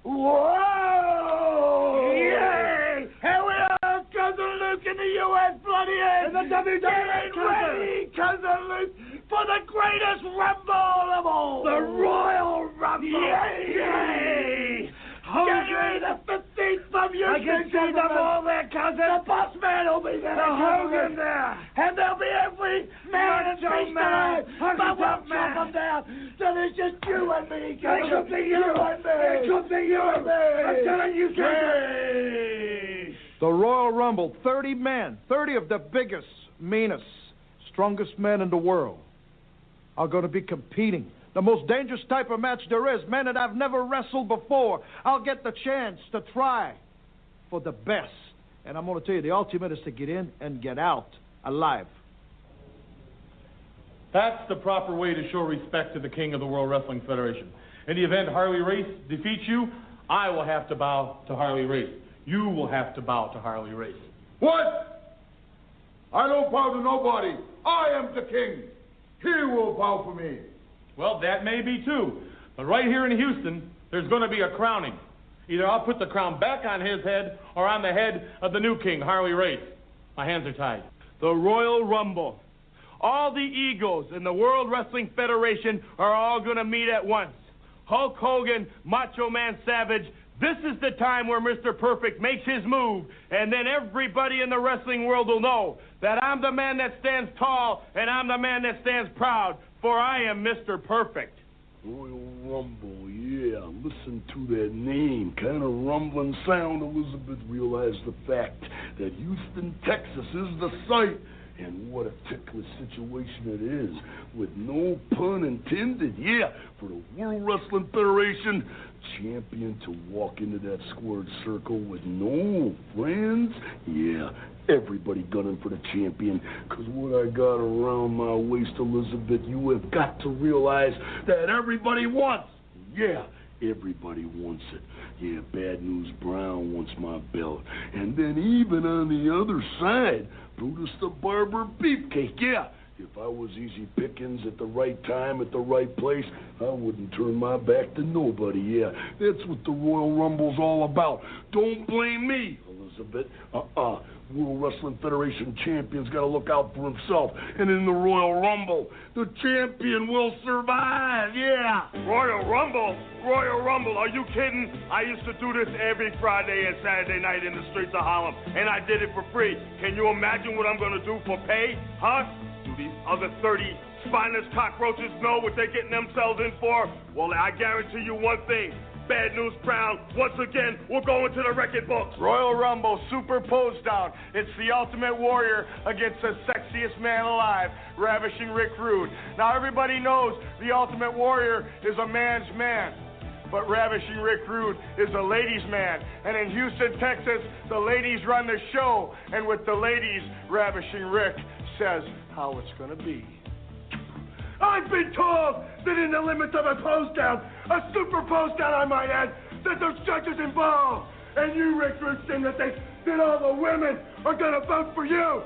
Whoa! Yay! Here we are, Cousin Luke in the U.S. Bloody End! And the WWE Getting ready, Cousin Luke, for the greatest Rumble of all! The Royal Rumble! Yay! Yay! January the 15th from Houston! I can see them all there, cousin! The Boss Man will be there! The Hogan there! And there'll be every man and Macho beast Man! alive! But we'll Husky chop Man! them down! So there's just you and me, It could be you! and me! It could be you! and me! I'm telling you, Yay! The Royal Rumble, 30 men, 30 of the biggest, meanest, strongest men in the world are going to be competing. The most dangerous type of match there is, men that I've never wrestled before. I'll get the chance to try for the best. And I'm going to tell you, the ultimate is to get in and get out alive. That's the proper way to show respect to the King of the World Wrestling Federation. In the event Harley Race defeats you, I will have to bow to Harley Race. You will have to bow to Harley Race. What? I don't bow to nobody. I am the king. He will bow for me. Well, that may be too. But right here in Houston, there's going to be a crowning. Either I'll put the crown back on his head or on the head of the new king, Harley Race. My hands are tied. The Royal Rumble. All the egos in the World Wrestling Federation are all going to meet at once. Hulk Hogan, Macho Man Savage, this is the time where Mr. Perfect makes his move, and then everybody in the wrestling world will know that I'm the man that stands tall and I'm the man that stands proud, for I am Mr. Perfect. Royal Rumble, yeah. Listen to that name. Kind of rumbling sound. Elizabeth realized the fact that Houston, Texas is the site. And what a ticklish situation it is, with no pun intended, yeah, for the World Wrestling Federation champion to walk into that squared circle with no friends. Yeah, everybody gunning for the champion, because what I got around my waist, Elizabeth, you have got to realize that everybody wants. Yeah, everybody wants it. Yeah, Bad News Brown wants my belt. And then even on the other side, Brutus the Barber Beefcake, yeah. If I was easy pickings at the right time, at the right place, I wouldn't turn my back to nobody, yeah. That's what the Royal Rumble's all about. Don't blame me, Elizabeth. World Wrestling Federation champion's got to look out for himself. And in the Royal Rumble, the champion will survive, yeah. Royal Rumble? Royal Rumble, are you kidding? I used to do this every Friday and Saturday night in the streets of Harlem, and I did it for free. Can you imagine what I'm going to do for pay, huh? Do these other 30 spineless cockroaches know what they're getting themselves in for? Well, I guarantee you one thing. Bad News Brown, once again, will go into the record books. Royal Rumble, super pose down. It's the Ultimate Warrior against the sexiest man alive, Ravishing Rick Rude. Now, everybody knows the Ultimate Warrior is a man's man, but Ravishing Rick Rude is a ladies' man. And in Houston, Texas, the ladies run the show. And with the ladies, Ravishing Rick says how it's going to be. I've been told that in the limits of a pose down, a super pose down I might add, that there's judges involved. And you, Rick Rude, seem to think that all the women are going to vote for you.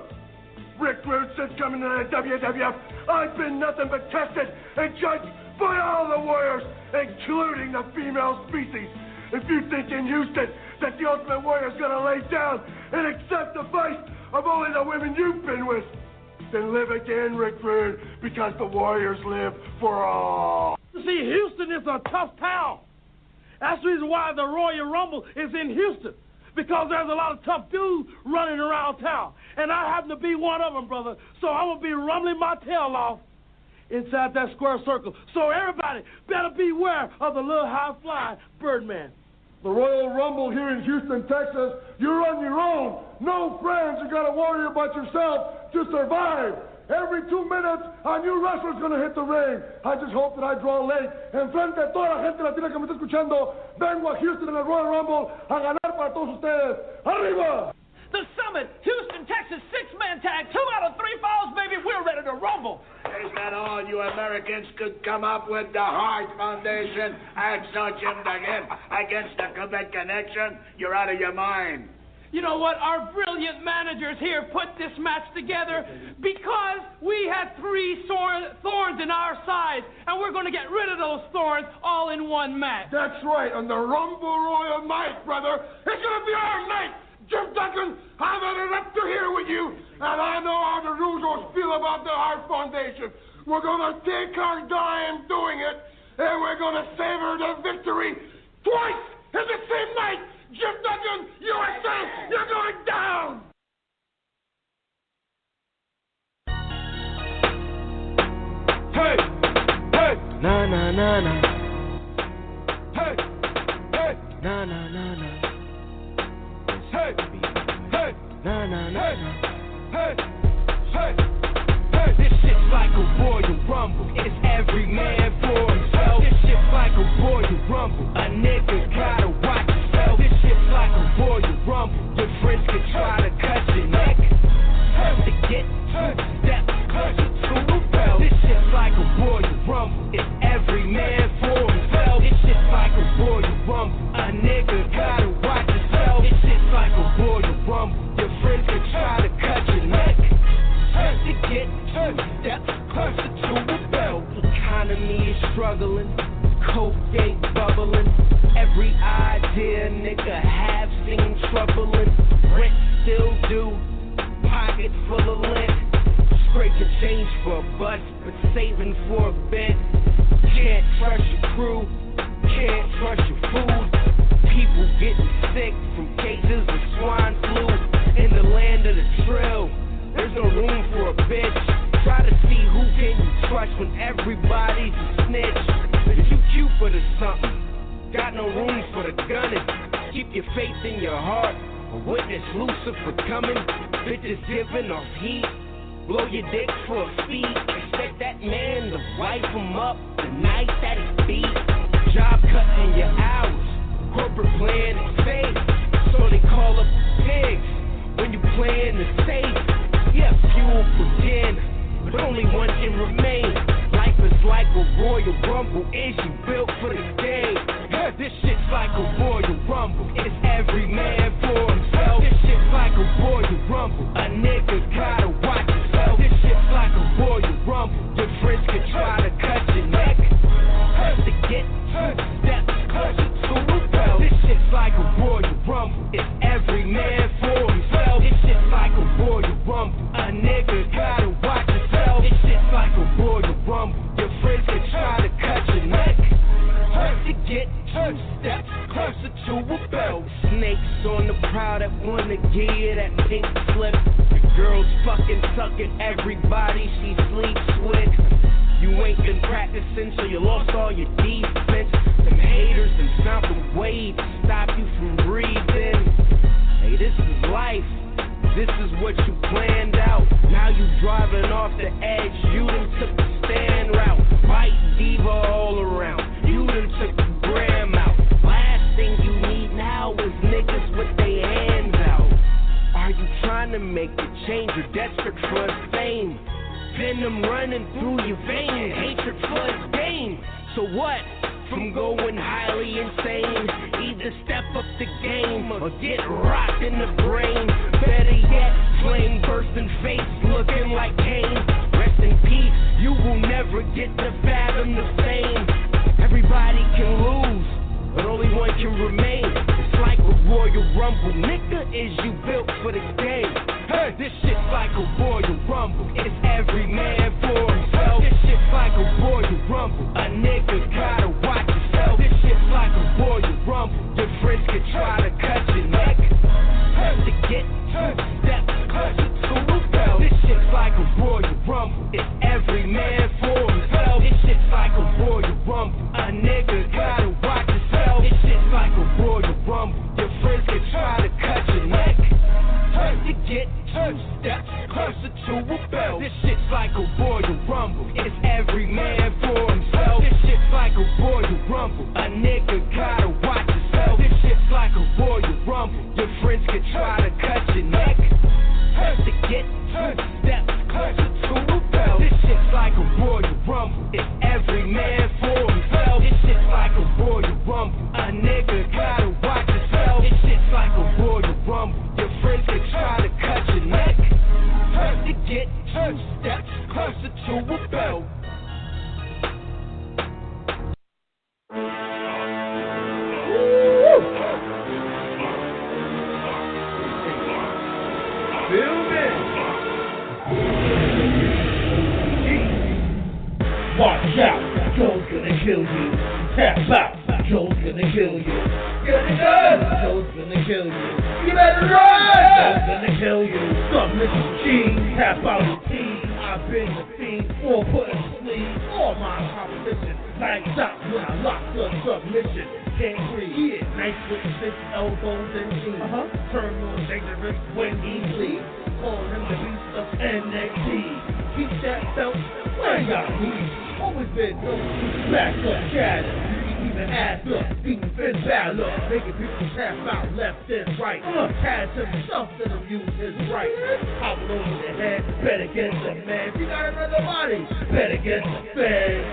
Rick Rude, since coming to the WWF, I've been nothing but tested and judged by all the warriors, including the female species. If you think in Houston that the Ultimate Warrior's going to lay down and accept the fight of only the women you've been with, then live again, Rick Rude, because the Warriors live for all. You see, Houston is a tough town. That's the reason why the Royal Rumble is in Houston, because there's a lot of tough dudes running around town. And I happen to be one of them, brother, so I'm going to be rumbling my tail off inside that square circle. So everybody better beware of the little high-flying Birdman. The Royal Rumble here in Houston, Texas, you're on your own. No friends. You got to worry about yourself to survive. Every 2 minutes, a new wrestler's going to hit the ring. I just hope that I draw late. Enfrente de toda la gente latina que me está escuchando, vengo a Houston en el Royal Rumble a ganar para todos ustedes. ¡Arriba! The Summit, Houston, Texas, six-man tag, 2 out of 3 falls, baby. We're ready to rumble. Is that all you Americans could come up with? The Hart Foundation? Act so Jim again against the Quebec Connection? You're out of your mind. You know what? Our brilliant managers here put this match together because we had 3 thorns in our side, and we're going to get rid of those thorns all in one match. That's right, on the Rumble Royal night, brother. It's going to be our night. Jim Duncan, I've had it up to here with you, and I know how the Russos feel about the Hart Foundation. We're going to take our dime doing it, and we're going to savor the victory twice in the same night. Jim Duncan, USA, you're going down! Hey! Hey! Na na na na. Hey! Hey! Na na na na. Hey! Hey! Na na na na. Hey! Hey! Hey! This shit's like a Royal Rumble. It's every man for himself. This shit's like a Royal Rumble. A nigga gotta watch himself. This shit's like a Royal Rumble. Your friends can try to cut your neck. To get 2 steps closer to a belt. This shit's like a Royal Rumble. It's every man for himself. This shit's like a Royal Rumble. A nigga gotta watch himself. This shit's like a Royal Rumble. Your friends can try to cut your neck. To get 2 steps closer to a belt. Economy is struggling. Coke ain't bubbling. Every idea nigga have seems troubling. Rent still due. Pocket full of lint. Scraping change for a bus, but saving for a bit. Can't trust your crew. Can't trust your food. People getting sick from cases of swine flu. In the land of the trill, there's no room for a bitch. Try to see who can you trust when everybody's a snitch. If you Cupid or something, got no room for the gunning. Keep your faith in your heart, or witness Lucifer coming. Bitches giving off heat, blow your dick for a fee. Expect that man to wipe him up the night that he beat. Job cutting your hours, corporate plan is safe, so they call up pigs when you plan to save. Yeah, fuel for dinner, but only one can remain. Life is like a Royal Rumble, is you built for the game? This shit's like a Royal Rumble, it's every man for himself. This shit's like a Royal Rumble, a nigga gotta watch himself. This shit's like a Royal Rumble, your friends can try to cut your neck. To get 2 steps closer to a belt. This shit's like a Royal Rumble, it's every man for himself. This shit's like a Royal Rumble, a nigga gotta watch himself. This shit's like a Royal Rumble, your friends can try to cut your neck. To get 2 steps closer to a belt. Snakes on the prowl that wanna give you that pink slip. The girl's fucking sucking everybody she sleeps with. You ain't been practicing, so you lost all your defense. Them haters and found a way to stop you from breathing. Hey, this is life. This is what you planned out. Now you driving off the edge. You done took the stand route. White diva all around. You done took the gram out. Last thing you need now is niggas with their hands out. Are you trying to make a change or desperate for fame? Venom running through your veins, hatred floods game. So what? From going highly insane, either step up the game or get rocked in the brain. Better yet, flame bursting face looking like Cain. Rest in peace, you will never get to fathom the fame. Everybody can lose, but only one can remain. It's like a Royal Rumble, nigga, is you built for the game? Hey, this shit's like a Royal Rumble, it's every man for himself. This shit's like a Royal Rumble, a nigga gotta watch himself. This shit's like a Royal Rumble, your friends can try to cut your neck. To get 2 steps closer to a belt. This shit's like a Royal Rumble, it's every man for himself. This shit's like a Royal Rumble, a nigga gotta watch himself. This shit's like a Royal Rumble, your friends can try to cut your neck. To get 2 steps closer to a belt. This shit's like a Royal Rumble, it's every man for himself. This shit's like a Royal Rumble, a nigga gotta watch himself. This shit's like a Royal Rumble, your friends can try to cut your neck. To get 2 steps closer to a belt. This shit's like a Royal Rumble, it's every man for himself. This shit's like a Royal Rumble, a nigga gotta watch himself. This shit's like a Royal Rumble, your Get it done. Joe's gonna kill you. You better run. Joe's gonna kill you. Submission machine, tap out the team. I've been the fiend for putting to sleep all my competition. Like stop when I lock the submission. Can't breathe. Nice with 6 elbows and knees. Turn on dangerous when he bleeds. Call him the beast of NXT. Keep that belt where y'all need. Always been known to back up shatter. Even ass up, even Finn Balor. Making people tap out left and right. Has himself that abuse his right. Hobble over the head, bet against the man. You got another body, bet against the feds.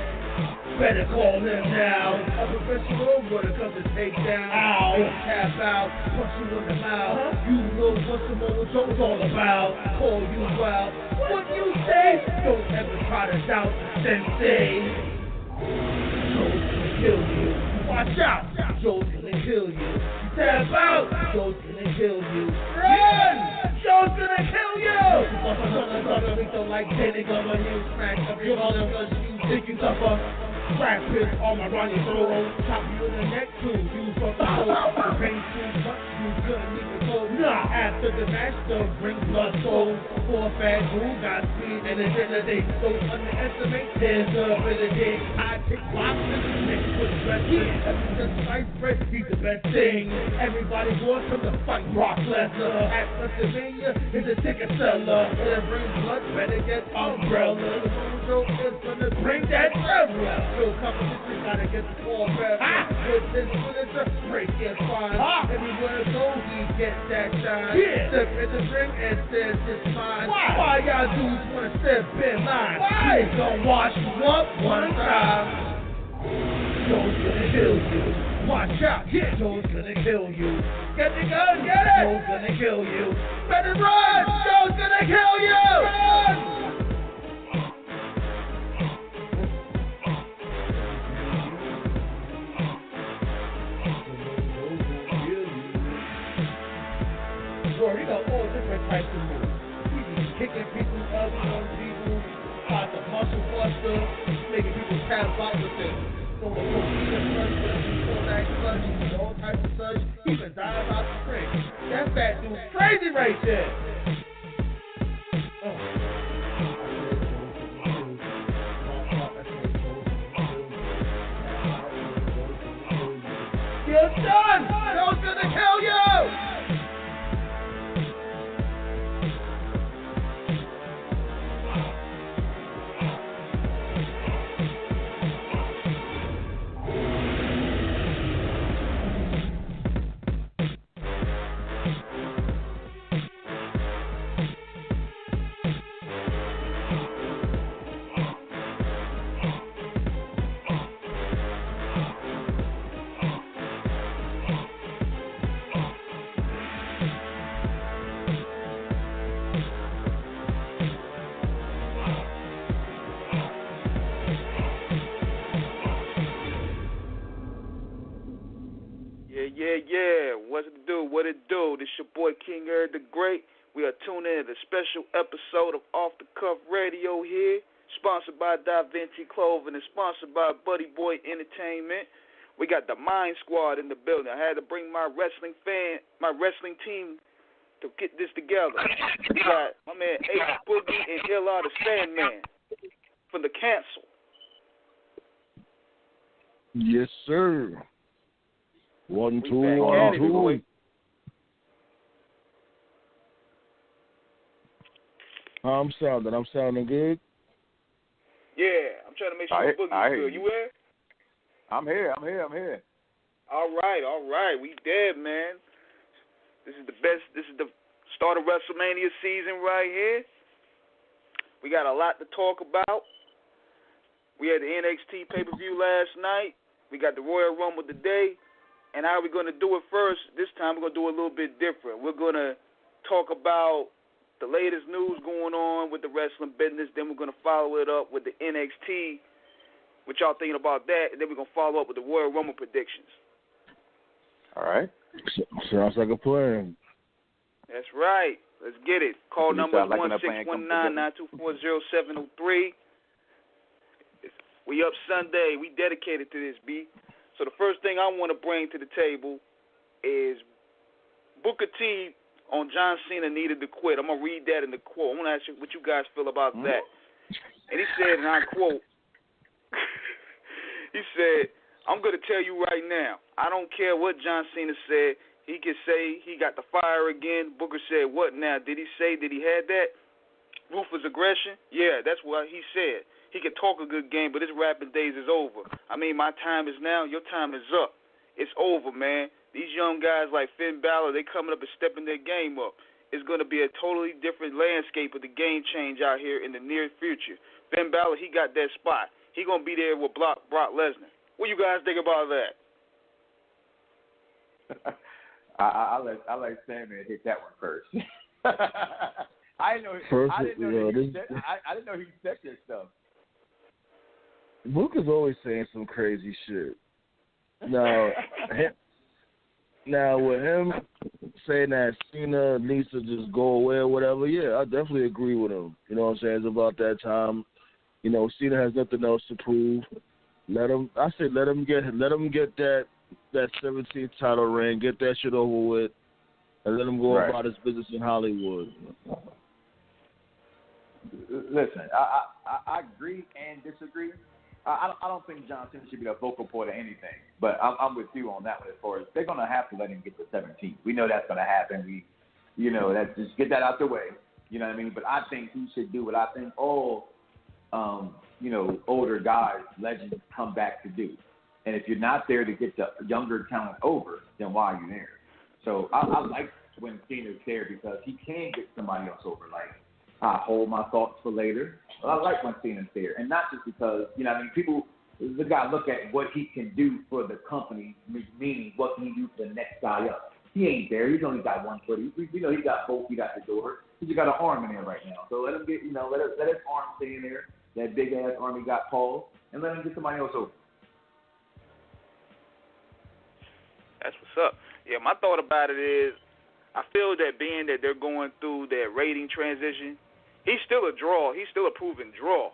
Better call him now. A professional when it comes to take down. Ow. Tap out, punch you in the mouth. You know what Samoa Joe's all about. Call you out. What you say? Don't ever try to doubt Sensei. Joe's gonna kill you. Watch out. Joe's gonna kill you. Tap out. Joe's gonna kill you. Run! Joe's gonna kill you. Don't like dating of a new smack of your mother because you think you suffer. Crack pit on my around your throat. Chop you in the neck too. You from the throat. The pain too much. You couldn't even go. Nah. After the match, the ring blood soul. Four fat who got speed and agility. Don't underestimate his ability. I take boxes mixed with wrestling. Ever since sliced bread, he's the best thing. Everybody wants him to fight Brock Lesnar. At WrestleMania, he's a ticket seller. And bring blood, better get umbrella. The Mojo is gonna bring that terror. No competition, gotta get the ball back. With this finisher, break his spine. Everywhere I go, he gets that shine. Step in the ring and says it's mine. Why y'all dudes wanna step in line? He's gonna wash you up one time. Joe's gonna kill you. Watch out, Joe's gonna kill you. Get the gun, get it! Joe's gonna kill you. Better run! Joe's gonna kill you! Run! You know, all different types of moves. We be kicking people up on people, trying to muscle buster, making people tap out with it. So the torpedo clutch, that clutch, all types of such, even dive out the ring. That fat dude's crazy right there. You're done! Joe's gonna kill you! Yeah. What's it do? What it do? This your boy King Eric the Great. We are tuning in to the special episode of Off the Cuff Radio here, sponsored by Da Vinci Clothing and sponsored by Buddy Boy Entertainment. We got the Mind Squad in the building. I had to bring my wrestling team to get this together. We got my man H Boogie and Illa the Sandman from the Cancel. Yes, sir. 1, 2, 1, 2. I'm sounding good. Yeah, I'm trying to make sure Boogie's good. You here? I'm here. All right. We dead, man. This is the best. This is the start of WrestleMania season right here. We got a lot to talk about. We had the NXT pay-per-view last night. We got the Royal Rumble today. And how are we going to do it first? This time we're going to do it a little bit different. We're going to talk about the latest news going on with the wrestling business. Then we're going to follow it up with the NXT. What y'all thinking about that? And then we're going to follow up with the Royal Rumble predictions. All right. Sounds like a plan. That's right. Let's get it. Call number 1-619-924-0703. We up Sunday. We dedicated to this, B. So the first thing I want to bring to the table is Booker T on John Cena needed to quit. I'm going to read that in the quote. I want to ask you what you guys feel about that. And he said, and I quote, he said, I'm going to tell you right now, I don't care what John Cena said. He could say he got the fire again. Booker said, what now? Did he say that he had that? Ruthless aggression? Yeah, that's what he said. He could talk a good game, but his rapping days is over. I mean, my time is now. Your time is up. It's over, man. These young guys like Finn Balor, they coming up and stepping their game up. It's going to be a totally different landscape of the game change out here in the near future. Finn Balor, he got that spot. He going to be there with Brock Lesnar. What you guys think about that? I let Sandman hit that one first. I didn't know he said this stuff. Luke is always saying some crazy shit. Now, with him saying that Cena needs to just go away or whatever, yeah, I definitely agree with him. You know what I'm saying? It's about that time. You know, Cena has nothing else to prove. Let him get that 17th title reign, get that shit over with, and let him go about his business in Hollywood. Listen, I agree and disagree. I don't think John Cena should be the focal point of anything, but I'm with you on that one as far as they're going to have to let him get to 17. We know that's going to happen. That's just get that out the way. You know what I mean? But I think he should do what I think all, older guys, legends come back to do. And if you're not there to get the younger talent over, then why are you there? So I like when Cena's there because he can get somebody else over. Like, I hold my thoughts for later. I like when Cena's there, and not just because, people, the guy look at what he can do for the company, meaning what can he do for the next guy up. He ain't there. He's only got one foot. He got both feet out the door. He's got an arm in there right now. So let him get, let his arm stay in there. That big ass arm he got paused, and let him get somebody else over. That's what's up. Yeah, my thought about it is, I feel that being that they're going through that rating transition, he's still a draw. He's still a proven draw.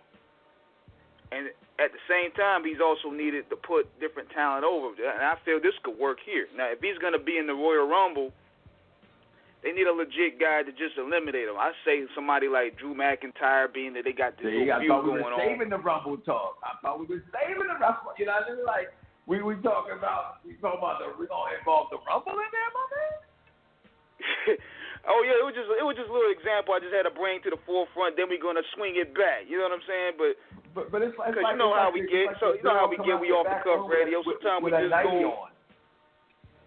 And at the same time, he's also needed to put different talent over. And I feel this could work here. Now, if he's going to be in the Royal Rumble, they need a legit guy to just eliminate him. I say somebody like Drew McIntyre, being that they got this feud going on. Saving the Rumble talk. I thought we were saving the Rumble. You know what I mean? Like, we talking about we're gonna involve the Rumble in there, my man. Oh yeah, it was just a little example. I just had to bring to the forefront. Then we're gonna swing it back. You know what I'm saying? But it's like, you know how we get. So you know how we get. We off the cuff radio. Sometimes we just go.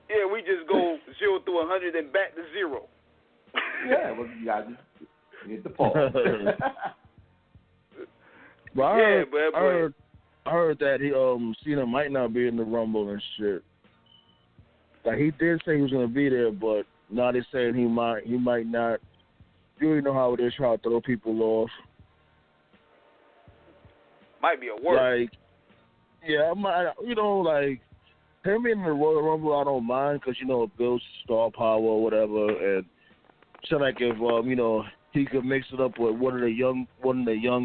Yeah, we just go 0 through 100 and back to 0. Yeah, well, you gotta just hit the pause. Well, I heard that Cena might not be in the Rumble and shit. Like, he did say he was gonna be there, but now they're saying he might not. You already know how it is trying to throw people off. Might be a work. Like, yeah, like him being in the Royal Rumble, I don't mind because it builds star power or whatever, and so like if he could mix it up with one of the young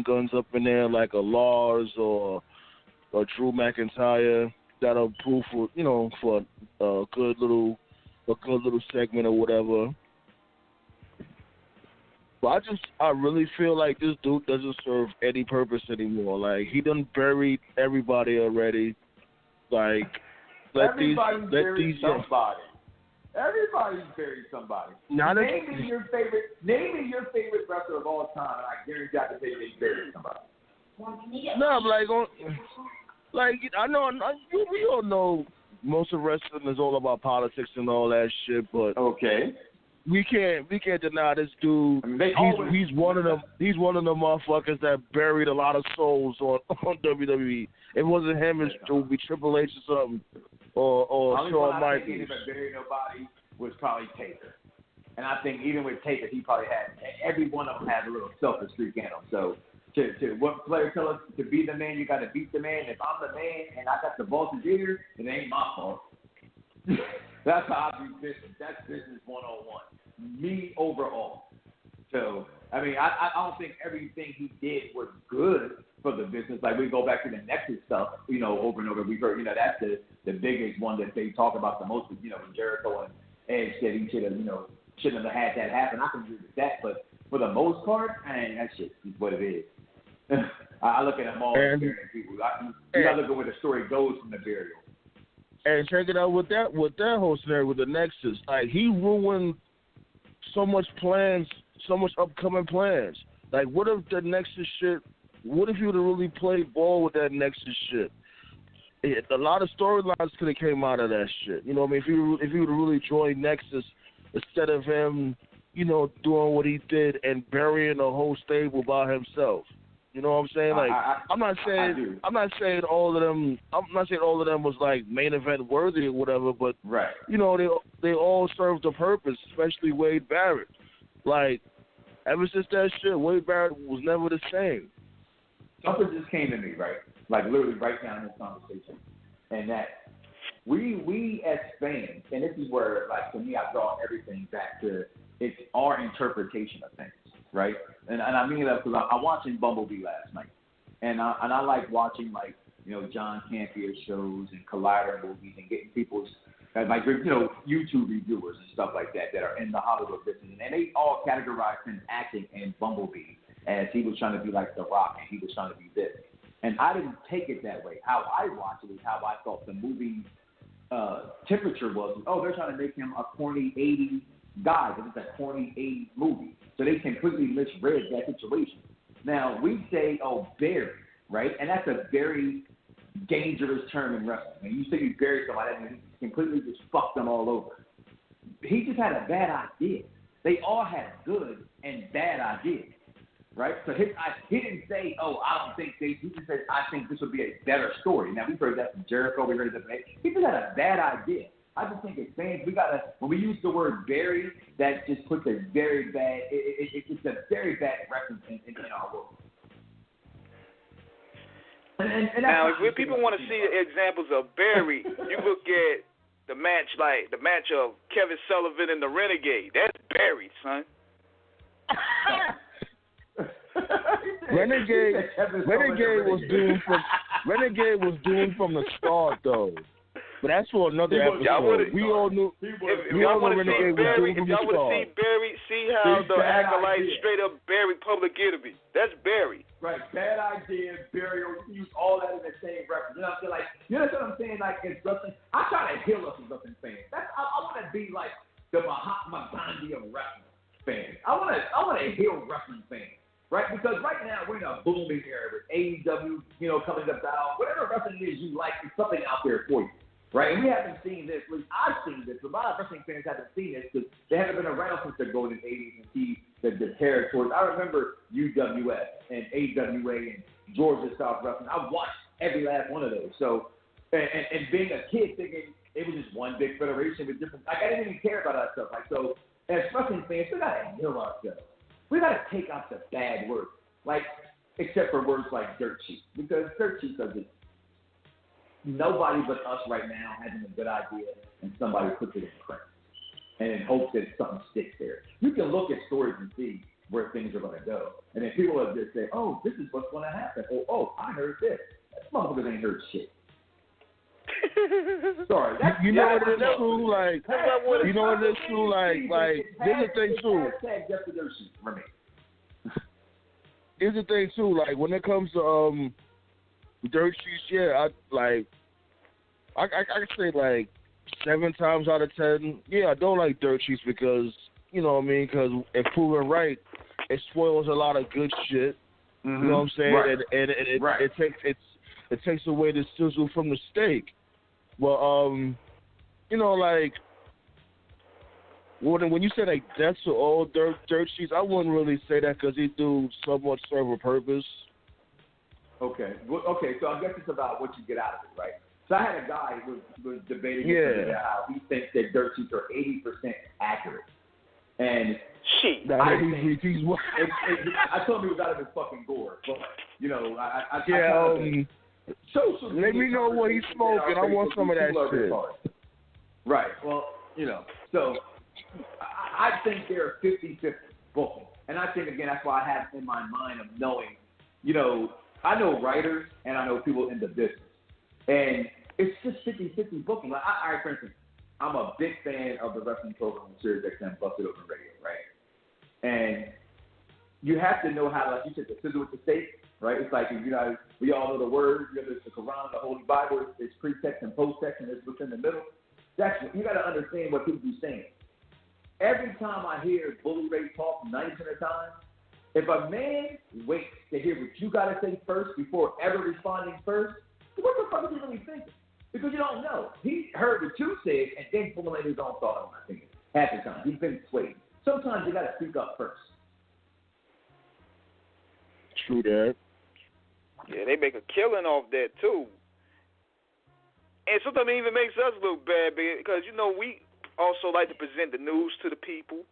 guns up in there, like a Lars or Drew McIntyre, that'll prove for a good little segment or whatever. But I really feel like this dude doesn't serve any purpose anymore. Like, he done buried everybody already. Like, Everybody's buried somebody. Name me your favorite wrestler of all time, and I guarantee I can say they buried somebody. No, but I know we all know most of wrestling is all about politics and all that shit, but okay, we can't deny this dude. He's one of them. He's one of the motherfuckers that buried a lot of souls on WWE. It wasn't him, it would be Triple H or something, or Shawn Michaels. If I buried nobody was probably Taker, and I think even with Taker, he probably had every one of them had a little selfish streak in him. So. To what players tell us, to be the man, you got to beat the man. If I'm the man and I got the Vulture's ear, it ain't my fault. That's how I do business. That's business 101. Me overall. So, I mean, I don't think everything he did was good for the business. Like, we go back to the Nexus stuff, over and over. We've heard, that's the biggest one that they talk about the most, when Jericho and Edge said he shouldn't have had that happen. I can agree with that, but for the most part, that shit is what it is. I look at them all as burying people. You got to look at where the story goes from the burial. And check it out with that whole scenario with the Nexus. Like, he ruined so much plans, so much upcoming plans. Like, what if the Nexus shit? What if you would have really played ball with that Nexus shit? A lot of storylines could have came out of that shit. You know what I mean? If you would have really joined Nexus instead of him, doing what he did and burying the whole stable by himself. You know what I'm saying? Like, I'm not saying all of them was like main event worthy or whatever, but right. They all served a purpose, especially Wade Barrett. Like, ever since that shit, Wade Barrett was never the same. Something just came to me, right? Like, literally right now in this conversation, and that we as fans, and this is where, like, to me, I draw everything back to it's our interpretation of things. Right, and I mean that because I'm watching Bumblebee last night, and I like watching John Campea shows and Collider movies and getting people's YouTube reviewers and stuff like that are in the Hollywood business, and they all categorize him acting in Bumblebee as he was trying to be like The Rock and he was trying to be this, and I didn't take it that way. How I watched it was how I thought the movie temperature was. Oh, they're trying to make him a corny 80s guy, but it's a corny 80s movie. So they completely misread that situation. Now, we say, bury, right? And that's a very dangerous term in wrestling. When you say you bury somebody, that means you completely just fucked them all over. He just had a bad idea. They all had good and bad ideas, right? So he didn't say, I don't think they, he just said, I think this would be a better story. Now, we've heard that from Jericho, we heard that from Edge. He just had a bad idea. I just think as fans, we gotta, when we use the word bury, that just puts a very bad, it's a very bad reference in our world. And now, if people want to see examples of bury, you look at the match of Kevin Sullivan and the Renegade. That's buried, son. Renegade was doomed from the start, though. But that's for another episode. We all knew Renegade was doomed from the start. If y'all want to see Barry, see how the acolytes straight up buried Public Enemy. That's Barry. Right, bad idea, burial. You use all that in the same reference. You know what I'm saying? Like, you know what I'm saying? Like, in wrestling, I try to heal us as wrestling fans. I want to be like the Mahatma Gandhi of wrestling fans. I want to heal wrestling fans. Right? Because right now we're in a booming era with AEW, coming up out. Whatever wrestling is you like, there's something out there for you. Right? And we haven't seen this. At least I've seen this. But a lot of wrestling fans haven't seen this because they haven't been around since the golden 80s and see the territories. I remember UWF and AWA and Georgia South Wrestling. I've watched every last one of those. So, and being a kid thinking it was just one big federation with different, like, I didn't even care about that stuff. Like, so as wrestling fans, we got to heal ourselves. We got to take out the bad words, like, except for words like dirt sheets, because dirt sheets are just, nobody but us right now having a good idea and somebody puts it in print and in hopes that something sticks there. You can look at stories and see where things are going to go. And then people will just say, oh, this is what's going to happen. Or, oh, I heard this. That motherfucker ain't heard shit. Sorry. You know what it is, too? Like, you know what it is, too? Like, here's the thing, too. Here's the thing, too. Like, when it comes to dirt sheets, yeah, I could say like 7 times out of 10, yeah, I don't like dirt sheets because, you know what I mean, because if proven right, it spoils a lot of good shit. Mm-hmm. You know what I'm saying? Right. And it takes away the sizzle from the steak. Well, you know, like when you say like deaths to all dirt sheets, I wouldn't really say that because these dudes somewhat serve a purpose. Okay. Well, okay, so I guess it's about what you get out of it, right? So I had a guy who was debating how he thinks that dirt sheets are 80% accurate. And I told him he was out of his fucking gourd. But, you know, let me know what he's smoking. I want some of that shit. Right. Well, you know, so I think they're 50-50. booking. And I think, again, that's why I have in my mind of knowing, you know, I know writers and I know people in the business. And it's just 50-50 booking. Like, for instance, I'm a big fan of the wrestling program on Sirius XM, Busted Open Radio, right? And you have to know how, like you said, the scissor with the steak, right? It's like, you know, we all know the word, you know, there's the Quran, the Holy Bible, it's pretext and post-text, and it's within the middle. You got to understand what people be saying. Every time I hear Bully Ray talk, 90% of the time, if a man waits to hear what you got to say first before ever responding first, what the fuck is he really thinking? Because you don't know. He heard what you said and then formulated his own thought on my opinion. Half the time. He's been swayed. Sometimes you got to speak up first. True that. Yeah, they make a killing off that, too. And sometimes it even makes us look bad because, you know, we also like to present the news to the people.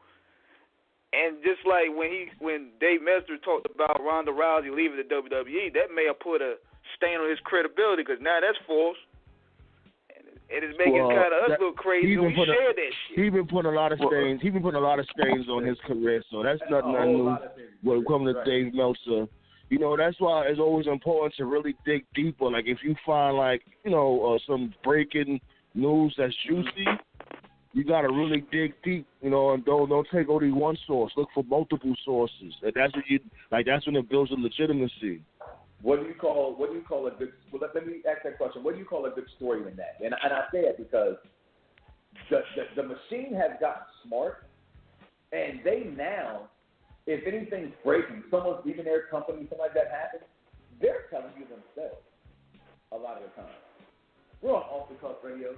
And just like when Dave Mesner talked about Ronda Rousey leaving the WWE, that may have put a stain on his credibility because now that's false. And it's making kind of us look crazy when we share that shit. He's been putting a lot of stains. He's been putting a lot of stains on his career, so that's nothing new when it comes to Dave Meltzer. You know, that's why it's always important to really dig deeper. Like, if you find, like, you know, some breaking news that's juicy, you got to really dig deep, you know, and don't take only one source. Look for multiple sources. And that's when it builds a legitimacy. What do you call a good? Well, let me ask that question. What do you call a good story in that? And I say it because the machine has gotten smart, and they now, if anything's breaking, someone's leaving their company, something like that happens, they're telling you themselves a lot of the time. We're on Off the Cuff Radio.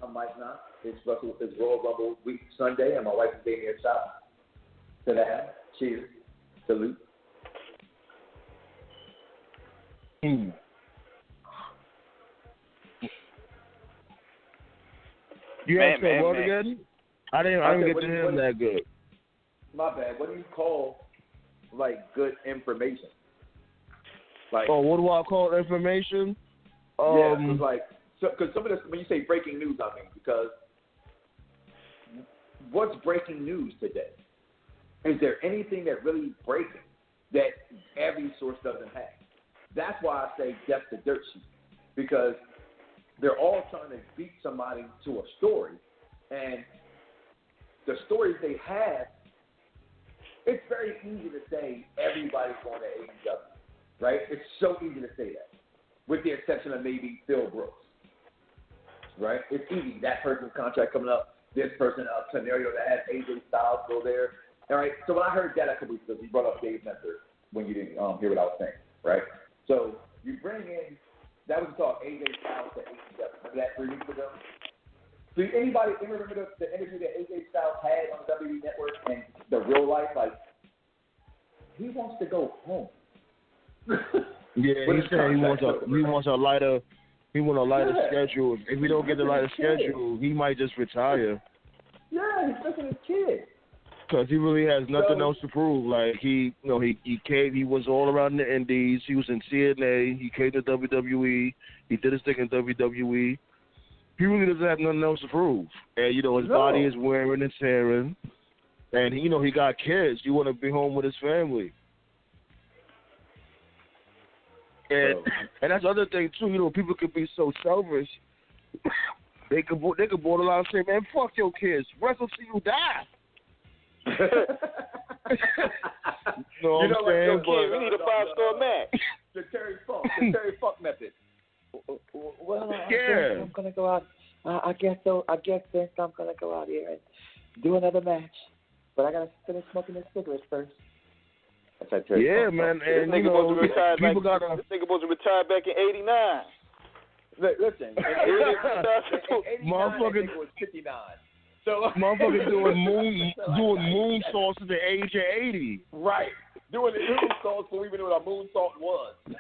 I'm Mike Knoxxx. It's Royal Rumble week Sunday, and my wife gave me a shot to that. Cheers. Salute. You asked that word again? I didn't get to hear him that good. My bad. What do you call, like, good information? Like, what do I call information? Because some of this, when you say breaking news, I mean, because what's breaking news today? Is there anything that really breaking that every source doesn't have? That's why I say depth the dirt sheet, because they're all trying to beat somebody to a story, and the stories they have, it's very easy to say everybody's going to AEW, right? It's so easy to say that, with the exception of maybe Phil Brooks, right? It's easy. That person's contract coming up, this person, a scenario that has AJ Styles go there. All right, so when I heard that a couple weeks ago, you brought up Dave Messer when you didn't hear what I was saying, right? So you bring in, that was called AJ Styles to AEW. Remember that 3 weeks ago? Do anybody remember the interview that AJ Styles had on the WWE Network and the real life? Like, he wants to go home. Yeah, he said he wants a lighter schedule. If we don't get the lighter schedule, he might just retire. Yeah, he's missing his kid. Because he really has nothing else to prove. Like, he came, he was all around the Indies. He was in TNA. He came to WWE. He did his thing in WWE. He really doesn't have nothing else to prove. And, you know, his body is wearing and tearing. And, he got kids. You want to be home with his family. And that's the other thing, too. You know, people can be so selfish. They could borderline say, man, fuck your kids. Wrestle till you die. You know what, kid, we need a 5-star match. The Terry Funk method. Well, I think I'm gonna go out. I guess Vince, I'm gonna go out here and do another match, but I gotta finish smoking this cigarette first. That's like Terry Funk. Man, and this nigga supposed to retire back in '89. Listen, motherfucker was 59. So motherfucker doing moonsaults at the age of 80. Right. Doing the moonsaults before we even knew what a moonsault was. They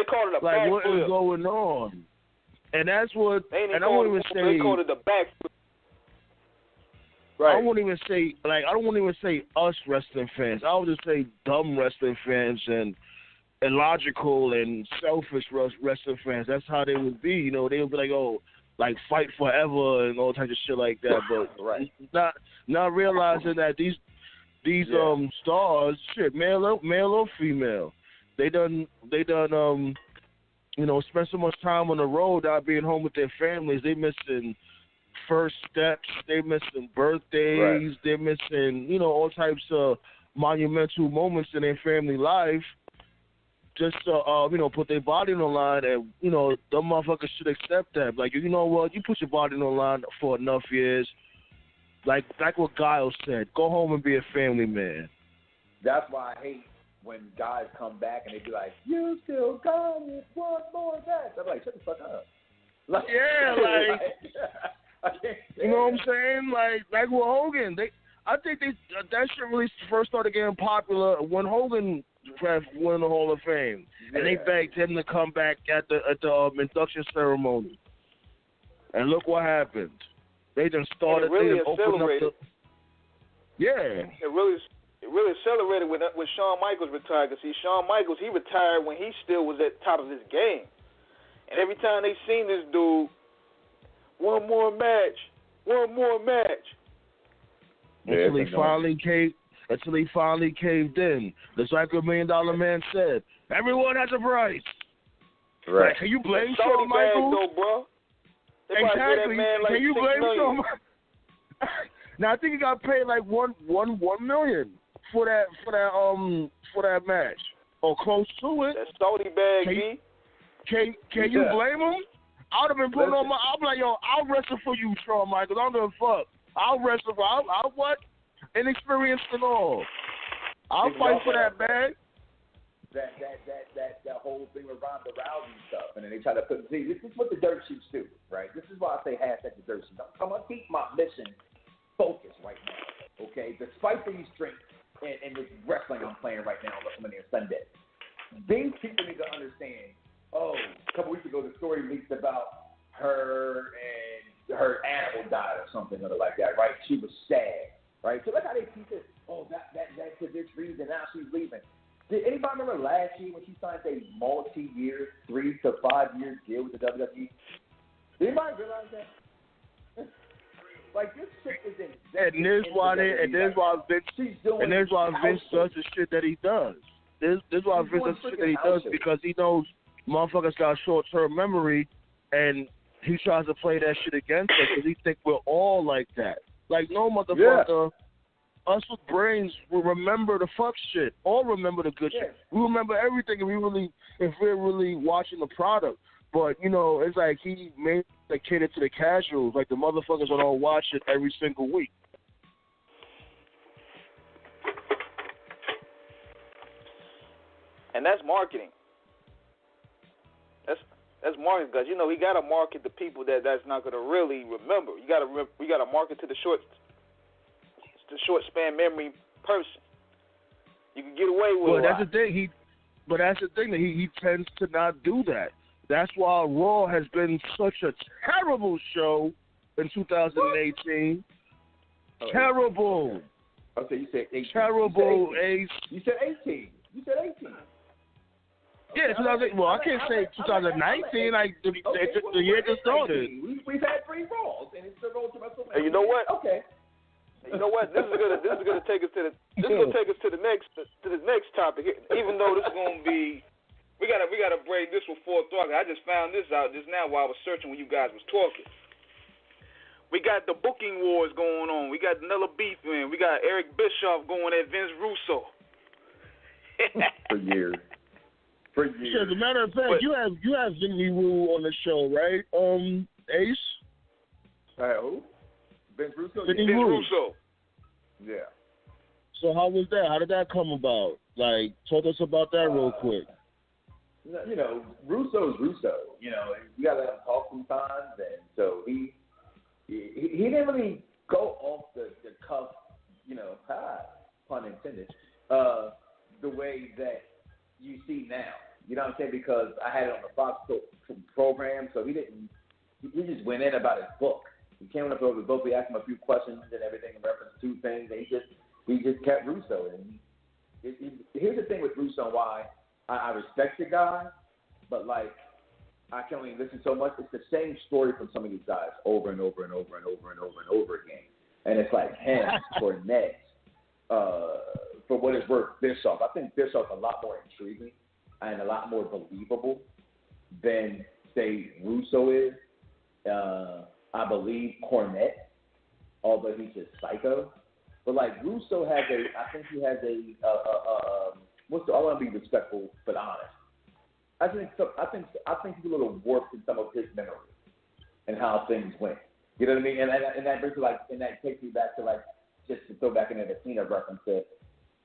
called it a like, backflip. what is going on? And that's what. And I won't even say. They called it the backflip. Right. I won't even say us wrestling fans. I would just say dumb wrestling fans and illogical and selfish wrestling fans. That's how they would be. You know, they would be like, oh, like fight forever and all types of shit like that. But not realizing that these stars, shit, male or female, they done spend so much time on the road, not being home with their families. They missing first steps, they missing birthdays, they're missing all types of monumental moments in their family life. Just to put their body on the line, and them motherfuckers should accept that. Like, you know what, you put your body on the line for enough years. Like what Giles said, go home and be a family man. That's why I hate when guys come back and they be like, "You still got it, one more match." I'm like, shut the fuck up. Like, you know what I'm saying? Like with Hogan, I think that shit really first started getting popular when Hogan won the Hall of Fame, and they begged him to come back at the induction ceremony. And look what happened. They just started. It really accelerated. It really accelerated when Shawn Michaels retired. Because see, Shawn Michaels, he retired when he still was at the top of his game. And every time they seen this dude, one more match. Until he finally caved in. Just like $1 Million Man said, everyone has a price. Right. Like, can you blame Shawn Michaels? Though, bro. Exactly. Can you blame Shawn Michaels? Now I think he got paid like $1 million for that match, or close to it. That Saudi bag, Can you blame him? I'd have been putting on my. I'll be like, yo, I'll wrestle for you, Shawn Michaels. I don't give a fuck. I'll wrestle for. I'll what? Inexperienced and all. I'll fight for that bag. That whole thing with Ronda Rousey stuff, and then they try to put. See, this is what the dirt sheets do, right? This is why I say hashtag the dirt sheets. I'm gonna keep my mission focused right now, okay? Despite these strengths and this wrestling I'm playing right now on WrestleMania Sunday, these people need to understand. Oh, a couple weeks ago, the story leaked about her and her animal died or something or like that, right? She was sad, right? So look how they keep it. Oh, that to this reason now she's leaving. Did anybody remember last year when she signed a multi-year, 3 to 5 year deal with the WWE? Did anybody realize that? Like, this shit is in. And there's why Vince does the shit that he does. This is why Vince does the shit that he does, because he knows motherfuckers got short-term memory, and he tries to play that shit against us because he think we're all like that. Like, no motherfucker. Us with brains will remember the fuck shit. All remember the good shit. We remember everything if we're really watching the product. But, it's like he made it cater to the casuals, like the motherfuckers that don't watch it every single week. And that's marketing. That's marketing, because he got to market the people that's not going to really remember. We got to market to the short span memory person. You can get away with it. That's the thing that he tends to not do that. That's why Raw has been such a terrible show in 2018. Oh, terrible. Okay, you said 18. Terrible. You said 18. Yeah, 2018. Well, I can't say 2019. Like the year just started. We've had 3 Raws, and it's the road to WrestleMania. And you know what? Okay. You know what? This is gonna take us to the next topic. Even though this is gonna be, we gotta break this with full thought. I just found this out just now while I was searching when you guys was talking. We got the booking wars going on. We got Nella Beef, man. We got Eric Bischoff going at Vince Russo. For years. So, as a matter of fact, you have Vinny Rule on the show, right? Ace. Who? Vince Russo? Vinny Russo. Yeah. So how was that? How did that come about? Like, talk to us about that real quick. Russo's Russo. You got to let him talk sometimes, and so he didn't really go off the cuff, pun intended, the way that you see now. You know what I'm saying? Because I had it on the Fox program, so he just went in about his book. He came up over the book. We asked him a few questions and everything in reference to things, and he just kept Russo. And here's the thing with Russo and why I respect the guy, but I can only listen so much. It's the same story from some of these guys over and over and over and over and over and over again. And it's like him or Ned. for what it's worth, Bischoff. I think Bischoff's a lot more intriguing and a lot more believable than, say, Russo is. I believe Cornette, although he's just psycho. But like Russo has I think he has I want to be respectful but honest. I think he's a little warped in some of his memory and how things went. You know what I mean? And that brings that takes me back to like, just to throw back into the Cena reference, that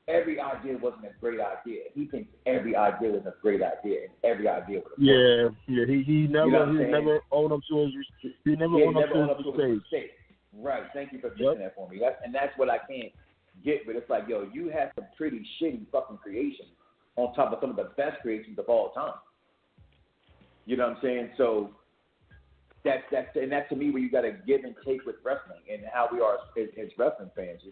every idea wasn't a great idea. He thinks every idea was a great idea, and every idea was a great idea. He never owned up to his mistake. Right. Thank you for fixing that for me. That's what I can't get. But it's like, yo, you have some pretty shitty fucking creations on top of some of the best creations of all time. You know what I'm saying? So that's to me where you got to give and take with wrestling and how we are as wrestling fans.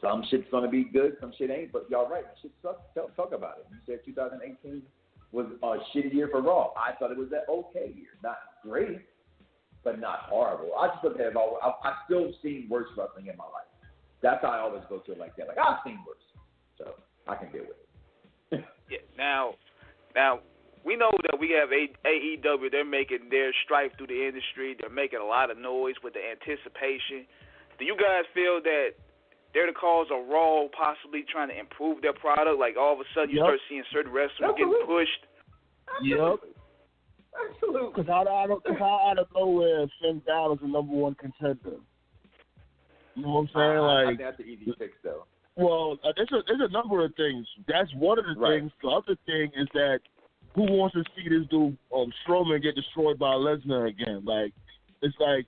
Some shit's gonna be good, some shit ain't. But y'all right, shit sucks. Talk about it. You said 2018 was a shitty year for Raw. I thought it was an okay year, not great, but not horrible. I just look at it all. I've still seen worse wrestling in my life. That's how I always go to it like that. Like, I've seen worse, so I can deal with it. Yeah. Now, we know that we have AEW. They're making their strife through the industry. They're making a lot of noise with the anticipation. Do you guys feel that they're the cause of Raw possibly trying to improve their product? Like, all of a sudden you start seeing certain wrestlers getting pushed? Absolutely. Because out of nowhere, Finn Balor's the number one contender. You know what I'm saying? I think that's an easy fix, though. Well, there's a number of things. That's one of the things. The other thing is that who wants to see this dude Strowman get destroyed by Lesnar again? Like, it's like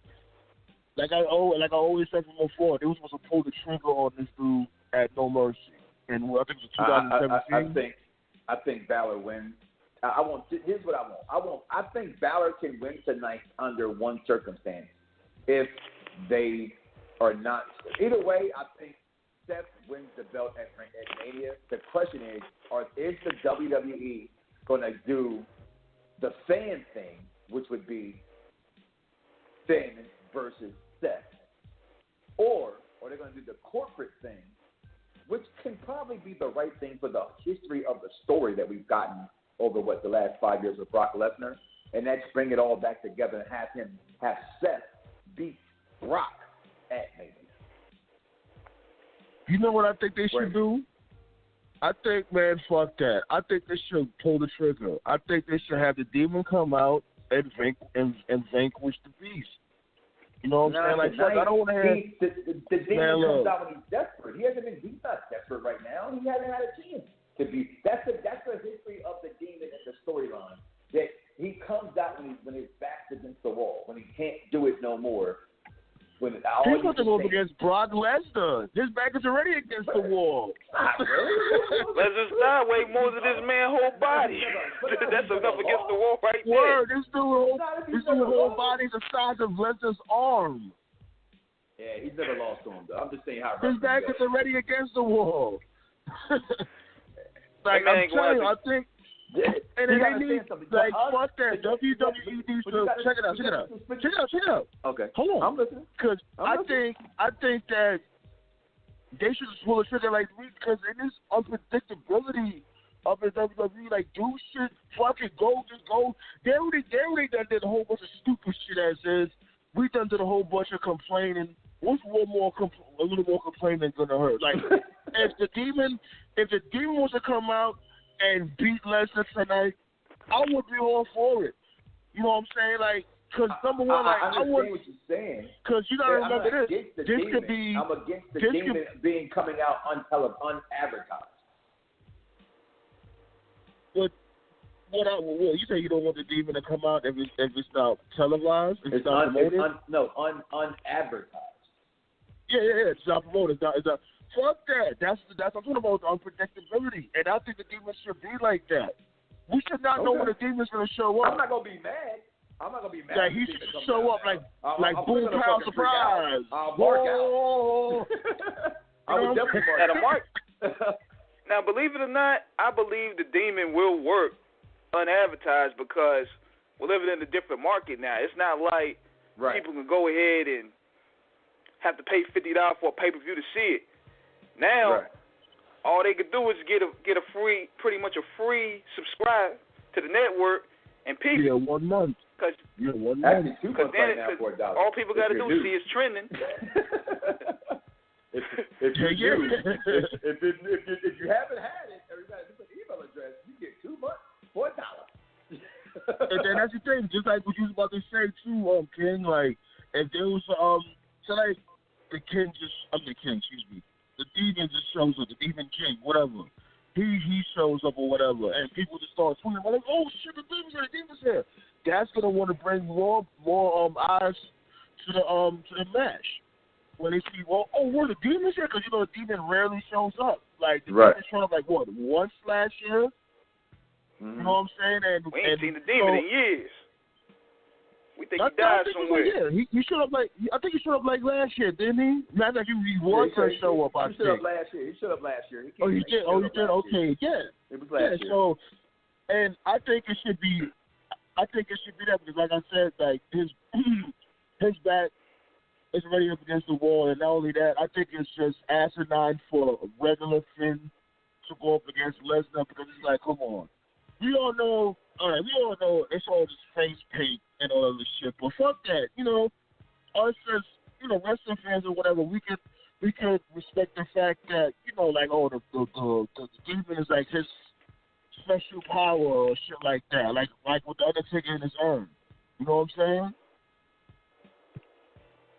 I always said from before, they were supposed to pull the trigger on this dude at No Mercy, and I think it was 2017. I think Balor wins. Here's what I want. I think Balor can win tonight under one circumstance. If they are not, either way, I think Seth wins the belt at Mania. The question is the WWE going to do the fan thing, which would be Finn versus Seth, or are they going to do the corporate thing, which can probably be the right thing for the history of the story that we've gotten over the last 5 years with Brock Lesnar, and that's bring it all back together and have Seth beat Brock at Mania. You know what I think they should do? I think, man, fuck that. I think they should pull the trigger. I think they should have the Demon come out and vanquish the Beast. You know what I'm saying? Like, fuck, I don't want to have... The Demon comes out when he's desperate. He's not desperate right now. He hasn't had a chance to be. That's the history of the Demon in the storyline. That he comes out when his back's against the wall, when he can't do it no more. He's supposed to go up against Brock Lesnar. His back is already against the wall. Lesnar's not way more than this man's whole body. That's enough against the wall right there. Word, this dude's whole body's the size of Lesnar's arm. Yeah, he's never lost to him, though. I'm just saying how his back is already against the wall. Like, I'm telling you, I think... And then they need, like, fuck that. WWE needs to check it out. Okay. Hold on. I'm listening. Because I think that they should just pull the trigger like me, because in this unpredictability of the WWE, like, dude should fucking just go. They already done did a whole bunch of stupid shit as is. We done did a whole bunch of complaining. What's a little more complaining gonna hurt? Like, if the demon was to come out and beat Lesnar tonight, I would be all for it. You know what I'm saying? Like, because number one, like, I understand what you're saying. Because you gotta remember this. This could be. I'm against the demon being coming out unadvertised. But you say you don't want the demon to come out if it's not televised? It's not promoted? Unadvertised. Yeah. It's not promoted. It's not. Fuck that. That's I'm talking about the unpredictability, and I think the demons should be like that. We should not know when the demon's gonna show up. I'm not gonna be mad. Like, he should show up like boom, pow, surprise. I'll mark out. I would definitely at a mark. Now, believe it or not, I believe the demon will work unadvertised because we're living in a different market now. It's not like people can go ahead and have to pay $50 for a pay-per-view to see it. Now, all they could do is get a free, pretty much a free subscribe to the network, and people. Yeah, 1 month. Yeah, 1 month. Actually, 2 months right now for $1. All people got to do is see it's trending. if you haven't had it, everybody just an email address. You get 2 months for $1. And then that's the thing, just like what you was about to say too, King. Like, if there was so like the Demon just shows up, the Demon King, whatever. He shows up or whatever, and people just start tweeting like, oh shit, the Demon's here. That's gonna want to bring more eyes to the match. When they see, well, the Demon's here, because the Demon rarely shows up. Like the Demon showed up like what, once last year. Mm-hmm. You know what I'm saying? And we ain't seen the Demon in years. We think he died somewhere. Yeah, he showed up like, I think he showed up like last year, didn't he? Not that he was going to show up. He showed up last year. He showed up last year. He did. Okay, yeah. It was last year. So, and I think it should be that because, like I said, like his back is already up against the wall, and not only that, I think it's just asinine for a regular Finn to go up against Lesnar because it's like, come on. We all know it's all just face paint and all of this shit, but fuck that. Us as, wrestling fans or whatever, we could respect the fact that, like, the Demon is like his special power or shit like that, like with the Undertaker in his urn. You know what I'm saying?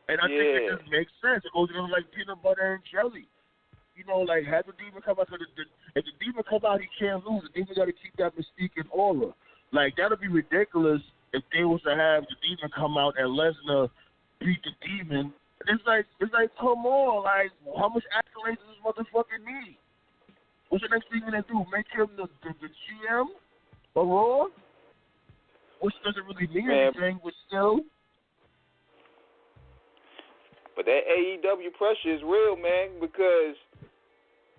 And I think it just makes sense. It goes together like peanut butter and jelly. Like, have the Demon come out. If the Demon come out, he can't lose. The Demon got to keep that mystique and aura. Like, that would be ridiculous if they was to have the Demon come out and Lesnar beat the Demon. It's like, come on. Like, how much accolades does this motherfucker need? What's the next thing you're going to do? Make him the GM of Raw? Which doesn't really mean anything, but still. But that AEW pressure is real, man, because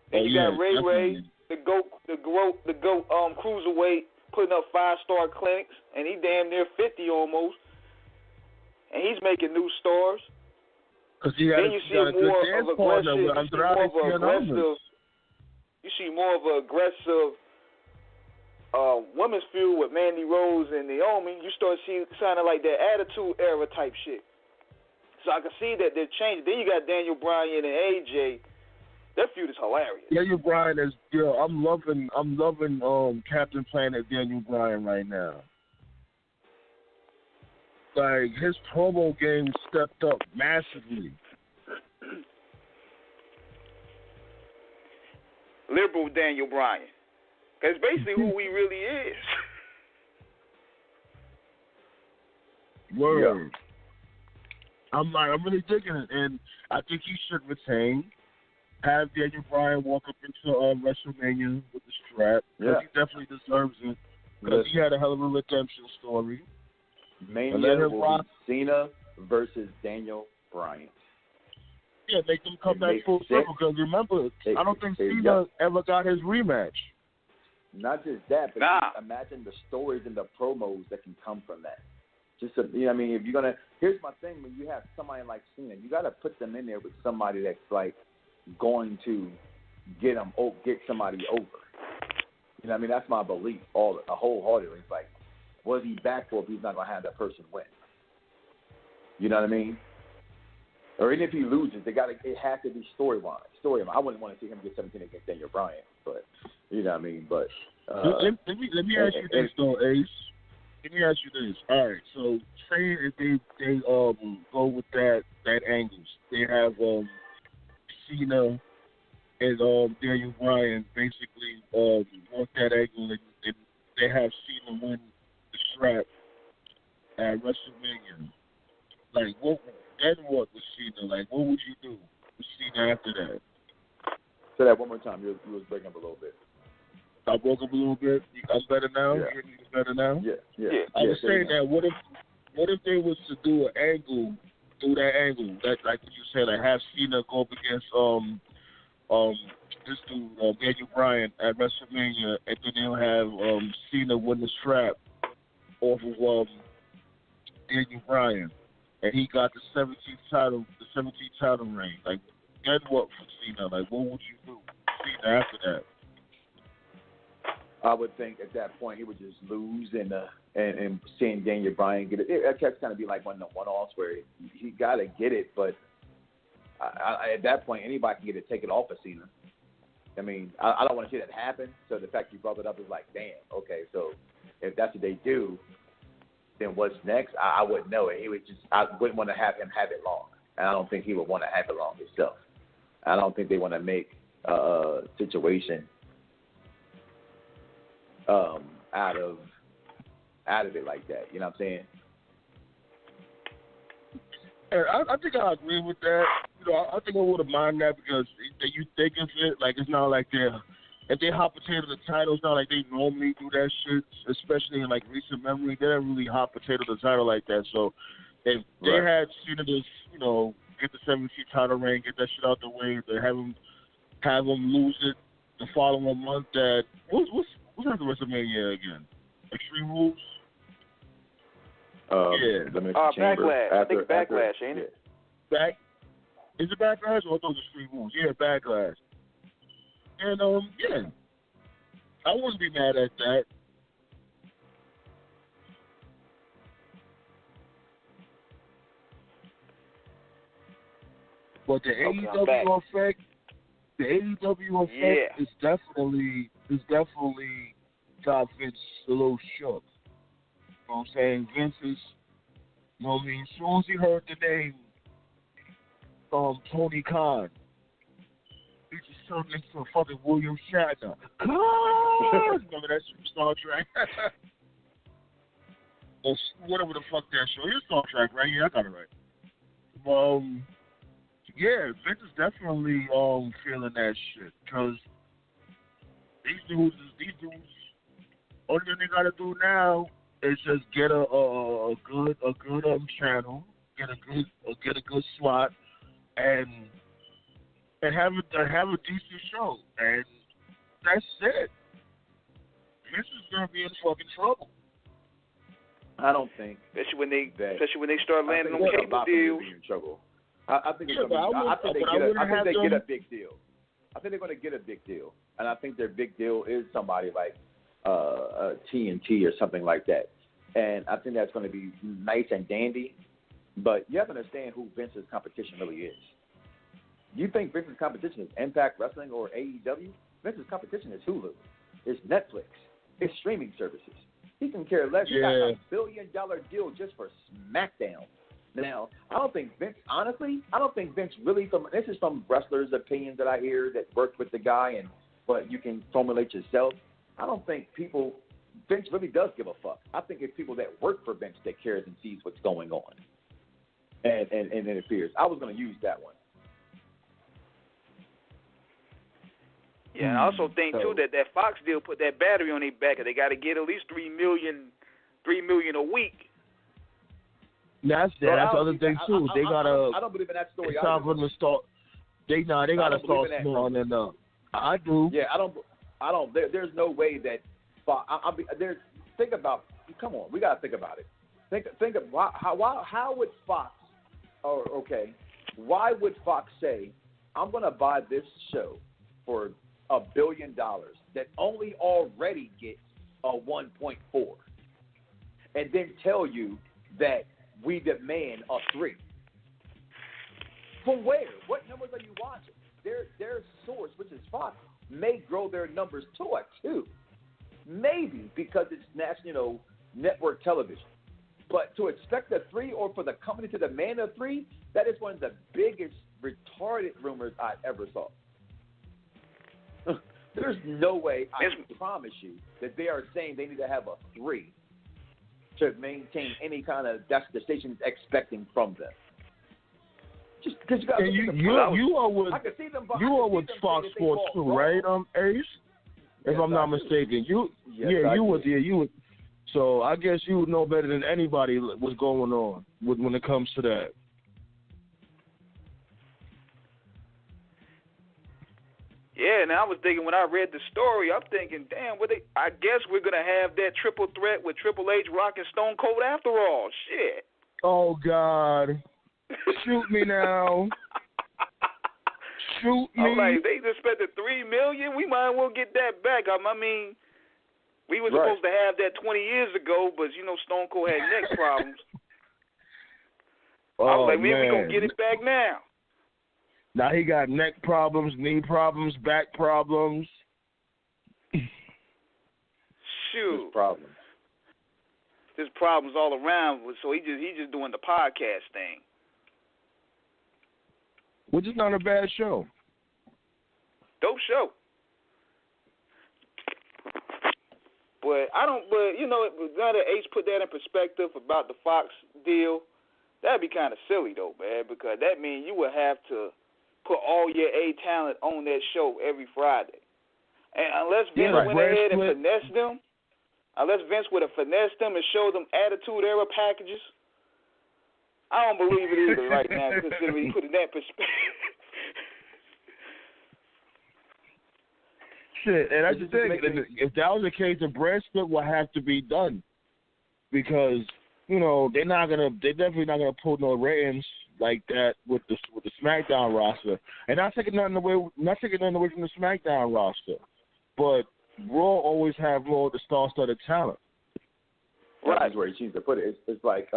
then you got Ray, the GOAT cruiserweight, putting up 5-star clinics, and he damn near 50 almost, and he's making new stars. Then you see more of an aggressive women's feud with Mandy Rose and Naomi. You start sounding like that Attitude Era type shit. So I can see that they're changing. Then you got Daniel Bryan and AJ. That feud is hilarious. Daniel Bryan is, I'm loving Captain Planet Daniel Bryan right now. Like, his promo game stepped up massively. Liberal Daniel Bryan. That's basically who he really is. Word. Yeah. I'm really digging it, and I think he should retain. Have Daniel Bryan walk up into WrestleMania with the strap. Because he definitely deserves it. Because he had a hell of a redemption story. Mania will be Cena versus Daniel Bryan. Yeah, make them come back full circle. Because remember, I don't think Cena ever got his rematch. Not just that, but imagine the stories and the promos that can come from that. Just, if you're going to, here's my thing, when you have somebody like Cena, you got to put them in there with somebody that's like going to get somebody over. That's my belief, wholeheartedly. It's like, what is he back for if he's not going to have that person win? You know what I mean? Or even if he loses, it has to be storyline. I wouldn't want to see him get 17 against Daniel Bryan, but you know what I mean. But let me ask you this though, Ace. Let me ask you this. All right, so say if they go with that angles, they have Cena and Daniel Bryan basically work that angle, and they have Cena win the strap at WrestleMania. Like, what with Cena? Like, what would you do with Cena after that? Say that one more time. You was breaking up a little bit. I broke up a little bit. I'm better now. Yeah. You're better now. Yeah. I was saying that. What if they was to do an angle, that like you said, like have Cena go up against this dude Daniel Bryan at WrestleMania, and then they'll have Cena win the strap off of Daniel Bryan, and he got the 17th title reign. Like, then what for Cena? Like, what would you do Cena after that? I would think at that point he would just lose and seeing Daniel Bryan get it. That's kind of be like one of the one-offs where he got to get it, but at that point anybody can get it, take it off of Cena. I mean, I don't want to see that happen. So the fact you brought it up is like, damn, okay. So if that's what they do, then what's next? I wouldn't know it. I wouldn't want to have him have it long, and I don't think he would want to have it long himself. I don't think they want to make a situation out of it like that. You know what I'm saying? I think I agree with that. You know, I think I wouldn't mind that because you think of it like it's not like if they hot potato the title, it's not like they normally do that shit, especially in like recent memory. They don't really hot potato the title like that. So if they had Cena just, you know, get the 7 feet title reign, get that shit out the way, they have him lose it the following month. That what's after WrestleMania again? Extreme Rules. Backlash. I think Backlash, ain't it? Is it Backlash or those Extreme Rules? Yeah, Backlash. And yeah, I wouldn't be mad at that. But the AEW effect, is definitely got Vince a little shook. You know what I'm saying? Vince is, you know what I mean? As soon as he heard the name Tony Khan, he just turned into a fucking William Shatner. Remember that Star Trek? Or whatever the fuck that show. It's Star Trek, right? Yeah, I got it right. Yeah, Vince is definitely feeling that shit because these dudes, only thing they gotta do now is just get a good channel, get a good slot, and have a decent show, and that's it. This is gonna be in fucking trouble. I don't think, especially when they start landing on cable deals. In trouble. I think they get a big deal. I think they're going to get a big deal, and I think their big deal is somebody like TNT or something like that. And I think that's going to be nice and dandy. But you have to understand who Vince's competition really is. You think Vince's competition is Impact Wrestling or AEW? Vince's competition is Hulu, it's Netflix, it's streaming services. He can care less. He got a $1 billion deal just for SmackDown. Now, I don't think Vince really, this is from wrestlers' opinions that I hear that worked with the guy, but you can formulate yourself. I don't think Vince really does give a fuck. I think it's people that work for Vince that cares and sees what's going on and interferes. I was going to use that one. Yeah, and I also think, too, that Fox deal put that battery on their back, and they got to get at least $3 million a week. That's the other thing too. They gotta. I don't believe in that story. It's time for them to start. They gotta start small and up. I do. Yeah, I don't. There's no way that. Think about. Come on, we gotta think about it. Think of how would Fox? Why would Fox say, I'm gonna buy this show for $1 billion that only already gets a 1.4, and then tell you that we demand a 3. From where? What numbers are you watching? Their source, which is Fox, may grow their numbers to a 2. Maybe because it's national network television. But to expect a 3 or for the company to demand a 3, that is one of the biggest retarded rumors I ever saw. There's no way, I promise you, that they are saying they need to have a 3 to maintain any kind of that's the station's expecting from them. Just because you are with Fox Sports too, right? Ace, if I'm not mistaken, you would. So I guess you would know better than anybody what's going on when it comes to that. Yeah, and I was thinking when I read the story, I'm thinking, damn, I guess we're going to have that triple threat with Triple H, Rock, and Stone Cold after all. Shit. Oh, God. Shoot me now. Shoot me. I'm like, they just spent the $3 million. We might as well get that back. I mean, we were supposed to have that 20 years ago, but Stone Cold had neck problems. I was like, maybe we gonna get it back now. Now he got neck problems, knee problems, back problems. Shoot. There's problems all around. So he just doing the podcast thing. Which is not a bad show. Dope show. But now that Ace put that in perspective about the Fox deal, that'd be kind of silly though, man, because that means you would have to put all your A talent on that show every Friday. And unless Vince went ahead and finessed them, and showed them Attitude Era packages, I don't believe it either right now, considering he put it in that perspective. Shit, and that's the thing. If that was the case, the brand split will have to be done because they're definitely not gonna pull no ratings like that with the SmackDown roster. And not taking nothing away from the SmackDown roster, but Raw always have more of the star-studded talent. Right, that's where he chooses to put it. It's like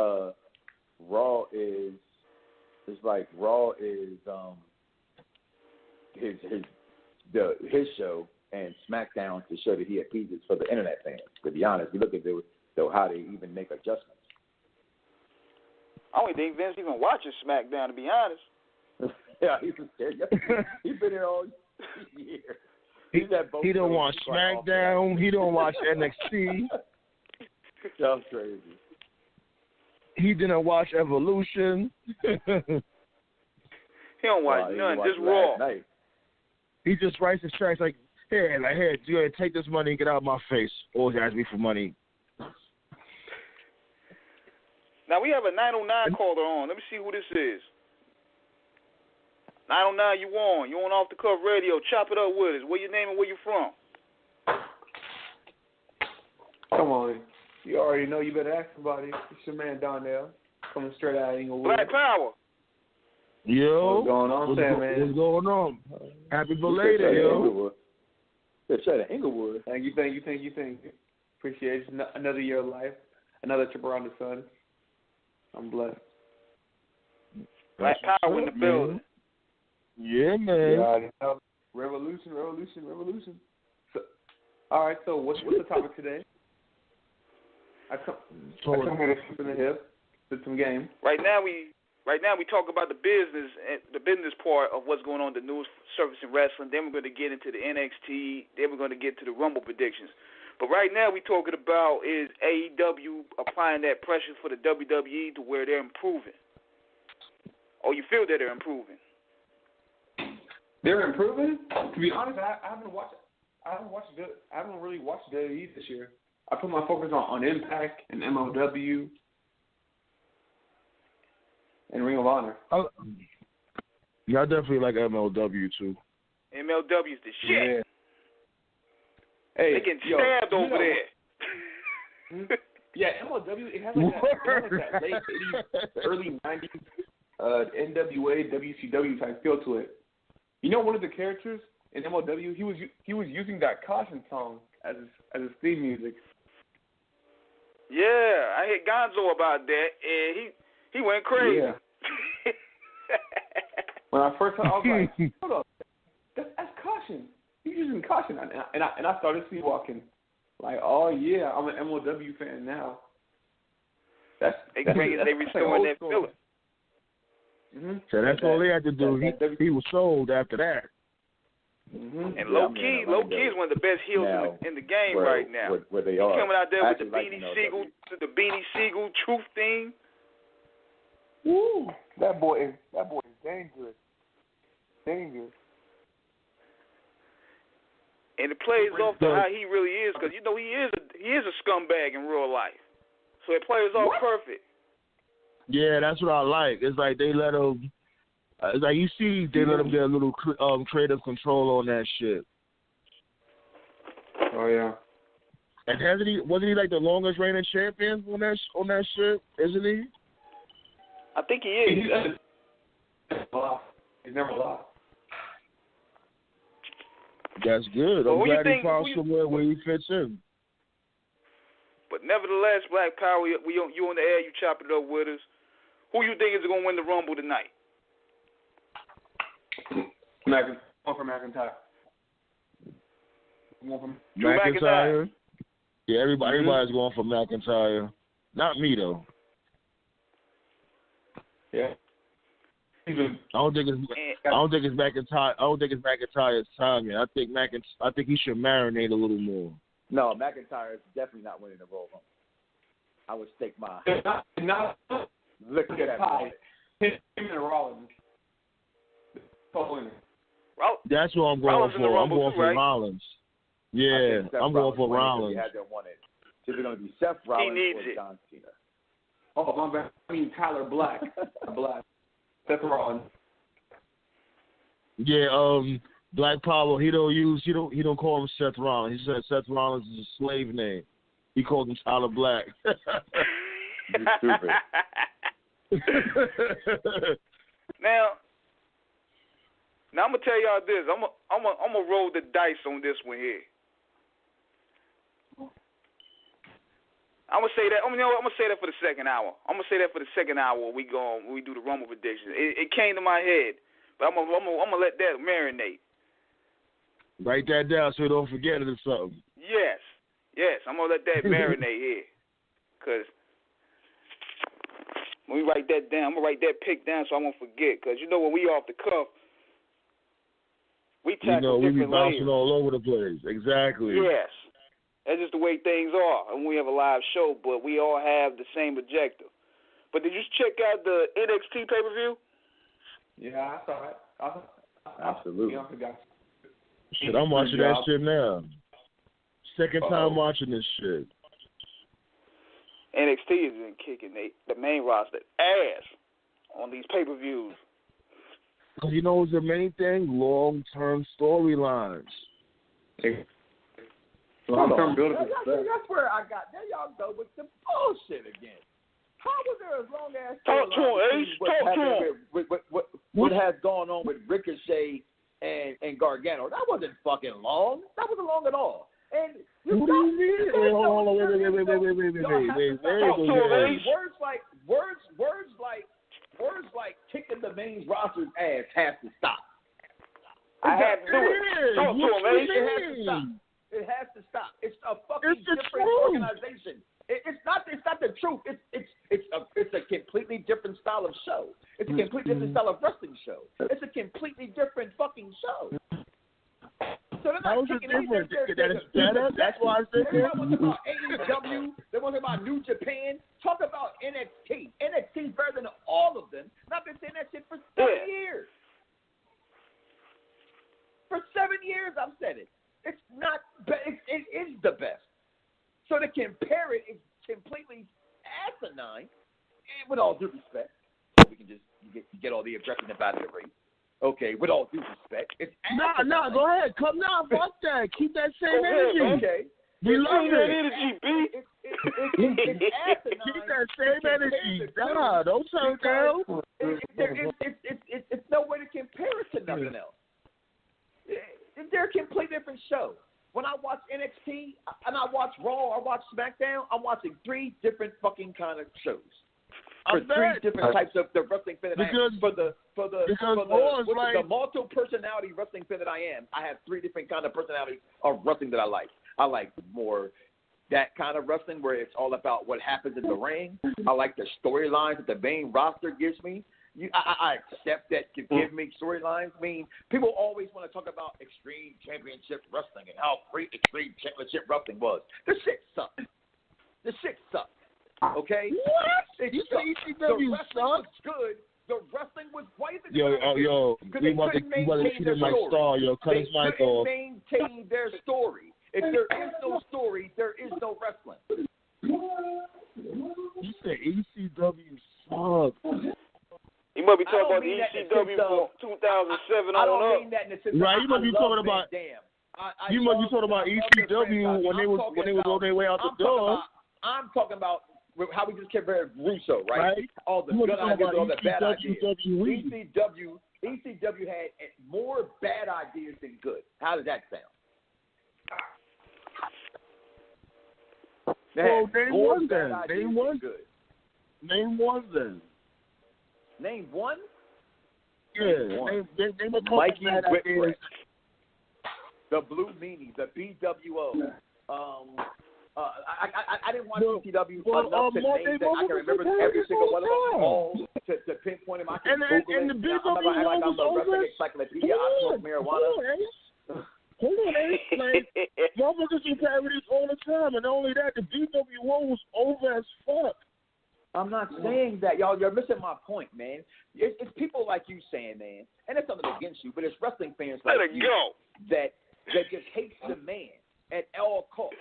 Raw is his show, and SmackDown's the show that he appeases for the internet fans. To be honest, we look at how they even make adjustments. I don't think Vince even watches SmackDown, to be honest. Yeah, he's been here all year. He don't watch SmackDown. He don't watch NXT. That's crazy. He didn't watch Evolution. He don't watch none, just Raw. He just writes his tracks like, here, you gotta take this money and get out of my face. Always ask me for money. Now we have a 909 caller on. Let me see who this is. 909, you on? You on Off the Cuff Radio? Chop it up with us. Where your name and where you from? Come on, you already know. You better ask somebody. It's your man Donnell, coming straight out of Inglewood. Black Power. Yo, what's going on, Sandman? What's going on? Happy belated, yo. Straight out of Inglewood. Thank you. Appreciate it. Another year of life, another trip around the sun. I'm blessed. Black Power in the building. Yeah, man. Yeah, revolution. So, all right, so what's the topic today? I come here to shoot in the hip, did some game. Right now we talk about the business part of what's going on in the news service in wrestling. Then we're going to get into the NXT. Then we're going to get to the Rumble predictions. But right now we're talking about is AEW applying that pressure for the WWE to where they're improving. Or you feel that they're improving? They're improving? To be honest, I haven't really watched WWE this year. I put my focus on Impact and MLW and Ring of Honor. Yeah, I definitely like MLW too. MLW's the shit. Yeah. Hey, they getting stabbed over there. Yeah, MLW, it has like that late 80s, early 90s NWA, WCW type feel to it. You know, one of the characters in MLW, he was using that Caution song as his theme music. Yeah, I heard Gonzo about that, and he went crazy. Yeah. When I first heard, I was like, hold up, that's Caution. He's using Caution, and I started sleepwalking. Like, oh yeah, I'm an MLW fan now. They restoring that feeling. Mm-hmm. So that's all they had to do. He was sold after that. Mm-hmm. And Low Key is one of the best heels in the game right now. Where they He's are. coming out there with the Beanie Siegel truth thing. Woo! That boy is dangerous. Dangerous. And it plays off to how he really is, because you know he is a scumbag in real life. So it plays off perfect. Yeah, that's what I like. It's like they let him. It's like you see, they let him get a little creative control on that shit. Oh yeah. And wasn't he like the longest reigning champion on that shit? Isn't he? I think he is. He's never lost. That's good. I'm glad he found somewhere where he fits in. But nevertheless, Black Power, you on the air, you chop it up with us. Who you think is going to win the Rumble tonight? Going for McIntyre. McIntyre? Yeah, everybody's going for McIntyre. Not me, though. Yeah. I don't think it's McIntyre. I don't think it's McIntyre's time yet. I think he should marinate a little more. No, McIntyre is definitely not winning the Royal Rumble. I would stake my look at that pie. Him and Rollins. That's what I'm going for. I'm going for Rollins. Yeah, I'm going for Rollins. It's either going to be Seth Rollins or John Cena. Oh, my bad. I mean Tyler Black. Seth Rollins. Yeah, Black Power. He don't call him Seth Rollins. He said Seth Rollins is a slave name. He called him Tyler Black. You're stupid. Now I'm gonna tell y'all this. I'm gonna roll the dice on this one here. I'm gonna say that. I'm gonna say that for the second hour. I'm gonna say that for the second hour when we do the Rumble prediction. It came to my head, but I'm gonna let that marinate. Write that down so you don't forget it or something. Yes. I'm gonna let that marinate here, cause when we write that down, I'm gonna write that pick down so I won't forget. Cause when we off the cuff, we tackle we be different bouncing layers. all over the place. Exactly. Yes. That's just the way things are. And we have a live show, but we all have the same objective. But did you check out the NXT pay-per-view? Yeah, I saw it. Absolutely. Shit, I'm watching that shit now. Second time watching this shit. NXT has been kicking the main roster ass on these pay-per-views. Because it's the main thing? Long-term storylines. Long-term build. That's where I got. There y'all go with the bullshit again. How was there a long ass? Talk to him, Ace. Talk to him. What has gone on with Ricochet and Gargano? That wasn't fucking long. That wasn't long at all. And what do you mean? Hold on, wait. Words like kicking the main roster's ass has to stop. I have to do it. Talk to him, Ace. It has to stop. It has to stop. It's a fucking different organization. It's not the truth. It's a completely different style of show. It's a completely different style of wrestling show. It's a completely different fucking show. So they're not kicking anything. That's why I said they're talking about AEW. They're talking about New Japan. Talk about NXT. NXT is better than all of them. And I've been saying that shit for 7 years. For 7 years, I've said it. It's not. It is the best. So to compare it is completely asinine. And with all due respect, we can just get all the aggression out of the ring. Okay, with all due respect, it's asinine. No, go ahead. Come now, fuck that. Keep that same energy. Okay. We love that it. energy, B. It's asinine. Keep that same energy. Nah, don't turn down. It's no way to compare it to nothing else. They're a completely different show. When I watch NXT and I watch Raw or watch SmackDown, I'm watching 3 different fucking kind of shows. For 3 different types of the wrestling fan that I am. For the multiple personality wrestling fan that I am, I have 3 different kind of personalities of wrestling that I like. I like more that kind of wrestling where it's all about what happens in the ring. I like the storylines that the main roster gives me. I accept that to give me storylines. I mean, people always want to talk about Extreme Championship Wrestling and how great Extreme Championship Wrestling was. The shit sucked. Okay? What? You say ECW sucked? Was good. The wrestling was white. Yo, we want to treat him like Star. Yo, cut his mic off. They couldn't maintain their story. If there is no story, there is no wrestling. You say ECW sucked. You must be talking about the ECW from 2007 I don't mean that in the sense right, you must be talking about you must be talking about ECW when they was on their way out the door. I'm talking about how we just compared Russo, right? All the good ideas, all the bad ideas. ECW ECW had more bad ideas than good. How does that sound? Well, name one then. Name one. Name one then. Name one? Yeah. Name a couple Mikey bad Whipwreck. ideas. The Blue Meanie, the BWO. I didn't watch ECW enough to name that. I can remember every single one of them all to pinpoint them. I can Google and it. the BWO I'm not gonna act like I'm was a wrestling over. encyclopedia. I smoke marijuana. Hold on, like, motherfuckers do parodies all the time, and not only that, the BWO was over as fuck. I'm not saying that, y'all. You're missing my point, man. It's people like you saying, man, and it's nothing against you, but it's wrestling fans like you that just hates the man at all costs,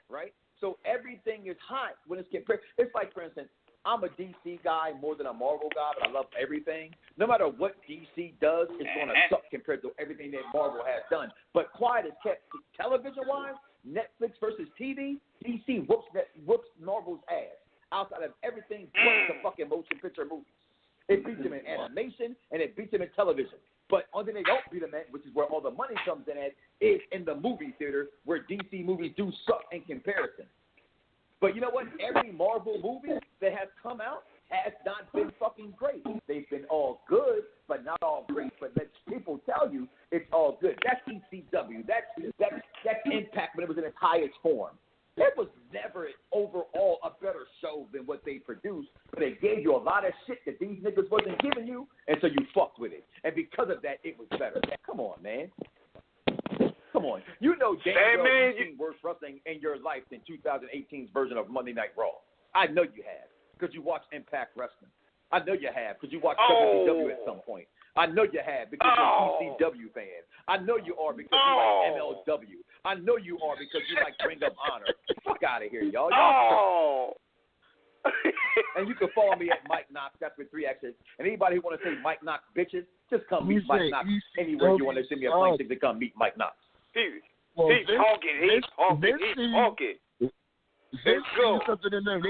right? So everything is hot when it's compared. It's like, for instance, I'm a DC guy more than a Marvel guy, but I love everything. No matter what DC does, it's going to suck compared to everything that Marvel has done. But quiet is kept television-wise, Netflix versus TV, DC whoops Marvel's ass outside of everything but the fucking motion picture movies. It beats them in animation, and it beats them in television. But one thing they don't beat them at, which is where all the money comes in at, is in the movie theater, where DC movies do suck in comparison. But you know what? Every Marvel movie that has come out has not been fucking great. They've been all good, but not all great. But let people tell you it's all good. That's ECW. That's Impact when it was in its highest form. It was never overall a better show than what they produced, but they gave you a lot of shit that these niggas wasn't giving you, and so you fucked with it. And because of that, it was better. Come on, man. Come on. You know damn well you've seen worse wrestling in your life than 2018's version of Monday Night Raw. I know you have, because you watch Impact Wrestling. I know you have, because you watch WCW at some point. I know you have, because you're an ECW fan. I know you are, because you like MLW. I know you are, because you like Ring of Honor. Fuck out of here, y'all. And you can follow me at Mike Knoxxx. That's with 3 X's. And anybody who want to say Mike Knoxxx bitches, just come meet Mike Knoxxx anywhere you want to send me a blank ticket to come meet Mike Knoxxx. He's talking. Vince sees something in them.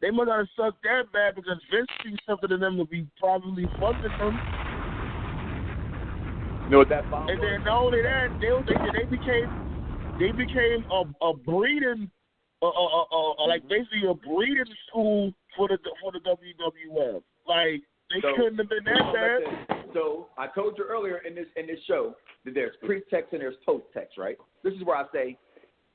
They must not have sucked that bad because Vince sees something in them to be probably funding them. You know what that bomb and then not only that, they became a breeding, like basically a breeding school for the WWF. Like they couldn't have been that bad. So I told you earlier in this show that there's pre-text and there's post-text, right? This is where I say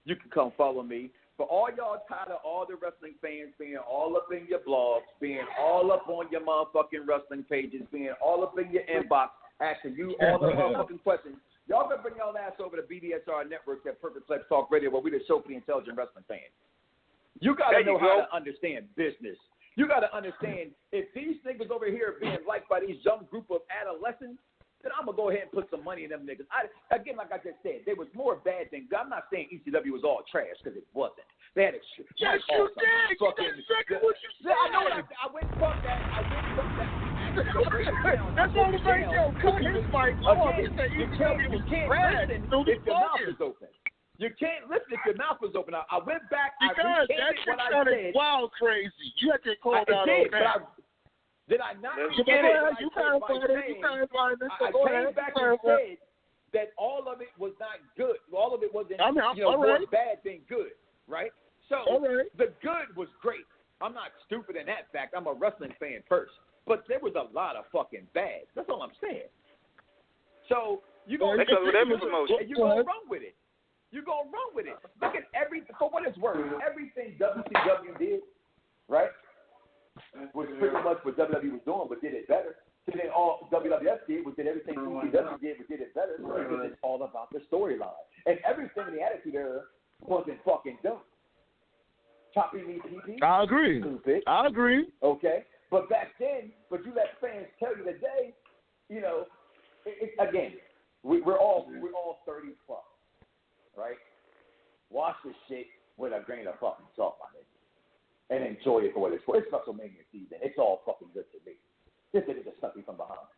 you can come follow me. For all y'all tired of all the wrestling fans being all up in your blogs, being all up on your motherfucking wrestling pages, being all up in your inbox, asking you all the motherfucking questions, y'all better bring y'all ass over to BDSR Network, that Perfect Flex Talk Radio, where we the show for the intelligent wrestling fan. You got to know how to understand business. You got to understand, if these niggas over here are being liked by these young group of adolescents, then I'm going to go ahead and put some money in them niggas. Again, like I just said, there was more bad than good. I'm not saying ECW was all trash, because it wasn't. They had a yes, you did. Fucking, what you said. I know what I went from that. That's all the right there. Cut his mic off. He said ECW was trash. If your mouth is open. You can't listen if your mouth is open. I went back. Because that shit sounded wild crazy. You had to call that on that. Did I not? You can't find it. I came back and said that all of it was not good. All of it wasn't, more bad than good, right? So the good was great. I'm not stupid in that fact. I'm a wrestling fan first. But there was a lot of fucking bad. That's all I'm saying. So you're going to run with it. You're going to run with it. Look at for what it's worth, everything WCW did, right, was pretty much what WWE was doing, but did it better. So then all WWF did was did everything ECW did, but did it better, because it's all about the storyline. And everything in the Attitude Era wasn't fucking dope. Choppy me PP. I agree. Stupid. I agree. Okay. But back then, you let fans tell you today, again, we're all 30 plus, right? Watch this shit with a grain of fucking salt, my nigga, and enjoy it for what it's worth. It's WrestleMania season. It's all fucking good to me. This nigga just stuck me from behind.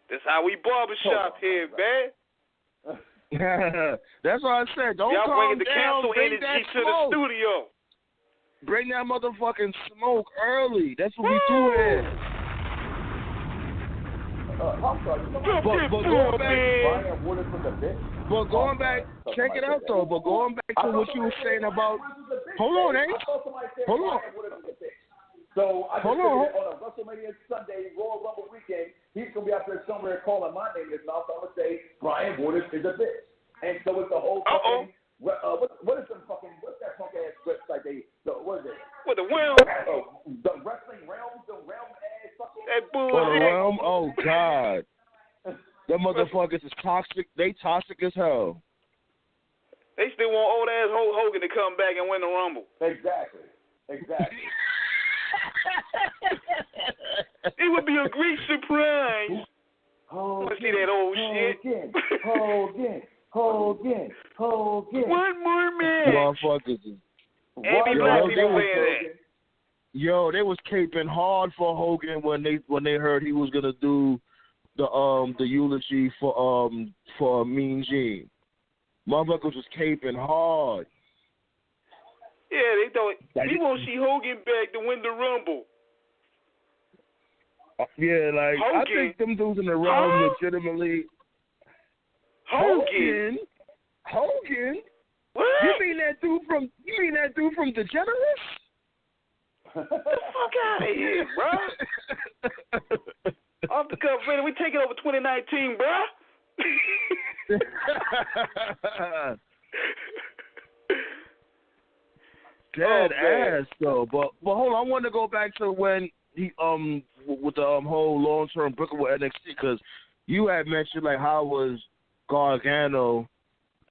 This how we barbershop here, man. That's what I said. Don't y'all calm bringing the down. council Bring energy that to the studio. Bring that motherfucking smoke early. That's what we do here. I'm sorry. But going back, check it out though. But going back to what you were saying about, hold on, hold on. So I just figured on a WrestleMania Sunday, Royal Rumble weekend, he's gonna be out there somewhere calling my name in his mouth. I'm gonna say Brian Waters is a bitch, and so it's the whole fucking. What is the fucking? What's that punk ass website? What is it? What the realm? The wrestling realm, the realm ass fucking. That bullshit. The realm? Oh God, them motherfuckers is toxic. They toxic as hell. They still want old ass Hulk Hogan to come back and win the Rumble. Exactly. It would be a great surprise. Hogan, see that old shit. Hogan. One more match. Motherfuckers. Every black people wearing that. Yo, they was caping hard for Hogan when they heard he was gonna do the eulogy for Mean Gene. Motherfuckers was caping hard. Yeah, they thought we won't see Hogan back to win the Rumble. Yeah, like Hogan? I think them dudes in the realm legitimately. Hogan? What? You mean that dude from Degeneres? Get the fuck out of here, bro. Off the cuff, ready? We taking over 2019, bro. Dead ass though, but hold on, I want to go back to when he with the whole long term booking with NXT, because you had mentioned like how was Gargano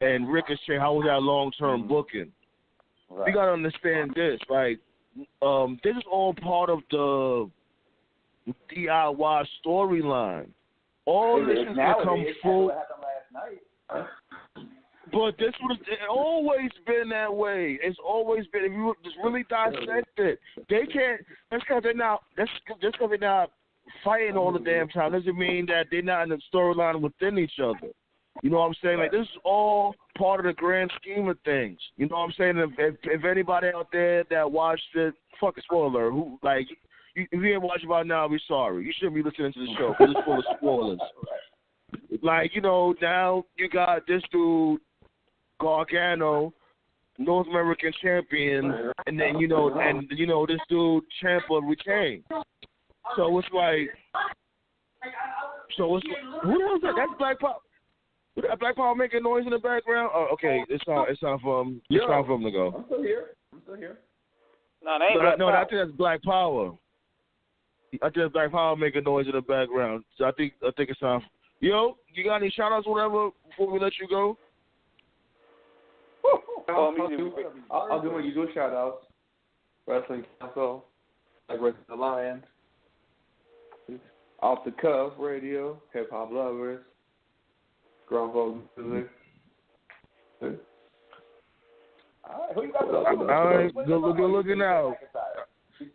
and Ricochet, how was that long term booking? Right. You gotta understand this, like this is all part of the DIY storyline. All this is gonna come full. But this would have always been that way. It's always been. If you just really dissect it, they can't. That's because they're not. That's just because they're not fighting all the damn time. Doesn't mean that they're not in the storyline within each other. You know what I'm saying? Like this is all part of the grand scheme of things. You know what I'm saying? If anybody out there that watched it, fuck a spoiler. Who like if you didn't watch it by now, we're sorry. You shouldn't be listening to the show because it's full of spoilers. Like now you got this dude. Gargano, North American champion, and then this dude Ciampa retained. So it's like, who was that? That's Black Power. Black Power making noise in the background. Oh, okay, it's time for him to go. I'm still here. No, that ain't Black Power. I think that's Black Power. I think that's Black Power making noise in the background. So I think it's time. Yo, you got any shout outs or whatever before we let you go? I'll do my usual shout outs. Wrestling Council, like Wrestling Alliance, Off the Cuff Radio, Hip Hop Lovers, Grown Folk Music. All right, good looking out.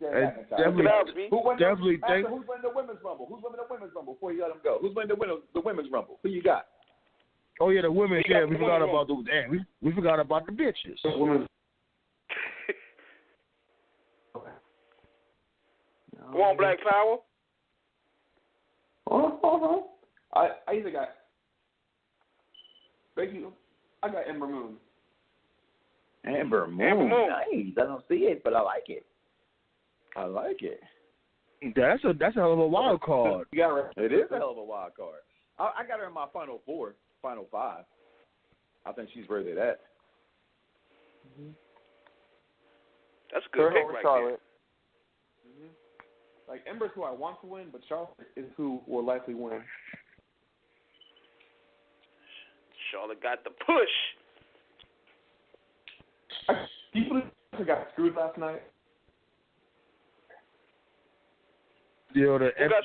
Definitely. Who's winning the Women's Rumble? Before you let them go? Who's winning the Women's Rumble? Who you got? Oh yeah, the women. Yeah, we forgot about the we forgot about the bitches. Go on, Black Power. I either got. I got Ember Moon. Ember Moon. Nice. I don't see it, but I like it. That's a hell of a wild card. It is a hell of a wild card. I got her in my final five. I think she's worthy of that. That's a good pick right Charlotte. There. Like Ember's who I want to win, but Charlotte is who will likely win. Charlotte got the push. People got screwed last night. Yo, the end of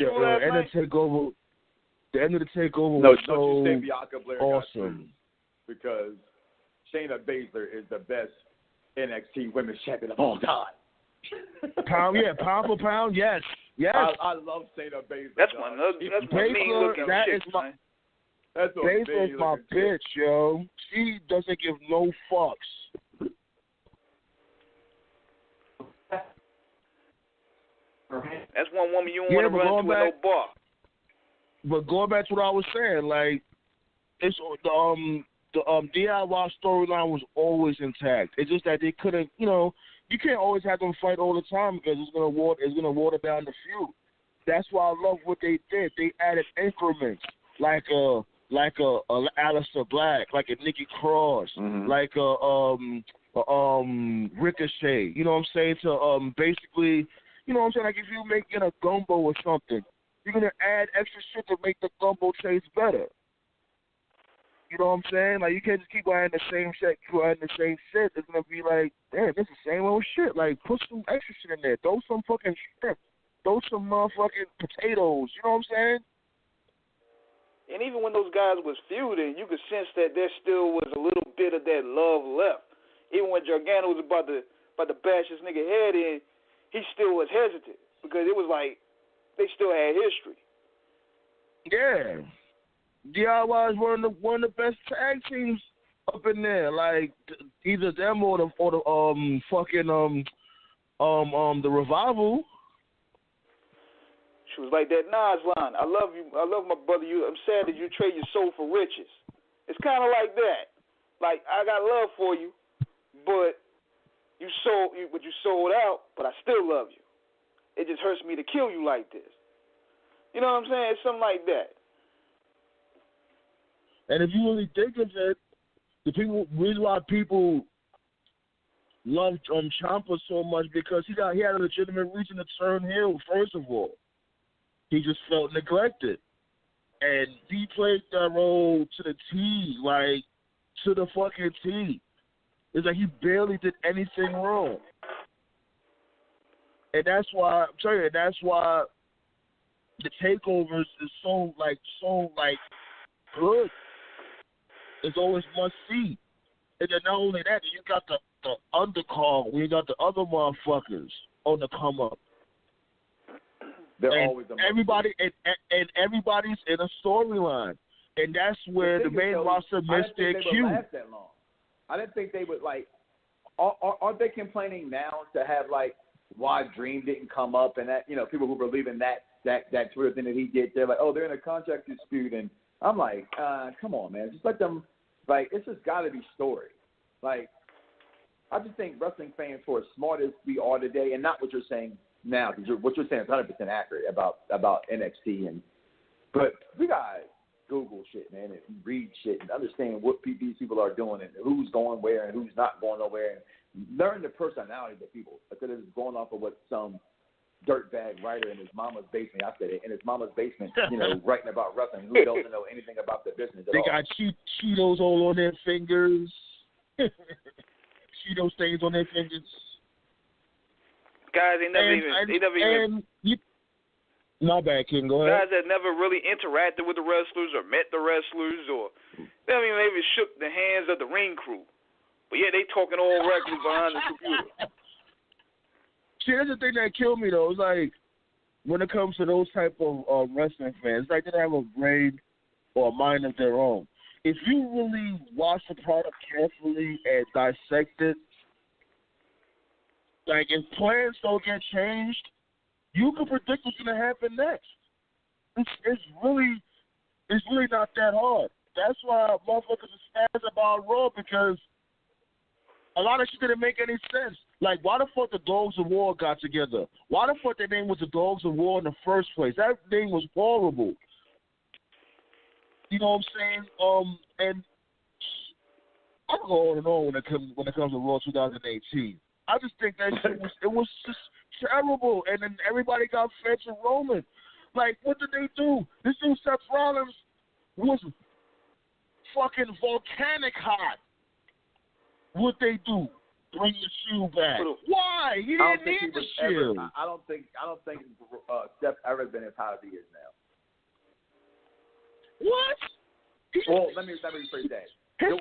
the takeover No, was don't you say Bianca Blair awesome. Because Shayna Baszler is the best NXT Women's Champion of all time. Pound for pound, yes. I love Shayna Baszler. That's my mean looking chick, man. Baszler's my bitch, yo. She doesn't give no fucks. That's one woman you don't want to run into with no bar. But going back to what I was saying, like, it's the DIY storyline was always intact. It's just that they couldn't, you can't always have them fight all the time because it's gonna water down the feud. That's why I love what they did. They added increments, like a Aleister Black, like a Nikki Cross, like a Ricochet. You know what I'm saying? To basically, you know what I'm saying? Like if you're making a gumbo or something, you're gonna add extra shit to make the gumbo taste better. You know what I'm saying? Like you can't just keep adding the same shit. Keep adding the same shit. It's gonna be like, damn, this is the same old shit. Like put some extra shit in there. Throw some fucking shrimp. Throw some motherfucking potatoes. You know what I'm saying? And even when those guys was feuding, you could sense that there still was a little bit of that love left. Even when Gargano was about to bash his nigga head in, he still was hesitant because it was like they still had history. Yeah, DIY is one of the best tag teams up in there. Like either them or the Revival. She was like that Nas line. I love you. I love my brother. I'm sad that you trade your soul for riches. It's kind of like that. Like I got love for you, but you sold out. But I still love you. It just hurts me to kill you like this. You know what I'm saying? It's something like that. And if you really think of it, the reason why people loved Ciampa so much because he had a legitimate reason to turn heel. First of all. He just felt neglected. And he played that role to the T, like, to the fucking T. It's like he barely did anything wrong. And that's why, I'm telling you, that's why the takeovers is so good. It's always must see. And then not only that, you got the undercard, we got the other motherfuckers on the come up. They're and always everybody and everybody's in a storyline, and that's where the main roster missed their cue. Last that long. I didn't think they would like. Aren't they complaining now to have like why Dream didn't come up and that people who believe in that Twitter thing that he did? They're like, oh, they're in a contract dispute, and I'm like, come on, man, just let them. Like, it's just got to be story. Like, I just think wrestling fans, for as smart as we are today, and not what you're saying now, because what you're saying is 100% accurate about NXT, but we got Google shit, man, and read shit and understand what these people are doing and who's going where and who's not going nowhere, and learn the personality of the people instead of just going off of what some dirtbag writer in his mama's basement, I said it, in his mama's basement, writing about wrestling, who doesn't know anything about the business at all. They got Cheetos all on their fingers, Cheeto stains on their fingers. Guys, they never even. My bad, King. Go ahead. Guys that never really interacted with the wrestlers or met the wrestlers or they haven't even shook the hands of the ring crew. But yeah, they talking all reckless behind the computer. See, that's the thing that killed me though. It's like when it comes to those type of wrestling fans, it's like they don't have a brain or a mind of their own. If you really watch the product carefully and dissect it. Like, if plans don't get changed, you can predict what's going to happen next. It's really not that hard. That's why motherfuckers are spaz about Raw, because a lot of shit didn't make any sense. Like, why the fuck the Dogs of War got together? Why the fuck their name was the Dogs of War in the first place? That name was horrible. You know what I'm saying? And I can go on and on when it comes to Raw 2018. I just think that shit was just terrible, and then everybody got fed to Roman. Like, what did they do? This dude Seth Rollins was fucking volcanic hot. What they do? Bring the shield back. Why? He didn't need the shield. I don't think Seth ever been as hot as he is now. What? Well, let me rephrase that.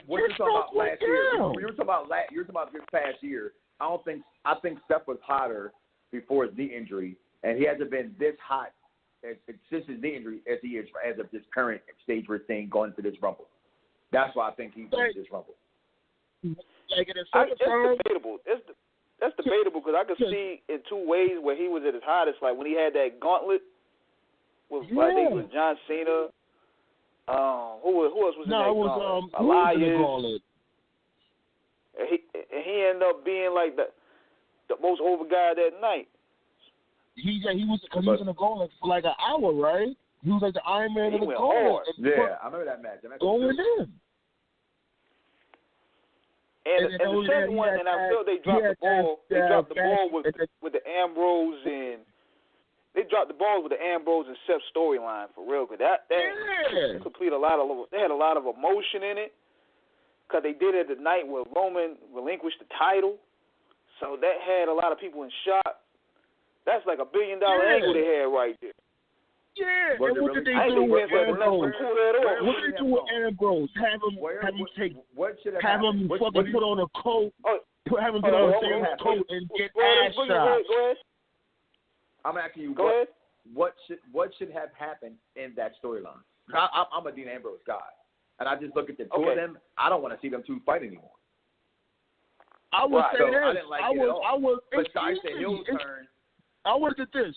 What you're talking about last year? You're talking about this past year. I think Steph was hotter before his knee injury, and he hasn't been this hot since his knee injury as he is as of this current stage we're seeing going into this Rumble. That's why I think he's in this Rumble. Like it's debatable. That's debatable because I could see in two ways where he was at his hottest. Like when he had that gauntlet, I think it was John Cena. Who else was in that? No, it was Elias. He ended up being like the most over guy that night. He was in the gauntlet for like an hour, right? He was like the Iron Man of the gauntlet. Yeah, I remember that match. Going in. And the second one, and I feel they dropped the ball. They dropped the ball with the Ambrose and they dropped the ball with the Ambrose and Seth storyline for real. Cause that complete a lot of. They had a lot of emotion in it. Cause they did it the night where Roman relinquished the title, so that had a lot of people in shock. That's like $1 billion angle they had right there. Yeah, and what did they do with Ambrose? What did they do with Ambrose? Have him fucking put on a coat, have him put on a same coat and get ass shots. I'm asking you, what should have happened in that storyline? I'm a Dean Ambrose guy, and I just look at the two of them. I don't want to see them two fight anymore. I would say this. I didn't like it at all. Besides the heel turn. I would at this.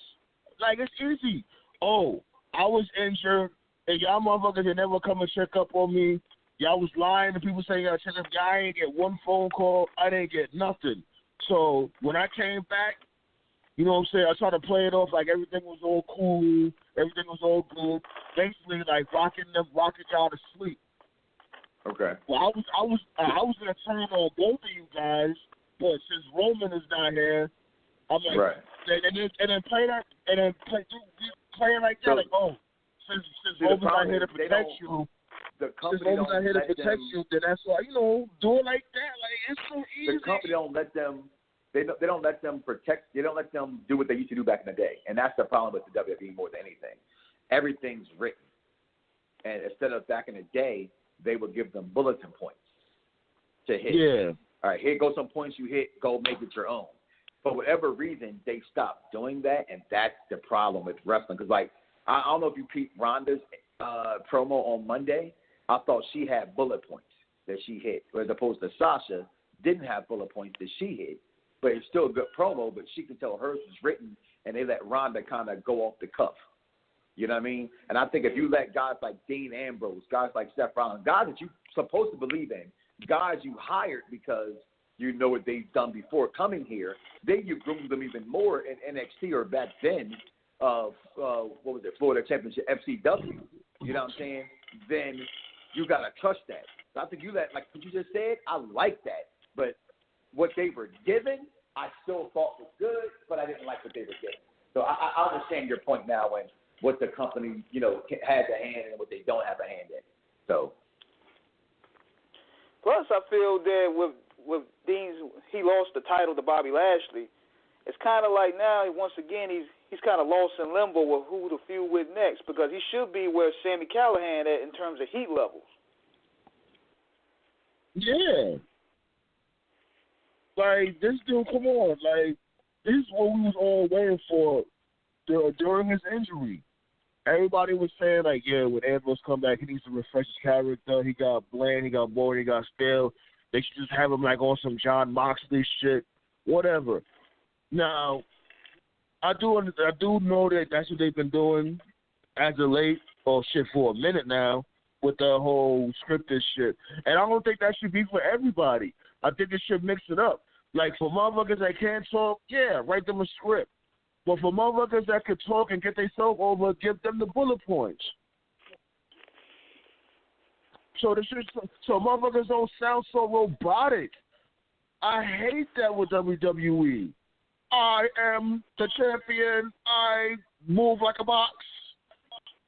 Like, it's easy. Oh, I was injured, and y'all motherfuckers didn't never come and check up on me. Y'all was lying to people saying y'all check up. I ain't get one phone call. I didn't get nothing. So when I came back, you know what I'm saying, I tried to play it off like everything was all cool, everything was all good. Basically, like rocking y'all to sleep. Okay. Well, I was gonna turn on both of you guys, but since Roman is not here, I'm like, right. And then play that, and then play it like that, like, oh, since Roman's not here to protect you, then that's why, you know, do it like that. Like, it's so easy. The company don't let them. They don't let them protect. They don't let them do what they used to do back in the day, and that's the problem with the WWE more than anything. Everything's written, and instead of back in the day, they would give them bulletin points to hit. Yeah. All right, here go some points you hit. Go make it your own. For whatever reason, they stopped doing that, and that's the problem with wrestling. Because, like, I don't know if you peeped Ronda's promo on Monday. I thought she had bullet points that she hit, as opposed to Sasha didn't have bullet points that she hit. But it's still a good promo, but she can tell hers was written, and they let Ronda kind of go off the cuff. You know what I mean? And I think if you let guys like Dean Ambrose, guys like Seth Rollins, guys that you're supposed to believe in, guys you hired because you know what they've done before coming here, then you groomed them even more in NXT or back then of, what was it, Florida Championship, FCW. You know what I'm saying? Then you got to trust that. So I think you let, like what you just said, I like that. But what they were given, I still thought was good, but I didn't like what they were given. So I understand your point now when what the company, you know, has a hand in and what they don't have a hand in. So. Plus, I feel that with Dean's, he lost the title to Bobby Lashley. It's kind of like now, once again, he's kind of lost in limbo with who to feud with next, because he should be where Sami Callihan at in terms of heat levels. Yeah. Like, this dude, come on. Like, this is what we was all waiting for during his injury. Everybody was saying, like, yeah, when Ambrose come back, he needs to refresh his character. He got bland, he got bored, he got stale. They should just have him, like, on some John Moxley shit, whatever. Now, I do know that that's what they've been doing as of late, or shit, for a minute now, with the whole scripted shit. And I don't think that should be for everybody. I think it should mix it up. Like, for motherfuckers that can't talk, yeah, write them a script. But for motherfuckers that could talk and get themselves over, give them the bullet points. So motherfuckers don't sound so robotic. I hate that with WWE. I am the champion. I move like a box.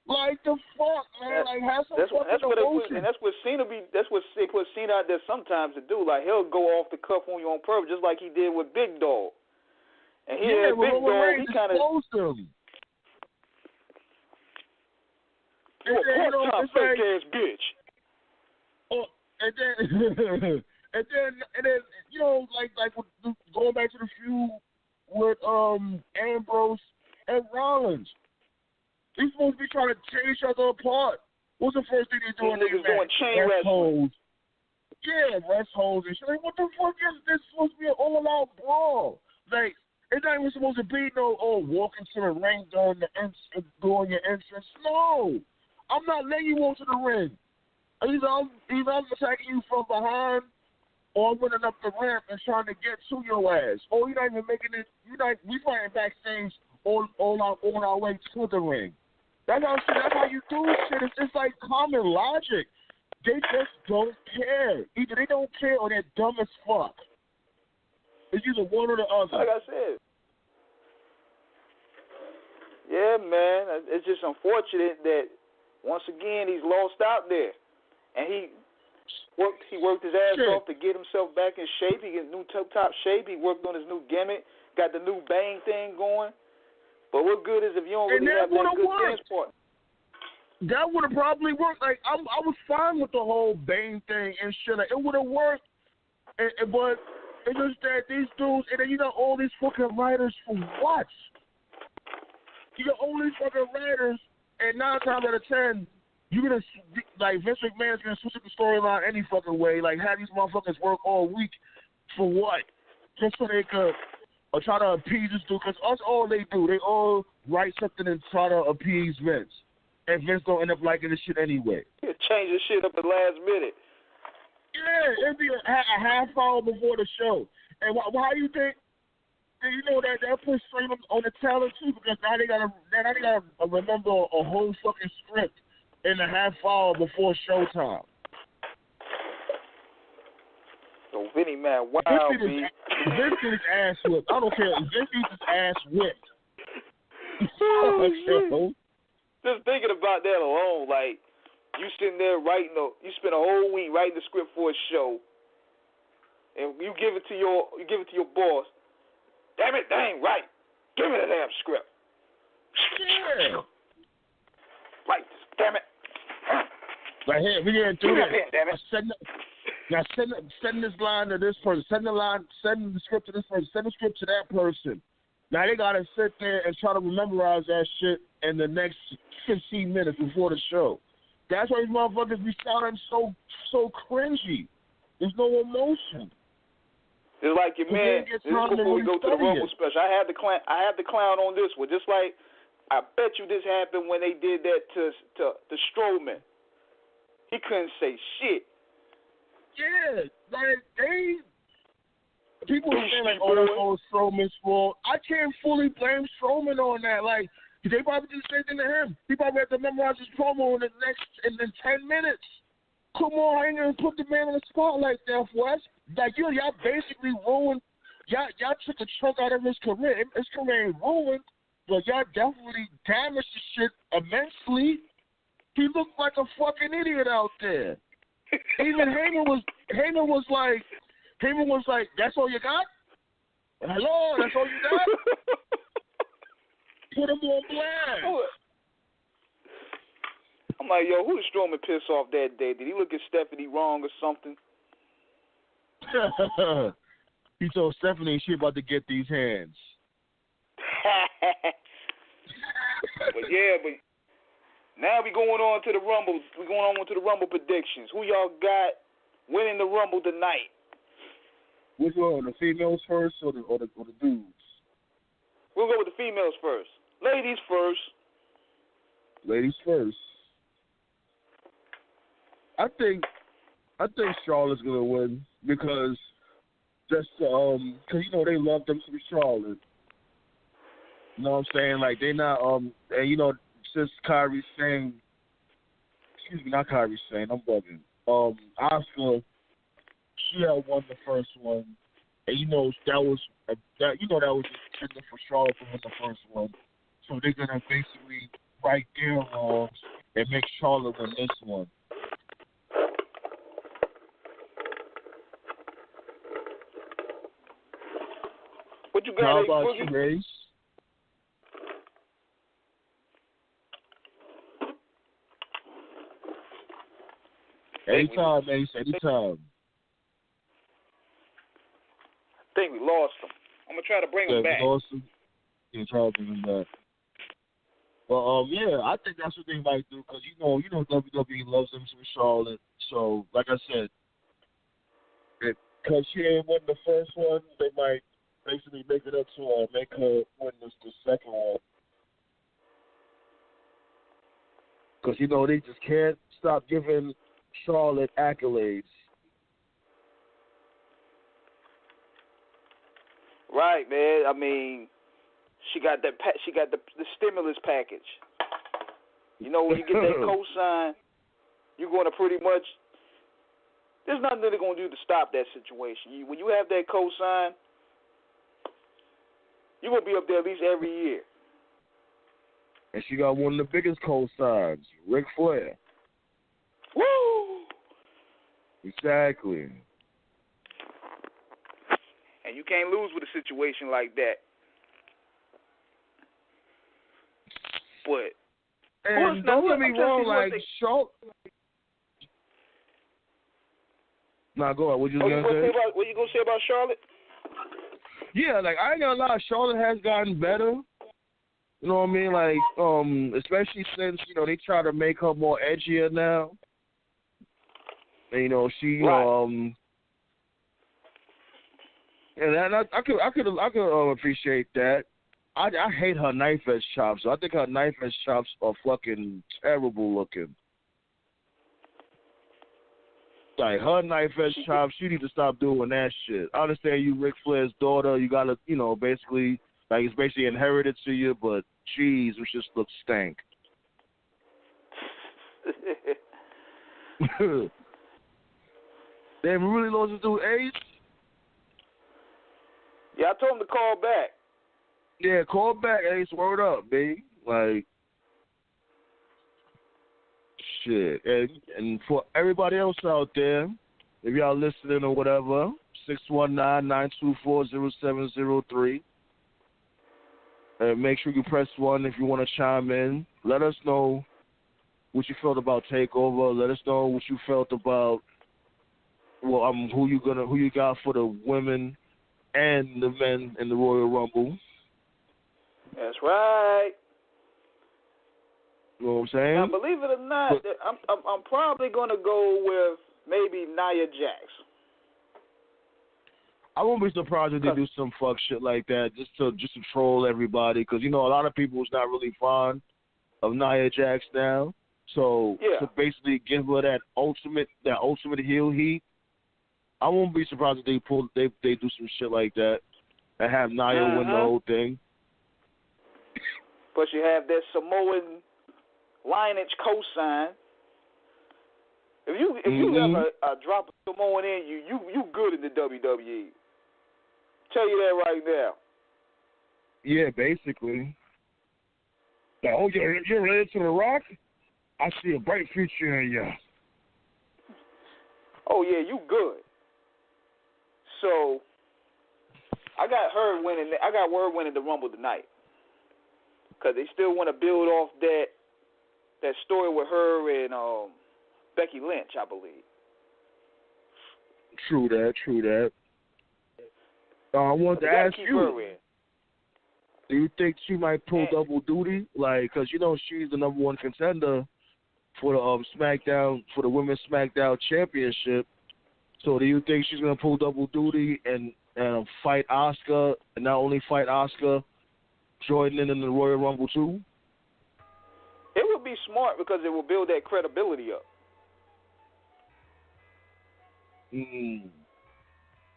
Like the fuck, man. Like, have some fucking emotion. And that's what Cena that's what they put Cena out there sometimes to do. Like, he'll go off the cuff on you on purpose, just like he did with Big Dog. And he had Big Dog, he kind of exposed him. You a pork-chop fake ass bitch. Oh, and then and then you know, like with, going back to the feud with Ambrose and Rollins. They're supposed to be trying to tear each other apart. What's the first thing they do? These niggas doing chain wrestling. Yeah, rest holds and shit. Like, what the fuck is this supposed to be an all-out brawl? Like, It's not even supposed to be no, walking to the ring doing your entrance. No. I'm not letting you walk to the ring. Either I'm attacking you from behind or I'm running up the ramp and trying to get to your ass. Or you're not even making it. We fighting backstage on our way to the ring. That's how you do shit. It's just like common logic. They just don't care. Either they don't care or they're dumb as fuck. It's either one or the other. Like I said. Yeah, man. It's just unfortunate that once again he's lost out there. And he worked his ass off to get himself back in shape. He got new top shape. He worked on his new gimmick. Got the new Bang thing going. But what good is if you don't really have that good dance partner? That would have probably worked. Like I was fine with the whole Bane thing and shit. Like, it would have worked. But it's just that these dudes, and then you got all these fucking writers for what? You got all these fucking writers, and 9 times out of 10, you're gonna like Vince McMahon's gonna switch up the storyline any fucking way. Like have these motherfuckers work all week for what? Just so they could try to appease this dude. Because that's all they do. They all write something and try to appease Vince. And Vince don't end up liking this shit anyway. You change the shit up at the last minute. Yeah, it'd be a half hour before the show. And why do you think? You know that puts straight on the talent too, because now they gotta remember a whole fucking script in a half hour before showtime. So Vinny, man, wow, Vince needs his ass whipped. I don't care. Vince needs his ass whipped. Just thinking about that alone, like you sitting there you spend a whole week writing the script for a show, and you give it to your boss. Damn it, that ain't right. Give me the damn script. Yeah. Right, damn it. Right here, we didn't do that. Damn it. Send this line to this person. Send the script to this person. Send the script to that person. Now they gotta sit there and try to memorize that shit in the next 15 minutes before the show. That's why these motherfuckers be sounding so cringy. There's no emotion. It's like your man. This is before we go to the Rumble special. I had the clown on this one. Just like I bet you this happened when they did that to Strowman. He couldn't say shit. Yeah, like people saying like, oh, that's all Strowman's fault. I can't fully blame Strowman on that. Like, they probably did the same thing to him. He probably had to memorize his promo in the 10 minutes. Come on, I ain't gonna put the man on the spot like that, West. Like, y'all basically ruined. Y'all took a chunk out of his career. His career ain't ruined, but y'all definitely damaged the shit immensely. He looked like a fucking idiot out there. Even Heyman was like, that's all you got? Hello, that's all you got? Put him on blast. I'm like, yo, who did Strowman piss off that day? Did he look at Stephanie wrong or something? He told Stephanie she about to get these hands. but now we going on to the Rumble. We going on to the Rumble predictions. Who y'all got winning the Rumble tonight? Which one? The females first or the dudes? We'll go with the females first. Ladies first. Ladies first. I think Charlotte's gonna win because they love them some Charlotte. You know what I'm saying? Like they not and since Kyrie Sane, not Kyrie Sane, I'm bugging. Asuka, she had won the first one, and that was a contender for Charlotte to win the first one. So they're gonna basically right their wrongs and make Charlotte win this one. What you got? How about you, Ace? Anytime, Ace. Anytime. I think we lost him. I'm gonna try to bring him back. We lost him. Yeah, try to bring him back. But I think that's what they might do because WWE loves them some Charlotte. So, like I said, because she ain't won the first one, they might basically make it up to her, make her win the second one. Because, you know, they just can't stop giving Charlotte accolades. Right, man. I mean, she got the stimulus package. You know, when you get that cosign, you're going to pretty much. There's nothing they're going to do to stop that situation. When you have that cosign, you're going to be up there at least every year. And she got one of the biggest cosigns, Ric Flair. Woo! Exactly. And you can't lose with a situation like that. But and don't get me wrong, like Charlotte. Nah, go ahead. What you gonna say? What you gonna say about Charlotte? Yeah, like I ain't gonna lie, Charlotte has gotten better. You know what I mean? Like, especially since, you know, they try to make her more edgier now. And, you know, she and I could appreciate that. I hate her knife edge chops. I think her knife edge chops are fucking terrible looking. Like, her knife edge chops, you need to stop doing that shit. I understand you Ric Flair's daughter. You gotta, you know, basically, like, it's basically inherited to you, but jeez, it just looks stank. Damn, we really lost it to Ace? Yeah, I told him to call back. Yeah, call back, Ace. Word up, B. Like, shit. And for everybody else out there, if y'all listening or whatever, 619-924-0703. And make sure you press 1 if you want to chime in. Let us know what you felt about Takeover. Let us know what you felt about who you got for the women and the men in the Royal Rumble. That's right. You know what I'm saying? Now, believe it or not, I'm probably gonna go with maybe Nia Jax. I won't be surprised if they do some fuck shit like that just to troll everybody, because, you know, a lot of people is not really fond of Nia Jax now. So to basically give her that ultimate heel heat, I won't be surprised if they do some shit like that and have Nia win the whole thing. But you have that Samoan lineage cosign. If you ever drop a Samoan in you good in the WWE. Tell you that right now. Yeah, basically. Like, oh, you're related to The Rock? I see a bright future in you. Oh, yeah, you good. So, I got word winning the Rumble tonight. Because they still want to build off that story with her and Becky Lynch, I believe. True that. I wanted to ask you, do you think she might pull double duty? Like, because, you know, she's the number 1 contender for the SmackDown, for the Women's SmackDown Championship. So do you think she's going to pull double duty and fight Asuka, and not only fight Asuka, join in the Royal Rumble too? It would be smart because it will build that credibility up.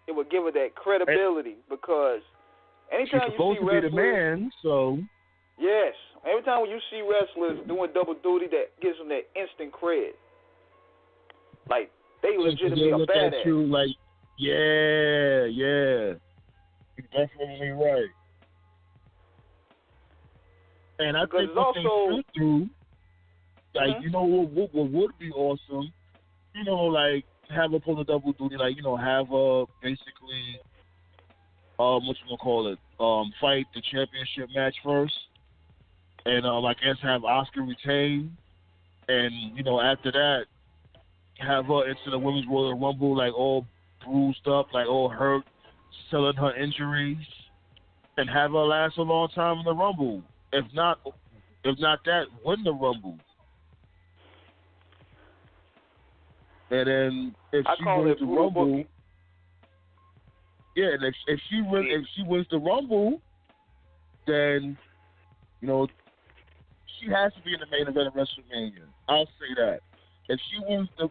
It would give her that credibility because anytime she's supposed you see to be the man, so yes, every time when you see wrestlers doing double duty, that gives them that instant cred. Like they legitimately a badass. At you like, yeah, you're definitely right. And I think what they should do, like, you know, what would be awesome, you know, like, have her pull the double duty, like, you know, have her basically, fight the championship match first, and I guess have Asuka retain, and, you know, after that, have her into the Women's Royal Rumble, like, all bruised up, like, all hurt, selling her injuries, and have her last a long time in the Rumble. If not that, win the Rumble. And then if she wins the Rumble, Yeah, and if she wins the Rumble, then she has to be in the main event of WrestleMania. I'll say that. If she wins the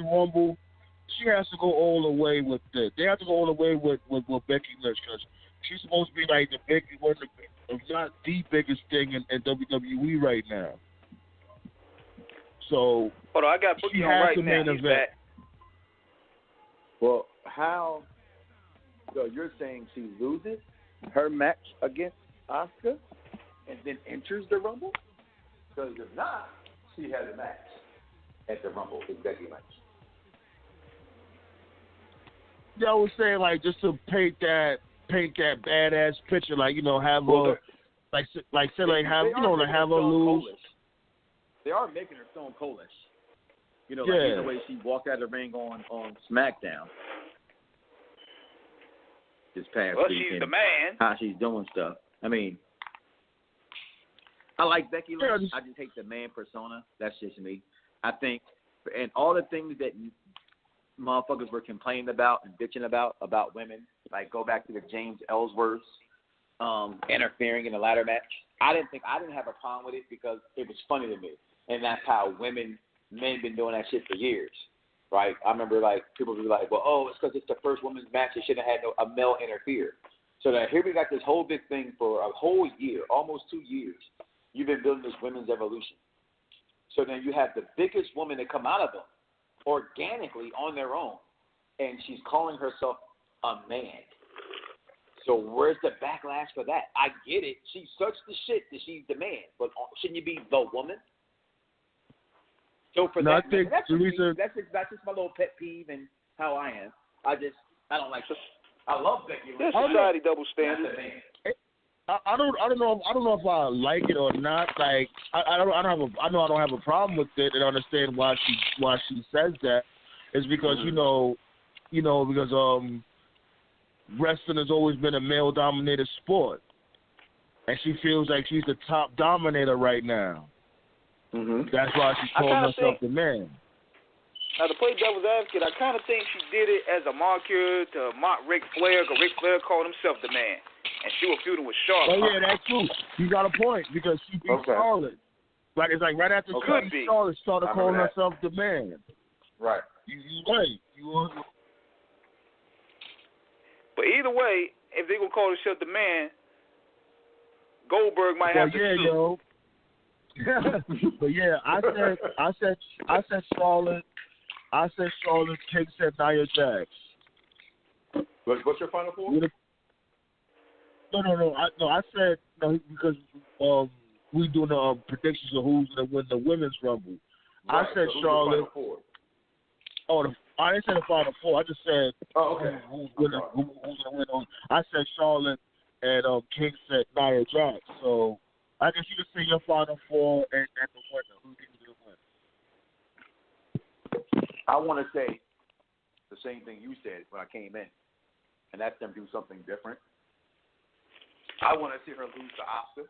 Rumble, she has to go all the way with it. They have to go all the way with Becky Lynch because she's supposed to be like one of the, if not the biggest thing in WWE right now. So hold on, I got Boogie on right now. He's back. Well, how? So you're saying she loses her match against Asuka and then enters the Rumble? Because if not, she has a match at the Rumble with Becky Lynch. Yeah, I was saying like just to paint that badass picture, like have her have her lose. They are making her Stone Coldish. Like the way she walked out of the ring on SmackDown this past week. She's the man. How she's doing stuff. I mean, I like Becky Lynch. I just hate the man persona. That's just me. I think, and all the things that motherfuckers were complaining about and bitching about women, like go back to the James Ellsworth interfering in the ladder match. I didn't have a problem with it because it was funny to me, and that's how men been doing that shit for years, right? I remember like people would be like, well, it's because it's the first women's match. It shouldn't have had a male interfere. So that here we got this whole big thing for a whole year, almost 2 years. You've been building this women's evolution. So then you have the biggest woman to come out of them organically on their own, and she's calling herself a man. So where's the backlash for that? I get it. She's such the shit that she's the man, but shouldn't you be the woman? So for that, that's just my little pet peeve and how I am. I don't like this. I love Becky Lynch. This society double standard. I don't know if I like it or not. Like I don't have a problem with it and understand why she says that. It's because because wrestling has always been a male dominated sport, and she feels like she's the top dominator right now. Mm-hmm. That's why she's calling herself the man. Now, to play devil's advocate, I kind of think she did it as a marker to mock Ric Flair, because Ric Flair called himself the man. And she was feuding with Charlotte. Oh, yeah, that's true. You got a point, because she beat Charlotte. Like, it's like right after she beat Charlotte, started calling herself the man. Right. You right. But either way, if they going to call herself the man, Goldberg might have to sue. Yo. But yeah, I said Charlotte. I said Charlotte. King said Nia Jax. What's your final four? No. I said no because we doing the predictions of who's gonna win the women's rumble. Right, I said so Charlotte. I didn't say the final four. I just said who's gonna win. I said Charlotte and King said Nia Jax. So I guess you could say your final four and the winner. Who do you think will win? I want to say the same thing you said when I came in, and that's them do something different. I want to see her lose to Asuka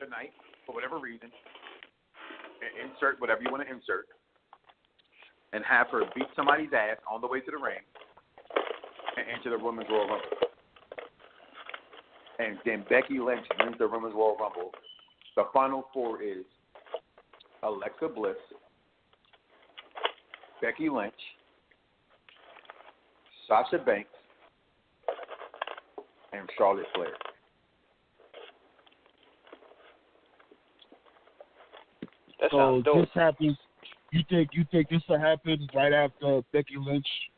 tonight for whatever reason. Insert whatever you want to insert, and have her beat somebody's ass on the way to the ring and enter the Women's Royal Rumble. And then Becky Lynch wins the Women's Royal Rumble. The final four is Alexa Bliss, Becky Lynch, Sasha Banks, and Charlotte Flair. That sounds dope. This happens. You think this will happen right after Becky Lynch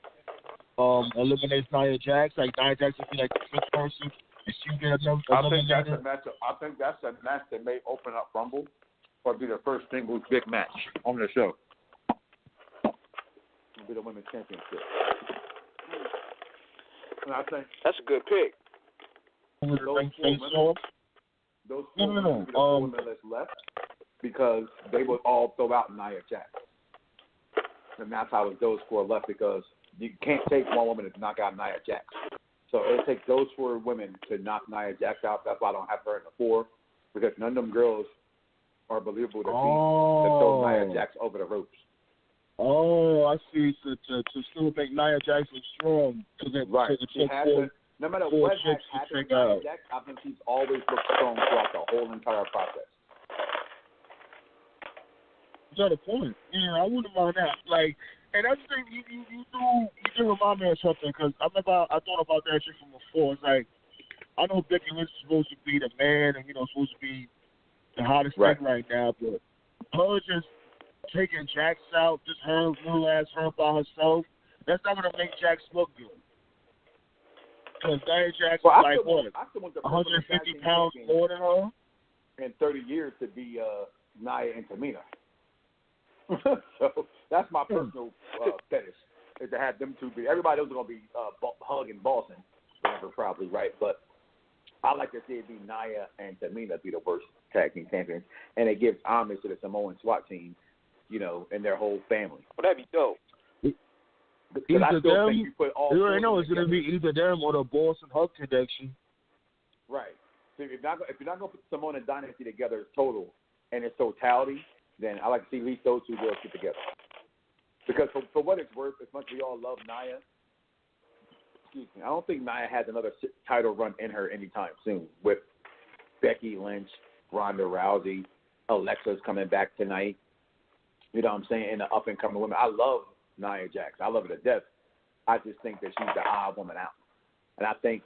eliminates Nia Jax? Like Nia Jax will be like the fifth person. I think that's a match that may open up Rumble or be the first singles big match on the show. It'll be the Women's Championship. And I think that's a good pick. Those four women that's left because they would all throw out Nia Jax. And that's how those four left because you can't take one woman to knock out Nia Jax. So it'll take those four women to knock Nia Jax out. That's why I don't have her in the four, because none of them girls are believable to throw Nia Jax over the ropes. Oh, I see. To still make Nia Jackson strong. Right. She has to, no matter what has happened with Nia Jax, I think she's always looked strong throughout the whole entire process. That's the point. Yeah, I wouldn't mind that. Like, and that's the thing, you do remind me of something, because I thought about that shit from before. It's like, I know Becky Lynch is supposed to be the man and, supposed to be the hottest thing right now, but her just taking Jax out, just her little ass her by herself, that's not going to make Jax look good. Because Nia Jax is like, what, 150 pounds more than her? In 30 years to be Nia and Tamina. So that's my personal fetish, is to have them two be. Everybody else is going to be hugging Boston, whatever, probably, right? But I like to see it be Nia and Tamina be the worst tag team champions, and it gives homage to the Samoan SWAT team, and their whole family. Well, that'd be dope. Either I still them, think you put all. You already know it's going to be either them or the Boston Hug connection. Right. So if you're not going to put Samoan and Dynasty together total in its totality, then I like to see at least those two girls get together. Because for what it's worth, as much as we all love Nia, I don't think Nia has another title run in her anytime soon. With Becky Lynch, Ronda Rousey, Alexa's coming back tonight. You know what I'm saying? And the up-and-coming women. I love Nia Jax. I love her to death. I just think that she's the odd woman out. And I think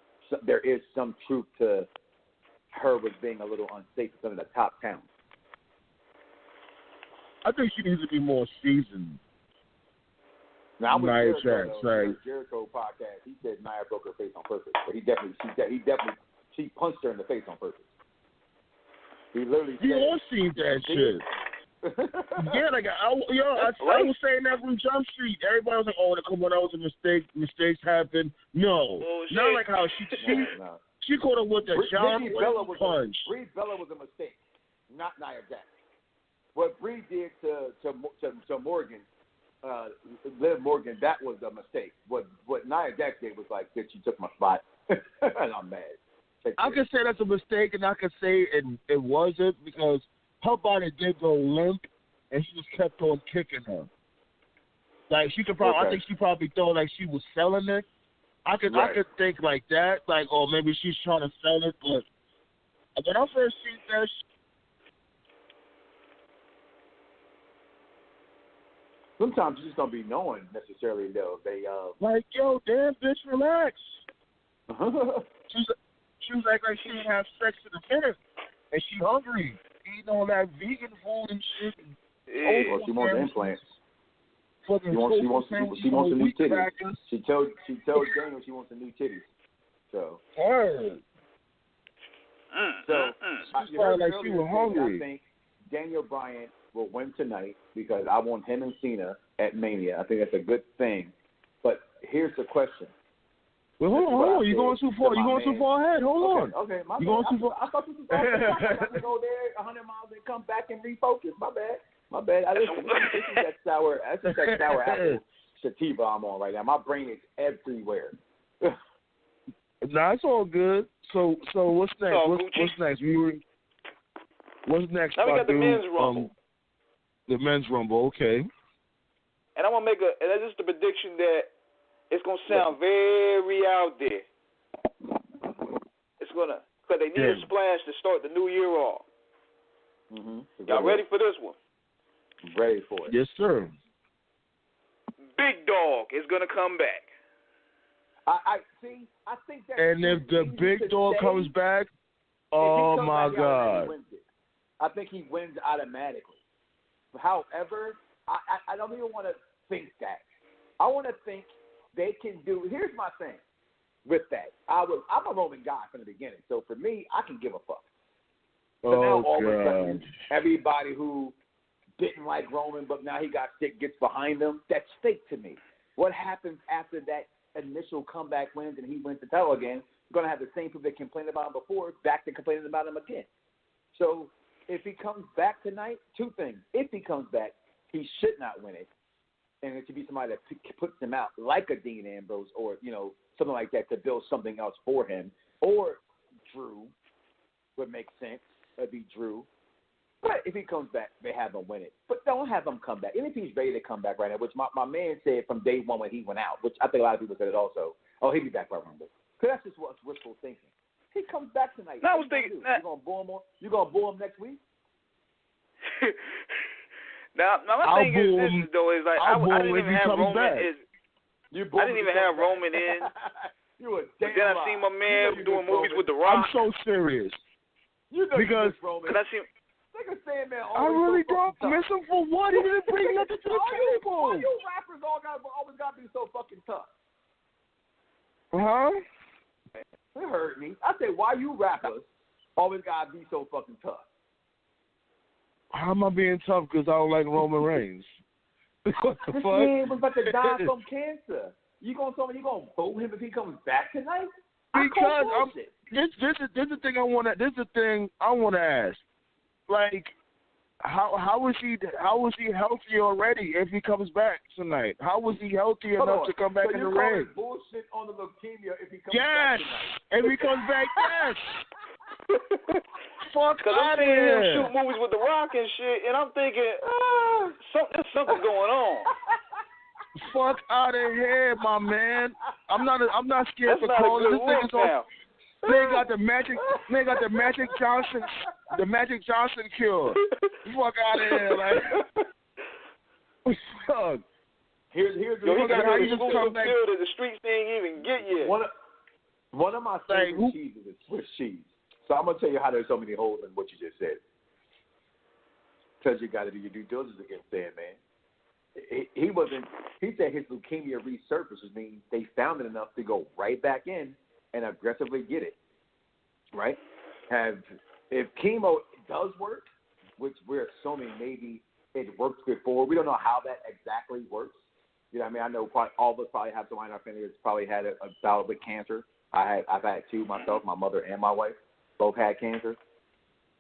there is some truth to her with being a little unsafe in some of the top towns. I think she needs to be more seasoned. Now, I'm with Nia Jericho, Jax, right? Jericho podcast. He said Nia broke her face on purpose, but she punched her in the face on purpose. He literally said, all seen that shit. Yeah, like I was saying that from Jump Street. Everybody was like, "Oh, come on, that was a mistake. Mistakes happen." No, not like how she caught her with the John Wayne punch. Brie Bella was a mistake, not Nia Jax. What Brie did to Morgan, Liv Morgan, that was a mistake. What Nia Jax did was like, bitch, you took my spot, and I'm mad. I could say that's a mistake, and I could say it wasn't, because her body did go limp, and she just kept on kicking her. Like she could probably, I think she probably thought like she was selling it. I could think like that, like, oh, maybe she's trying to sell it, but when I first seen that. Sometimes you just don't be knowing necessarily, though. They like, yo, damn, bitch, relax. She was like she didn't have sex in a minute, and she hungry, eating all that vegan food and shit. Well, she wants implants. She wants the new titties. She told Daniel she wants the new titties. So. She felt like she was hungry. I think Daniel Bryan will win tonight because I want him and Cena at Mania. I think that's a good thing. But here's the question. Well, hold on. You're going too far. You're going too far ahead. Hold on. Okay, my bad. Going too far. I thought you were going to go there 100 miles and come back and refocus. My bad. This is that sour apple sativa I'm on right now. My brain is everywhere. Nah, it's all good. So what's next? What's next? What's next? Now we got the men's rumble. The men's rumble, okay. And I'm gonna make and that's just a prediction that it's gonna sound very out there. It's gonna, because they need a splash to start the new year off. Mm-hmm. Y'all ready for this one? Ready for it. Yes, sir. Big Dog is gonna come back. I think that. And if the big dog comes back, oh my God! I think he wins automatically. However, I don't even want to think that. I want to think they can do. Here's my thing with that. I'm a Roman guy from the beginning, so for me, I can give a fuck. So now all of a sudden, everybody who didn't like Roman, but now he got sick, gets behind him. That's fake to me. What happens after that initial comeback wins and he wins the title again? You're going to have the same people that complained about him before back to complaining about him again. So if he comes back tonight, two things. If he comes back, he should not win it. And it should be somebody that puts him out like a Dean Ambrose or, something like that to build something else for him. Or Drew would make sense. It'd be Drew. But if he comes back, they have him win it. But don't have him come back. Even if he's ready to come back right now, which my man said from day one when he went out, which I think a lot of people said it also. Oh, he'll be back by Rumble. Because that's just what's wishful thinking. He comes back tonight. No, I was thinking. You gonna boo him next week? now my thing is this though is like I didn't even have Roman in. I didn't even have Roman in. But then I seen my man doing movies with The Rock. I'm so serious. You know because Roman. I seen. Sandman I really don't miss him for what? He didn't bring nothing to the table. Why you rappers always gotta be so fucking tough? Huh? It hurt me. I say, why you rappers always gotta be so fucking tough? How am I being tough because I don't like Roman Reigns? What the fuck? Man was about to die from cancer. You gonna tell me you gonna vote him if he comes back tonight? Because this is the thing I wanna ask. Like, how is he healthy already if he comes back tonight? How was he healthy enough to come back in the ring? Bullshit on the leukemia if he comes back tonight. If he comes back, yes. Fuck Because I'm seeing him shoot movies with The Rock and shit, and I'm thinking, there's something going on. Fuck out of here, my man. I'm not scared That's to call not a this good thing look now. They got the Magic Johnson cure. Fuck out of here, like. Fuck. Here's he got the exclusive pill that the streets didn't even get yet. One of my favorite cheeses is Swiss cheese. So I'm gonna tell you how there's so many holes in what you just said. Because you got to do your due diligence against Sandman. He said his leukemia resurfaces, which means they found it enough to go right back in and aggressively get it, right? If chemo does work, which we're assuming maybe it worked before, we don't know how that exactly works. You know what I mean? I know all of us probably have someone in our family that's probably had a bout with cancer. I've had two myself, my mother and my wife, both had cancer.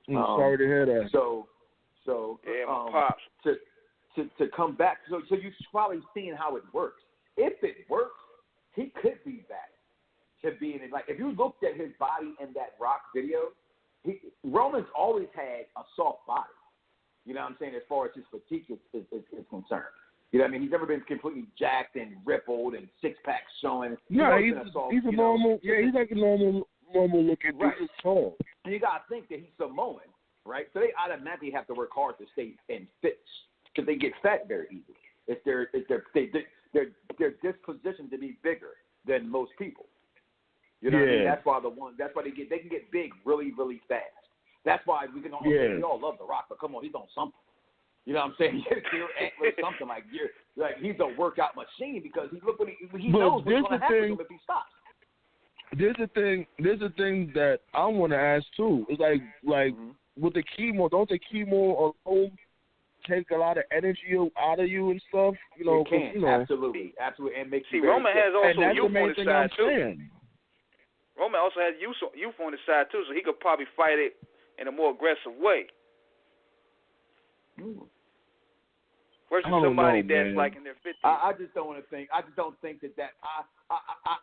Sorry to hear that. So yeah, my pops. To come back, so you've probably seen how it works. If it works, he could be back to being like. If you looked at his body in that Rock video, Roman's always had a soft body. You know what I'm saying? As far as his physique is concerned. You know what I mean? He's never been completely jacked and rippled and six packs showing. No, he's a normal. He's like a normal looking. Right. He's tall. And you gotta think that he's Samoan, right? So they automatically have to work hard to stay in fit because they get fat very easily. They're dispositioned to be bigger than most people. You know what I mean? That's why they can get big really, really fast. That's why we all love The Rock, but come on, he's on something. You know what I'm saying? Something like he's a workout machine because he knows what's going to happen to him if he stops. There's a thing that I want to ask too. It's like with the chemo, don't the chemo alone take a lot of energy out of you and stuff? You know, it can, absolutely, and makes you Roman has also youth on his side too. Saying. Roman also has youth on his side too, so he could probably fight it in a more aggressive way. Versus somebody that's like in their 50s. I just don't want to think. I just don't think that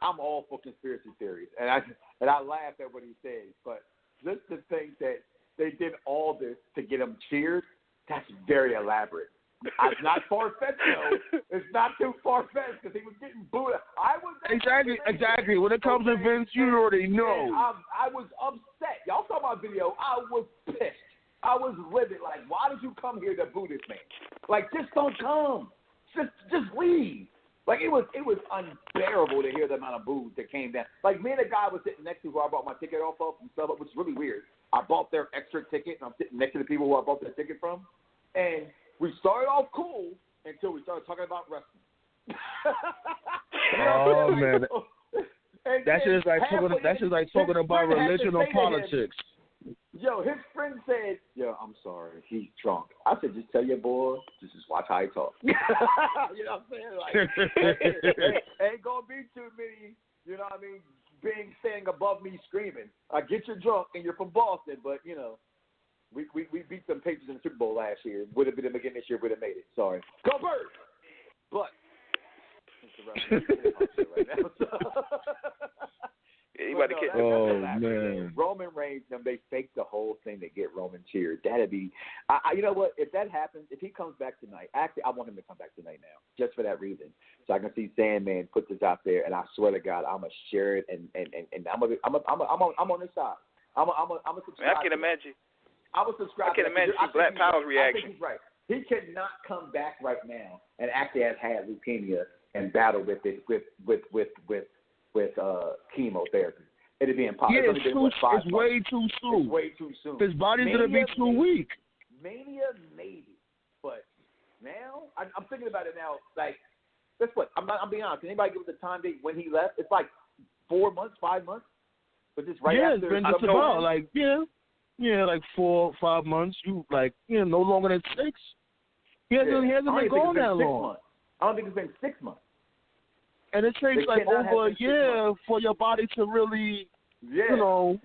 I'm all for conspiracy theories, and I laugh at what he says. But just to think that they did all this to get him cheered, that's very elaborate. It's not far-fetched, though. It's not too far-fetched because he was getting booed. Exactly. When it comes to Vince, you already know. I was upset. Y'all saw my video. I was pissed. I was livid. Like, why did you come here to boo this man? Like, just don't come. Just leave. Like, it was unbearable to hear the amount of boos that came down. Like, me and the guy I was sitting next to who I bought my ticket off of and stuff, which is really weird. I bought their extra ticket, and I'm sitting next to the people who I bought their ticket from. And we started off cool until we started talking about wrestling. Oh, man. That's just like talking about religion or politics. Yo, his friend said, "Yo, I'm sorry, he's drunk." I said, "Just tell your boy, just watch how he talk." You know what I'm saying? Like, ain't gonna be too many. You know what I mean? Staying above me screaming. I get you drunk and you're from Boston, but you know, we beat them Patriots in the Super Bowl last year. Would have been them again this year. Would have made it. Sorry, go Birds. But right now, He about to kick. Man. Roman Reigns, they faked the whole thing to get Roman cheered. That'd be, you know what? If that happens, if he comes back tonight, actually, I want him to come back tonight now, just for that reason, so I can see Sandman put this out there, and I swear to God, I'm gonna share it, and I'm on his side. I'm a subscribe. I can imagine. I would subscribe. I can imagine Black Power's reaction. I think he's right. He cannot come back right now and actually has had leukemia and battle with it with chemotherapy. It'd be impossible. Yeah, it's way too soon. It's way too soon. His body's going to be too weak. Mania, maybe. But now, I'm thinking about it now. Like, that's what, I'm being honest. Can anybody give us the time date when he left? It's like 4 months, 5 months? But just right after. Yeah, it's been just about, like, like 4 or 5 months. You, like, no longer than 6. He hasn't been gone that long. I don't think it's been 6 months. And it takes like over a year for your body to really, Yeah.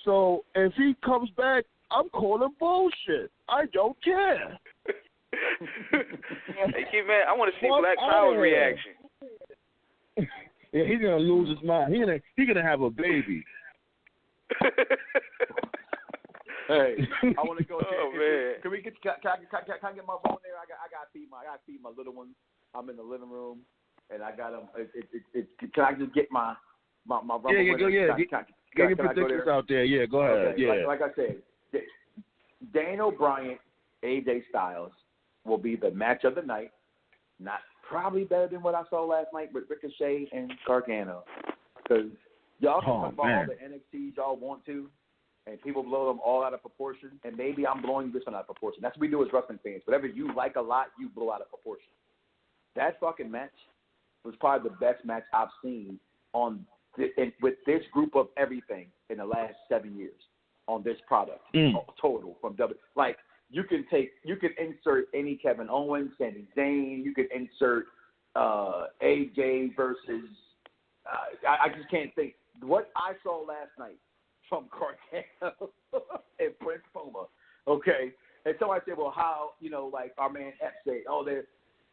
So if he comes back, I'm calling bullshit. I don't care. Hey, Kid, man, I want to see Black Power's reaction. Yeah, he's gonna lose his mind. He's gonna have a baby. Hey, I want to go. Man. Can I get my phone there? I got to feed my little ones. I'm in the living room, and I got them. Can I just get my Rumble? Yeah. Get your predictions out there. Yeah, go ahead. Okay. Yeah. Like I said, Daniel Bryan, AJ Styles will be the match of the night. Not probably better than what I saw last night with Ricochet and Gargano, because y'all can talk about all the NXT y'all want to, and people blow them all out of proportion. And maybe I'm blowing this one out of proportion. That's what we do as wrestling fans. Whatever you like a lot, you blow out of proportion. That fucking match was probably the best match I've seen with this group of everything in the last 7 years on this product total from W. Like you can insert any Kevin Owens, Sami Zayn. You could insert AJ versus. I just can't think what I saw last night from Gargano and Prince Puma. Okay, and so I said, well, how like our man F said,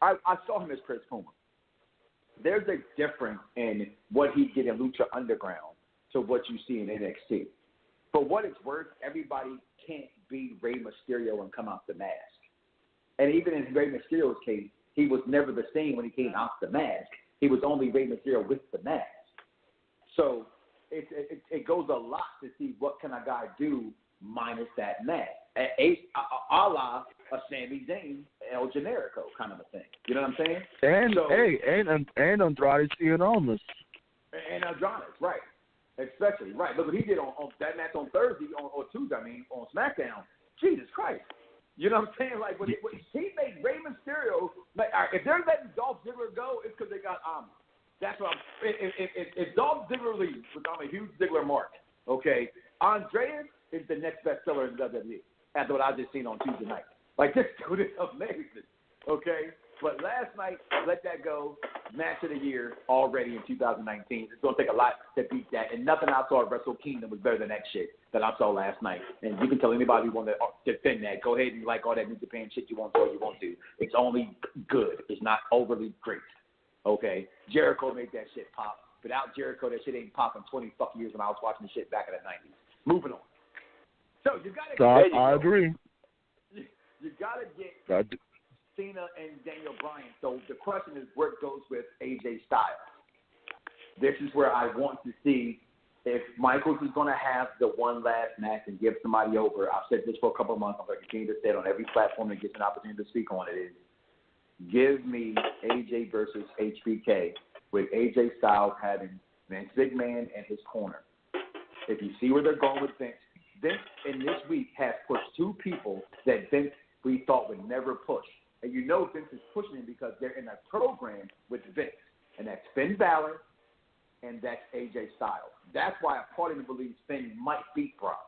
I saw him as Chris Puma. There's a difference in what he did in Lucha Underground to what you see in NXT. For what it's worth, everybody can't be Rey Mysterio and come off the mask. And even in Rey Mysterio's case, he was never the same when he came off the mask. He was only Rey Mysterio with the mask. So it goes a lot to see what can a guy do minus that mask. A la a Sami Zayn, El Generico kind of a thing. You know what I'm saying? And Andrade Cien Almas. And Andrade, right. Especially, right. Look what he did on that match on Thursday, or Tuesday, on SmackDown. Jesus Christ. You know what I'm saying? Like, when he made Rey Mysterio, like, if they're letting Dolph Ziggler go, it's because they got Omni. That's what if Dolph Ziggler leaves, which I'm a huge Ziggler mark, okay, Andreas is the next best seller in WWE, after what I just seen on Tuesday night. Like, this dude is amazing, okay? But last night, let that go. Match of the year already in 2019. It's going to take a lot to beat that. And nothing I saw at Wrestle Kingdom was better than that shit that I saw last night. And you can tell anybody who want to defend that. Go ahead and like all that New Japan shit you want to or you want to. It's only good. It's not overly great, okay? Jericho made that shit pop. Without Jericho, that shit ain't popping 20 fucking years when I was watching the shit back in the 90s. Moving on. So you got to I agree. You got to get Cena and Daniel Bryan. So the question is, where it goes with AJ Styles. This is where I want to see if Michaels is going to have the one last match and give somebody over. I've said this for a couple of months. I'm going to continue to say it on every platform that gets an opportunity to speak on it. Is give me AJ versus HBK with AJ Styles having Vince McMahon and his corner. If you see where they're going with Vince in this week has pushed two people that Vince we thought would never push. And you know Vince is pushing him because they're in a program with Vince. And that's Finn Balor and that's AJ Styles. That's why a part of me believes Finn might beat Brock.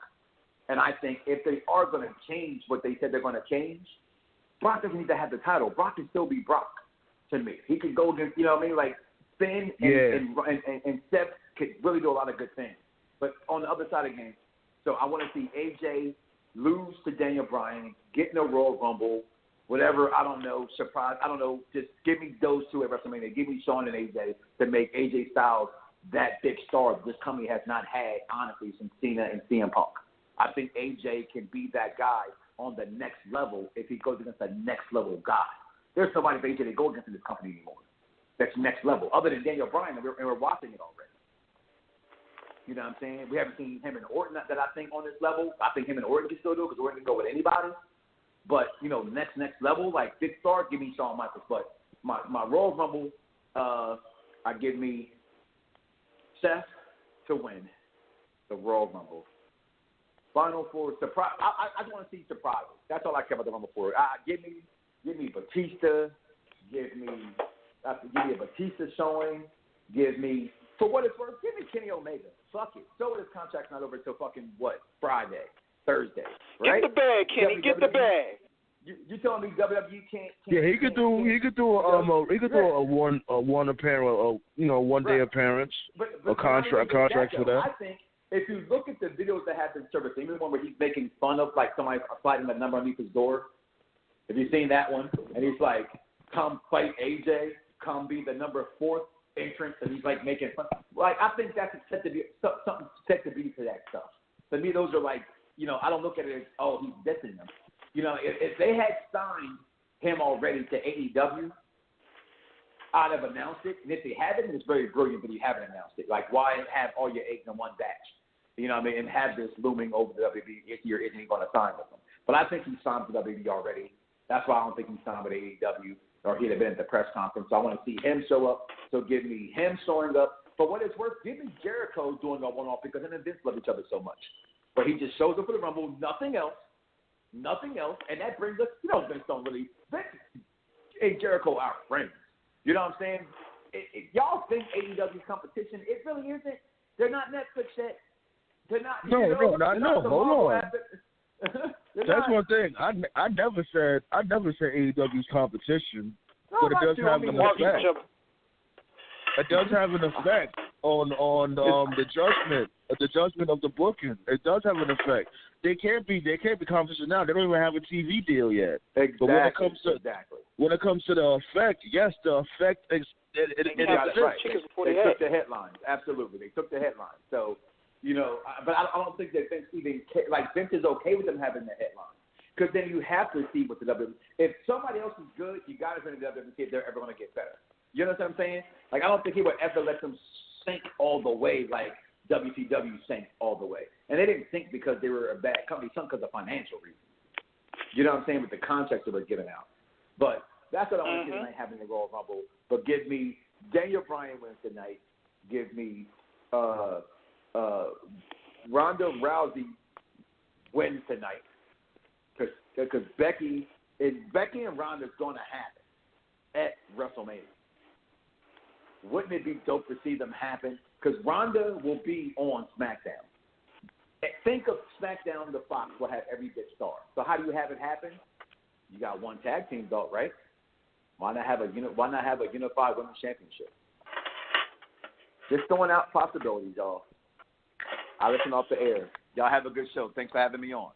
And I think if they are going to change what they said they're going to change, Brock doesn't need to have the title. Brock can still be Brock to me. He could go against, you know what I mean? Like Finn and Seth could really do a lot of good things. But on the other side again, so I want to see AJ lose to Daniel Bryan, get in a Royal Rumble, whatever, I don't know, surprise, I don't know, just give me those two at WrestleMania. Give me Shawn and AJ to make AJ Styles that big star this company has not had, honestly, since Cena and CM Punk. I think AJ can be that guy on the next level if he goes against the next level guy. There's nobody for AJ to go against in this company anymore. That's next level, other than Daniel Bryan, and we're watching it already. You know what I'm saying? We haven't seen him and Orton that I think on this level. I think him and Orton can still do it because Orton can go with anybody. But, you know, next level, like big star, give me Shawn Michaels. But my Royal Rumble, I give me Seth to win the Royal Rumble. Final four, surprise. I just want to see surprises. That's all I care about the Rumble for. Give me Batista. Give me a Batista showing. Give me, for what it's worth, give me Kenny Omega. Fuck it. So his contract's not over until fucking Friday, Thursday, right? Get the bag, Kenny. Get the bag. You telling me WWE can't? Yeah, he could do a one appearance, one day appearance, but a contract for that. I think if you look at the videos that have been surfaced, even one where he's making fun of like somebody sliding the number underneath his door. Have you seen that one? And he's like, "Come fight AJ. Come be the number 4th entrance," and he's like making fun. Like I think that's set to be something set to be to that stuff. To me, those are like, I don't look at it as he's dissing them. If they had signed him already to AEW, I'd have announced it. And if they haven't, it's very brilliant that you haven't announced it. Like, why have all your eggs in one batch? You know what I mean? And have this looming over the WWE if you're isn't going to sign with them. But I think he signed with WWE already. That's why I don't think he signed with AEW, or he'd have been at the press conference. So I want to see him show up. So give me him showing up. For what it's worth, give me Jericho doing a one-off because him and Vince love each other so much. But he just shows up for the Rumble, nothing else, and that brings us, Vince don't really, Vince and Jericho are friends. You know what I'm saying? Y'all think AEW's competition, it really isn't. They're not Netflix yet. They're not. No, hold on. That's one thing. I never said AEW's competition, but it does have an effect. It does have an effect on the judgment of the booking. It does have an effect. They can't be competition now. They don't even have a TV deal yet. Exactly. But when it comes to the effect, yes, the effect it right. They took the headlines. Absolutely, they took the headlines. So, but I don't think that Vince even Vince is okay with them having the headlines because then you have to see what the WWE. If somebody else is good, you got to bring the WWE if they're ever going to get better. You know what I'm saying? Like, I don't think he would ever let them sink all the way like WCW sank all the way. And they didn't sink because they were a bad company, some because of financial reasons. You know what I'm saying? With the contracts that were given out. But that's what I want to see tonight, having the Royal Rumble. But give me Daniel Bryan wins tonight. Give me Ronda Rousey wins tonight. Because Becky and Ronda's going to happen at WrestleMania. Wouldn't it be dope to see them happen? Because Ronda will be on SmackDown. Think of SmackDown, the Fox will have every big star. So how do you have it happen? You got one tag team belt, right? Why not have a unified women's championship? Just throwing out possibilities, y'all. I listen off the air. Y'all have a good show. Thanks for having me on.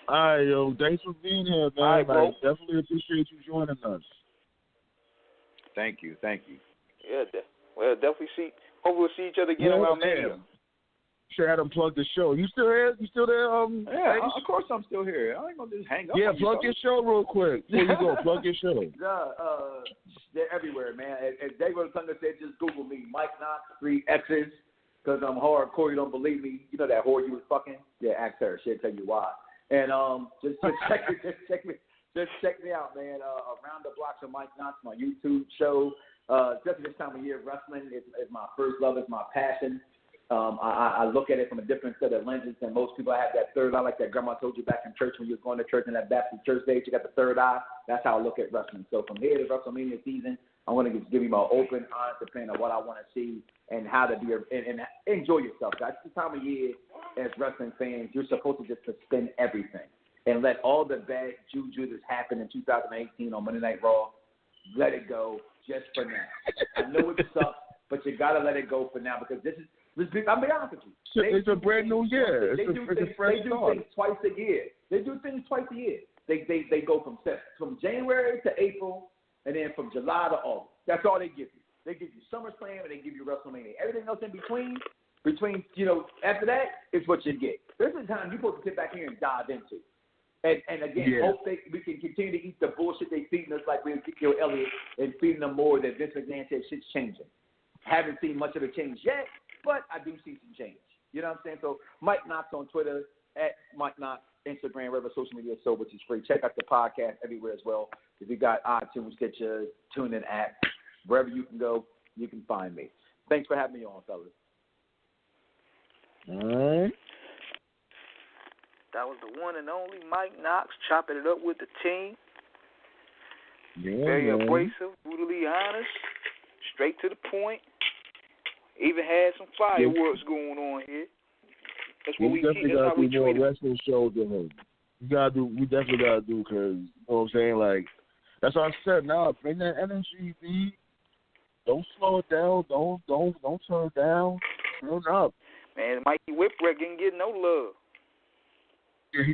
All right, yo. Thanks for being here, man. All right, I definitely appreciate you joining us. Thank you. Yeah, well, definitely hopefully we'll see each other again around Mania. Should have them plug the show. You still here? You still there? Yeah, of course I'm still here. I ain't gonna just hang up. Yeah, plug your show real quick. There you go. Plug your show. They're everywhere, man. As David Thunder said, just Google me, Mike Knoxxx, 3 X's, because I'm hardcore. You don't believe me? You know that whore you was fucking? Yeah, ask her. She'll tell you why. And just check me. Just check me out, man. Around the Blocks with Mike Knoxxx, my YouTube show. Especially this time of year, wrestling is my first love, is my passion. I look at it from a different set of lenses than most people. I have that third eye, like that grandma told you back in church when you were going to church in that Baptist church days. You got the third eye. That's how I look at wrestling. So from here to WrestleMania season, I'm going to give you my open, honest opinion of what I want to see and how to be and enjoy yourself. Guys, this time of year, as wrestling fans, you're supposed to just suspend everything and let all the bad juju that's happened in 2018 on Monday Night Raw, let it go just for now. I know it sucks, but you got to let it go for now because this is. I'll be honest with you. It's a brand new year. They do things twice a year. They go from January to April, and then from July to August. That's all they give you. They give you SummerSlam and they give you WrestleMania. Everything else in between, after that is what you get. There's a time you're supposed to sit back here and dive into. And again, hope we can continue to eat the bullshit they feeding us like we Ezekiel Elliott and feeding them more that Vince McMahon said shit's changing. Haven't seen much of a change yet, but I do see some change. You know what I'm saying? So Mike Knoxxx on Twitter, at Mike Knoxxx, Instagram, wherever social media so, which is free. Check out the podcast everywhere as well. If you got iTunes, get your TuneIn app. Wherever you can go, you can find me. Thanks for having me on, fellas. That was the one and only Mike Knoxxx, chopping it up with the team. Yeah, very abrasive, brutally honest, straight to the point. Even had some fireworks going on here. That's what we definitely that's how we gotta do more treat him. wrestling shows than him. We definitely gotta do, because you know what I'm saying. Like that's what I said. Now bring that energy, B. Don't slow it down. Don't turn it down. Turn up. Man, Mikey Whipwreck didn't get no love. Yeah,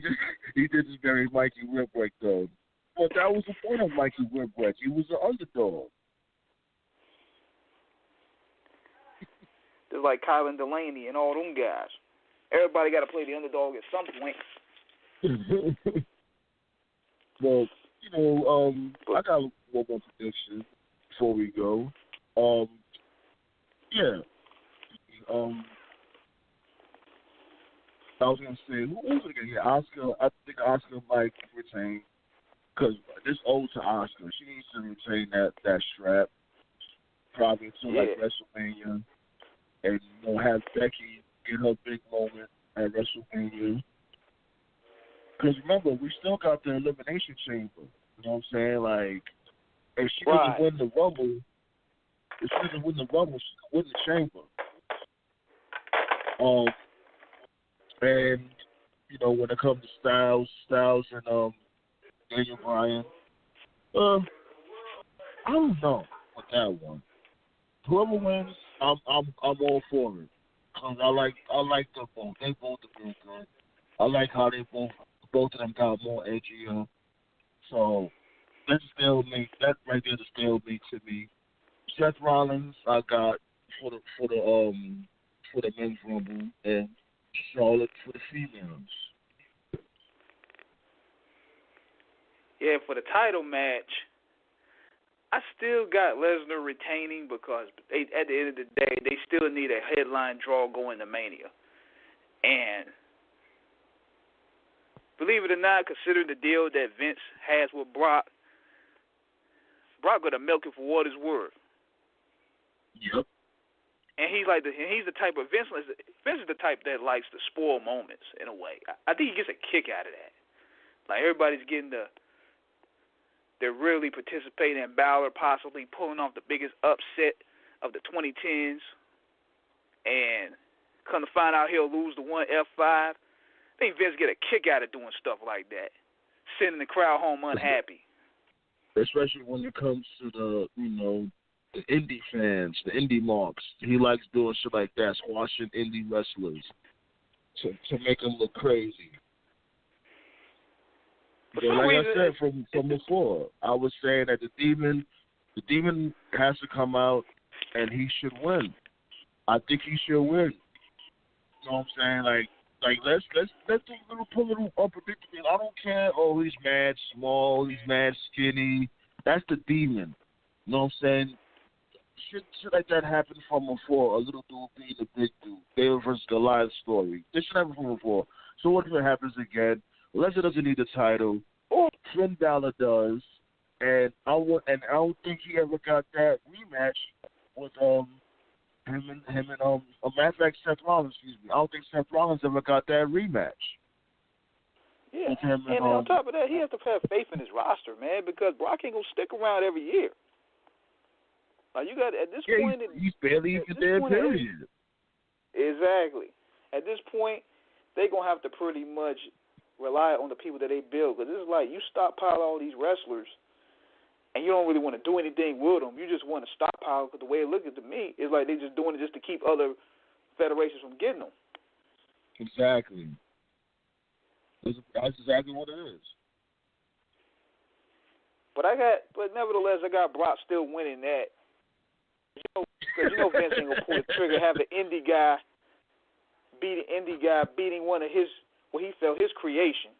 he did just bury Mikey Whipwreck though. But that was the point of Mikey Whipwreck. He was the underdog. Just like Kylan Delaney and all them guys. Everybody got to play the underdog at some point. Well, I got one more prediction before we go. I was gonna say, who was it again? Yeah, Oscar. I think Oscar might retain, because this owed to Oscar. She needs to retain that strap, probably until like WrestleMania, and have Becky get her big moment at WrestleMania. Because remember, we still got the Elimination Chamber. You know what I'm saying? Like, if she doesn't win the Rumble, she can win the Chamber. And when it comes to Styles and Daniel Bryan, I don't know with that one. Whoever wins, I'm all for it. Cause I like them both. They both are real good. I like how they both of them got more edgier. So that's a stalemate. That right there is a stalemate to me. Seth Rollins, I got for the men's Rumble, and Charlotte for the females. Yeah, for the title match, I still got Lesnar retaining, because at the end of the day, they still need a headline draw going to Mania. And believe it or not, considering the deal that Vince has with Brock going to milk it for what it's worth. Yep. And he's the type of Vince is the type that likes to spoil moments in a way. I think he gets a kick out of that. Like, everybody's getting they're really participating in Balor possibly pulling off the biggest upset of the 2010s, and come to find out he'll lose the one F5. I think Vince get a kick out of doing stuff like that, sending the crowd home unhappy. Especially when it comes to the indie fans, the indie marks. He likes doing shit like that, squashing indie wrestlers to make them look crazy. But like I said from before, I was saying that the demon has to come out and he should win. I think he should win. You know what I'm saying? Like let's do a little unpredictable. I don't care. Oh, he's mad small. He's mad skinny. That's the demon. You know what I'm saying? Shit like that happened from before. A little dude being a big dude. David versus Goliath story. This should happen from before. So what if it happens again? Lesnar doesn't need the title. Finn Balor does, and I don't think he ever got that rematch with him and a matter of fact, Seth Rollins. Excuse me. I don't think Seth Rollins ever got that rematch. Yeah, and on top of that, he has to have faith in his roster, man, because Brock ain't gonna stick around every year. You got at this point. He's barely even there. Period. Exactly. At this point, they're gonna have to pretty much rely on the people that they build, because it's like you stockpile all these wrestlers, and you don't really want to do anything with them. You just want to stockpile, because the way it looks to me is like they're just doing it just to keep other federations from getting them. Exactly. That's exactly what it is. But nevertheless, I got Brock still winning that. Because you know Vince ain't gonna pull the trigger, have the indie guy beating one of his, what he felt his creation.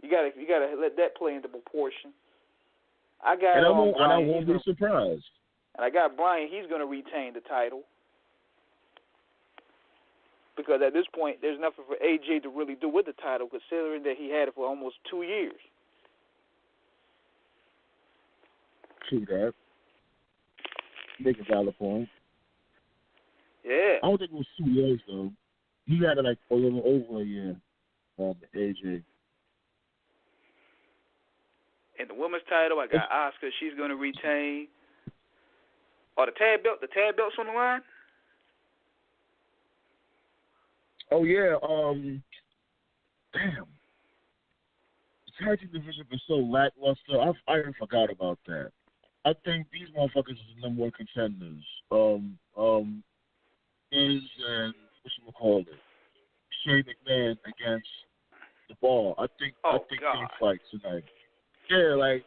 You gotta let that play into proportion. I won't be surprised. And I got Brian. He's gonna retain the title because at this point there's nothing for AJ to really do with the title, considering that he had it for almost 2 years. True that. Make a valid point. Yeah. I don't think it was 2 years though. He had it like a little over a year. AJ. In the women's title, I got Asuka. She's going to retain. Oh, the tag belt's on the line? Oh, yeah. Damn. The tag team division is so lackluster. I forgot about that. I think these motherfuckers are the number one contenders. Shane McMahon against the Ball. I think they fight tonight. Yeah, like,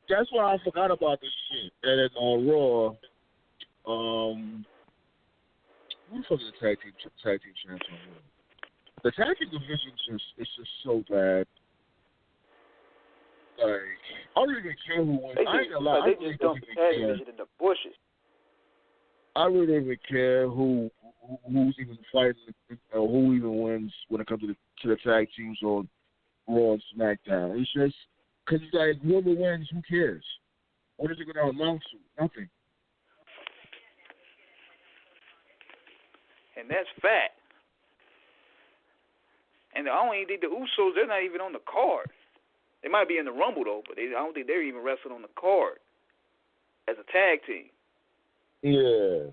that's why I forgot about this shit. And then on Raw, who the fuck is the tag team champs on Raw? The tag team division is just so bad. Like, I don't even care who wins. They just dumped the tag division in the bushes. I really don't even care who's even fighting or who even wins when it comes to the tag teams on Raw and SmackDown. It's just because it's like whoever wins, who cares? What is it going to amount to? Nothing. And that's fact. And I don't even think the Usos, they're not even on the card. They might be in the Rumble though, but I don't think they're even wrestling on the card as a tag team. Yeah.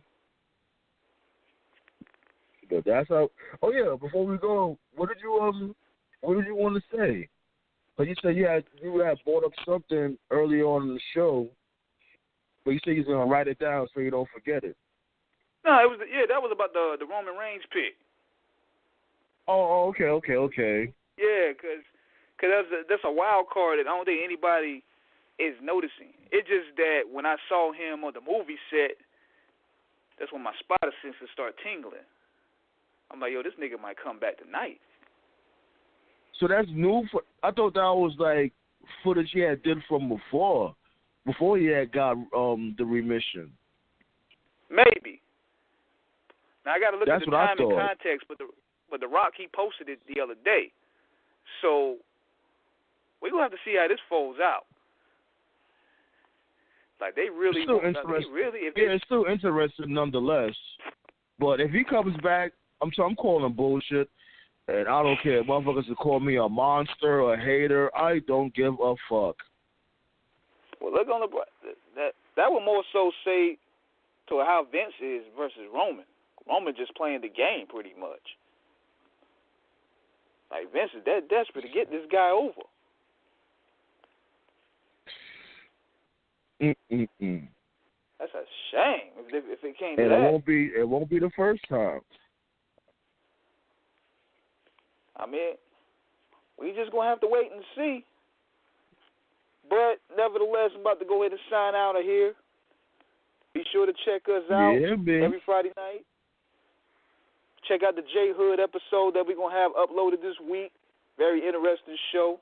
But that's how. Oh yeah. Before we go, what did you want to say? But you said you had brought up something early on in the show, but you said you're gonna write it down so you don't forget it. No, that was about the Roman Reigns pick. Oh, okay. Yeah, because that's a wild card that I don't think anybody is noticing. It's just that when I saw him on the movie set, that's when my spotter senses start tingling. I'm like, yo, this nigga might come back tonight. So that's new. I thought that was like footage he had did from before he had got the remission. Maybe. Now I got to look at the time and thought. context, but the Rock, he posted it the other day, so we're gonna have to see how this folds out. Like they really, it's still interesting nonetheless. But if he comes back, I'm calling him bullshit. And I don't care. Motherfuckers will call me a monster or a hater. I don't give a fuck. Well, look on that would more so say to how Vince is versus Roman. Roman just playing the game pretty much. Like Vince is that desperate to get this guy over. That's a shame if it came to that. It won't be the first time. I mean, we just gonna have to wait and see. But nevertheless, I'm about to go ahead and sign out of here. Be sure to check us out every Friday night. Check out the J Hood episode that we're gonna have uploaded this week. Very interesting show.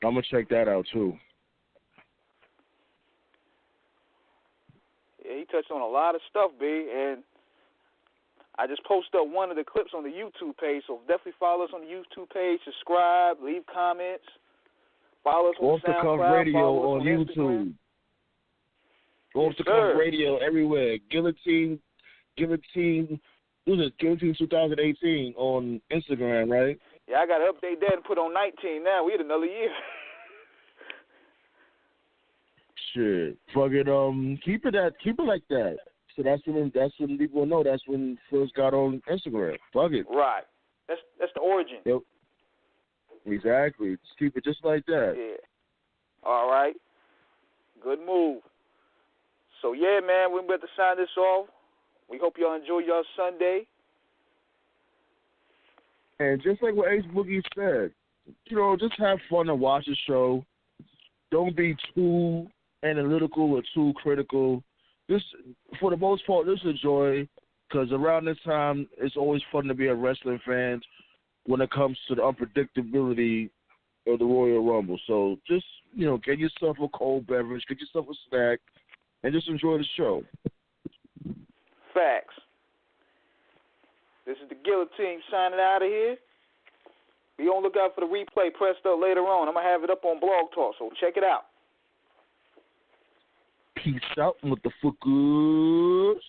I'm gonna check that out too. Yeah, he touched on a lot of stuff, B, and I just posted up one of the clips on the YouTube page, so definitely follow us on the YouTube page, subscribe, leave comments, follow us on SoundCloud, Off the Cuff Radio on YouTube. Off the Cuff Radio everywhere. Guillotine 2018 on Instagram, right? Yeah, I got to update that and put on 19 now. We had another year. Shit. Fuck it, keep it like that. So that's when people know that's when first got on Instagram. Fuck it. Right. That's the origin. Yep. Exactly. Just keep it just like that. Yeah. All right. Good move. So yeah, man, we're about to sign this off. We hope y'all enjoy y'all Sunday. And just like what Ace Boogie said, just have fun and watch the show. Don't be too analytical or too critical. This, for the most part, this is a joy because around this time, it's always fun to be a wrestling fan when it comes to the unpredictability of the Royal Rumble. So just, get yourself a cold beverage, get yourself a snack, and just enjoy the show. Facts. This is the Guillotine signing out of here. Be on the lookout for the replay pressed up later on. I'm going to have it up on Blog Talk, so check it out. Peace out, motherfuckers.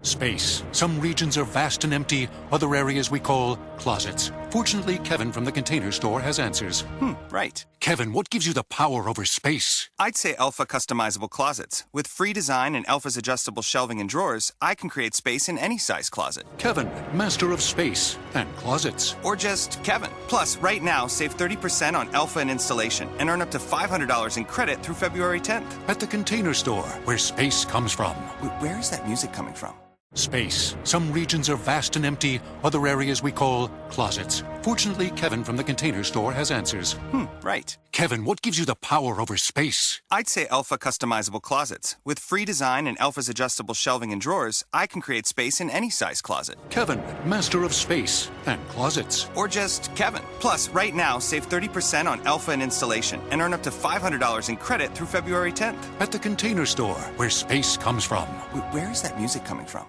Space. Some regions are vast and empty, other areas we call closets. Fortunately, Kevin from the Container Store has answers. Right. Kevin, what gives you the power over space? I'd say Elfa customizable closets. With free design and Elfa's adjustable shelving and drawers, I can create space in any size closet. Kevin, master of space and closets. Or just Kevin. Plus, right now, save 30% on Elfa and installation and earn up to $500 in credit through February 10th. At the Container Store, where space comes from. Where is that music coming from? Space. Some regions are vast and empty, other areas we call closets. Fortunately, Kevin from the Container Store has answers. Right. Kevin, what gives you the power over space? I'd say Elfa customizable closets. With free design and Elfa's adjustable shelving and drawers, I can create space in any size closet. Kevin, master of space and closets. Or just Kevin. Plus, right now, save 30% on Elfa and installation and earn up to $500 in credit through February 10th. At the Container Store, where space comes from. Where is that music coming from?